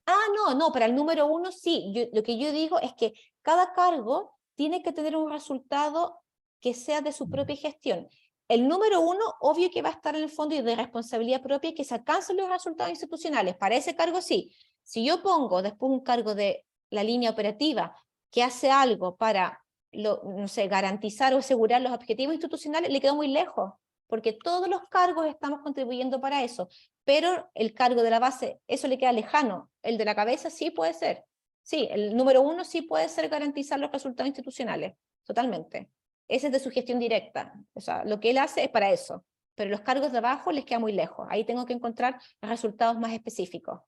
Ah, no, para el número 1 sí. Lo que yo digo es que cada cargo tiene que tener un resultado que sea de su propia gestión. El número 1, obvio que va a estar en el fondo y de responsabilidad propia que se alcancen los resultados institucionales. Para ese cargo sí. Si yo pongo después un cargo de la línea operativa que hace algo para, no sé, garantizar o asegurar los objetivos institucionales, le quedó muy lejos, porque todos los cargos estamos contribuyendo para eso. Pero el cargo de la base, eso le queda lejano. El de la cabeza sí puede ser. Sí, el número 1 sí puede ser garantizar los resultados institucionales, totalmente. Ese es de su gestión directa. O sea, lo que él hace es para eso. Pero los cargos de abajo les queda muy lejos. Ahí tengo que encontrar resultados más específicos.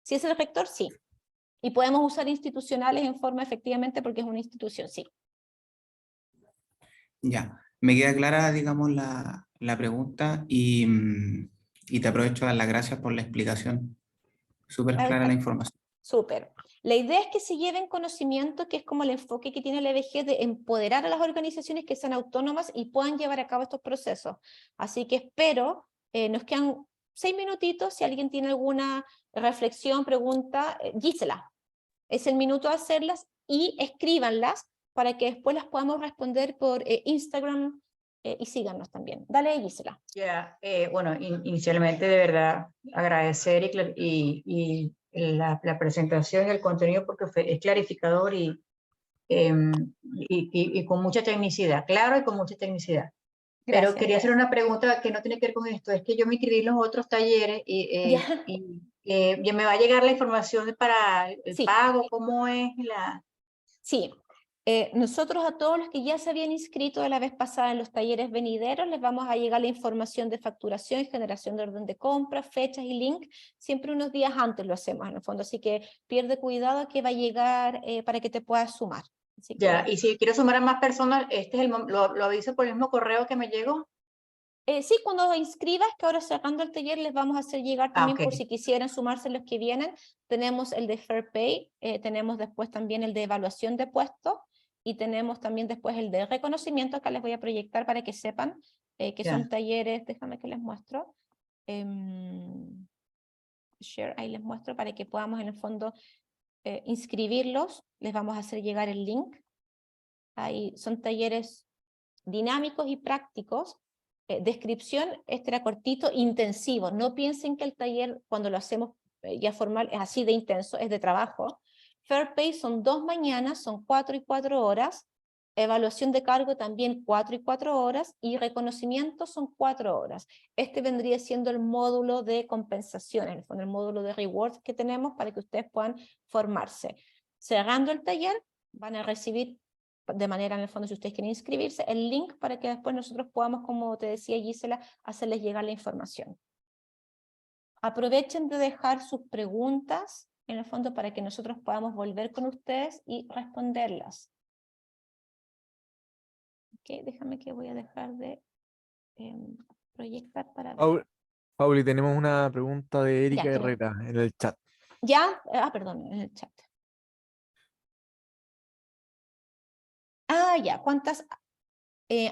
Si es el rector, sí. Y podemos usar institucionales en forma efectivamente porque es una institución, sí. Ya, me queda clara, digamos, la pregunta y te aprovecho de dar las gracias por la explicación. Súper clara la información. Súper. La idea es que se lleven conocimiento, que es como el enfoque que tiene el EBG de empoderar a las organizaciones que sean autónomas y puedan llevar a cabo estos procesos. Así que espero, nos quedan 6 minutitos, si alguien tiene alguna reflexión, pregunta, Gisela, es el minuto de hacerlas y escríbanlas para que después las podamos responder por Instagram y síganos también. Dale, Gisela. Ya, bueno, inicialmente de verdad agradecer y la presentación y el contenido porque es clarificador y con mucha tecnicidad, claro y con mucha tecnicidad. Gracias. Pero quería hacer una pregunta que no tiene que ver con esto, es que yo me inscribí en los otros talleres Ya. ya me va a llegar la información para el Sí. pago, cómo es la... Sí, nosotros a todos los que ya se habían inscrito de la vez pasada en los talleres venideros, les vamos a llegar la información de facturación y generación de orden de compra, fechas y link, siempre unos días antes lo hacemos en el fondo, así que pierde cuidado que va a llegar para que te puedas sumar. Así Ya, que, y si quiero sumar a más personas, este es lo aviso por el mismo correo que me llegó. sí, cuando inscribas, que ahora cerrando el taller les vamos a hacer llegar también Ok. por si quisieran sumarse los que vienen, tenemos el de Fair Pay, tenemos después también el de evaluación de puestos, y tenemos también después el de reconocimiento, acá les voy a proyectar para que sepan que Ya. son talleres, déjame que les muestro, share, ahí les muestro para que podamos en el fondo inscribirlos, les vamos a hacer llegar el link, ahí son talleres dinámicos y prácticos. Descripción, este era cortito, intensivo, no piensen que el taller cuando lo hacemos ya formal es así de intenso, es de trabajo. Fair Pay son 2 mañanas, son 4 y 4 horas, evaluación de cargo también 4 y 4 horas, y reconocimiento son 4 horas. Este vendría siendo el módulo de compensación, en el fondo el módulo de rewards que tenemos para que ustedes puedan formarse. Cerrando el taller, van a recibir de manera, en el fondo, si ustedes quieren inscribirse, el link para que después nosotros podamos, como te decía Gisela, hacerles llegar la información. Aprovechen de dejar sus preguntas, en el fondo, para que nosotros podamos volver con ustedes y responderlas. Ok, déjame que voy a dejar de proyectar para ver. Pauli, tenemos una pregunta de Erika Ya, Herrera en el chat. ¿Ya? Perdón, en el chat. Ya, ¿cuántas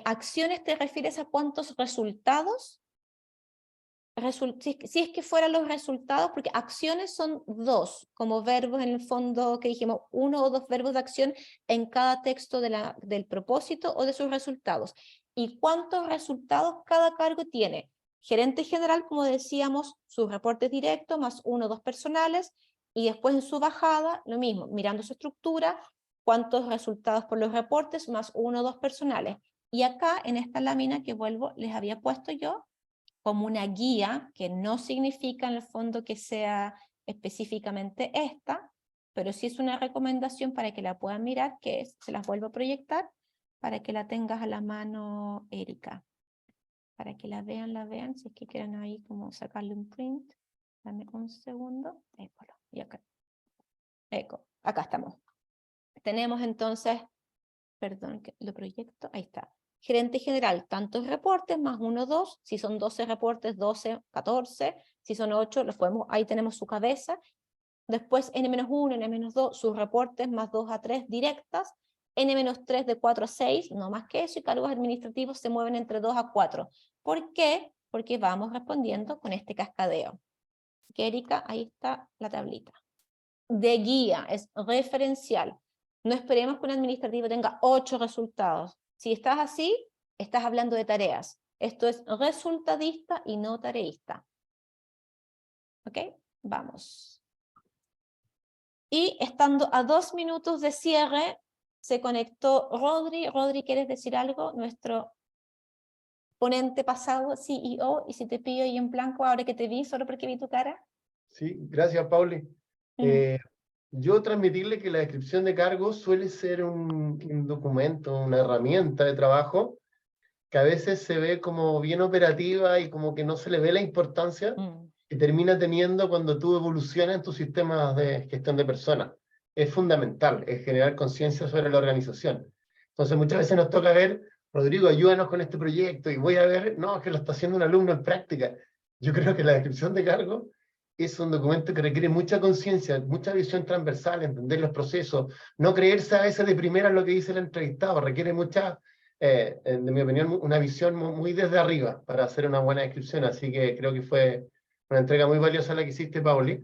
acciones te refieres a cuántos resultados? Si es que fueran los resultados, porque acciones son 2, como verbos en el fondo que dijimos, 1 o 2 verbos de acción en cada texto del propósito o de sus resultados. ¿Y cuántos resultados cada cargo tiene? Gerente general, como decíamos, sus reportes directos, más 1 o 2 personales, y después en su bajada, lo mismo, mirando su estructura, cuántos resultados por los reportes, más 1 o 2 personales. Y acá, en esta lámina que vuelvo, les había puesto yo, como una guía, que no significa en el fondo que sea específicamente esta, pero sí es una recomendación para que la puedan mirar, que es, se las vuelvo a proyectar, para que la tengas a la mano, Erika. Para que la vean, si es que quieren ahí como sacarle un print. Dame un segundo. Écolo, y acá. Acá estamos. Tenemos entonces perdón, que lo proyecto, ahí está. Gerente general, tantos reportes, más 1, 2, si son 12 reportes, 12, 14, si son 8, los podemos, ahí tenemos su cabeza. Después N-1, N-2, sus reportes, más 2 a 3 directas, N-3 de 4 a 6, no más que eso, y cargos administrativos se mueven entre 2 a 4. ¿Por qué? Porque vamos respondiendo con este cascadeo. Que Erika, ahí está la tablita. De guía, es referencial. No esperemos que un administrativo tenga 8 resultados. Si estás así, estás hablando de tareas. Esto es resultadista y no tareísta. ¿Ok? Vamos. Y estando a 2 minutos de cierre, se conectó Rodri. Rodri, ¿quieres decir algo? Nuestro ponente pasado, CEO, y si te pido ahí en blanco ahora que te vi, solo porque vi tu cara. Sí, gracias, Pauli. Yo transmitirle que la descripción de cargos suele ser un documento, una herramienta de trabajo que a veces se ve como bien operativa y como que no se le ve la importancia que termina teniendo cuando tú evolucionas en tus sistemas de gestión de personas. Es fundamental, es generar conciencia sobre la organización. Entonces muchas veces nos toca ver, Rodrigo, ayúdanos con este proyecto, y voy a ver, no, es que lo está haciendo un alumno en práctica. Yo creo que la descripción de cargos es un documento que requiere mucha conciencia, mucha visión transversal, entender los procesos, no creerse a veces de primera en lo que dice el entrevistado, requiere mucha, de mi opinión, una visión muy desde arriba para hacer una buena descripción, así que creo que fue una entrega muy valiosa la que hiciste, Pauli,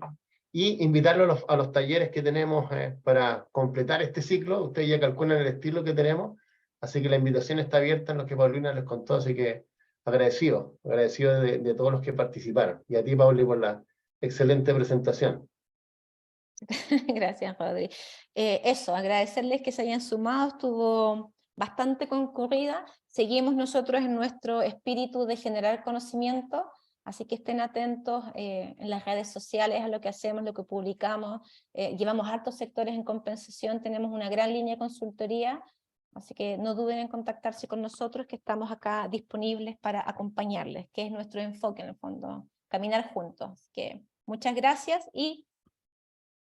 y invitarlo a los talleres que tenemos para completar este ciclo. Ustedes ya calculan el estilo que tenemos, así que la invitación está abierta en lo que Paulina les contó, así que agradecido de todos los que participaron, y a ti, Pauli, por la excelente presentación. Gracias, Rodri. Eso, agradecerles que se hayan sumado, estuvo bastante concurrida. Seguimos nosotros en nuestro espíritu de generar conocimiento, así que estén atentos en las redes sociales a lo que hacemos, lo que publicamos. Llevamos hartos sectores en compensación, tenemos una gran línea de consultoría, así que no duden en contactarse con nosotros, que estamos acá disponibles para acompañarles, que es nuestro enfoque en el fondo, caminar juntos. Así que muchas gracias y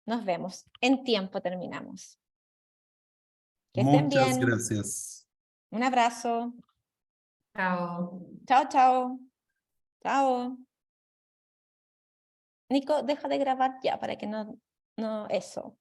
nos vemos. En tiempo terminamos. Que estén Muchas bien. gracias. Un abrazo. Chao. Chao, chao. Chao. Nico, deja de grabar ya para que no eso.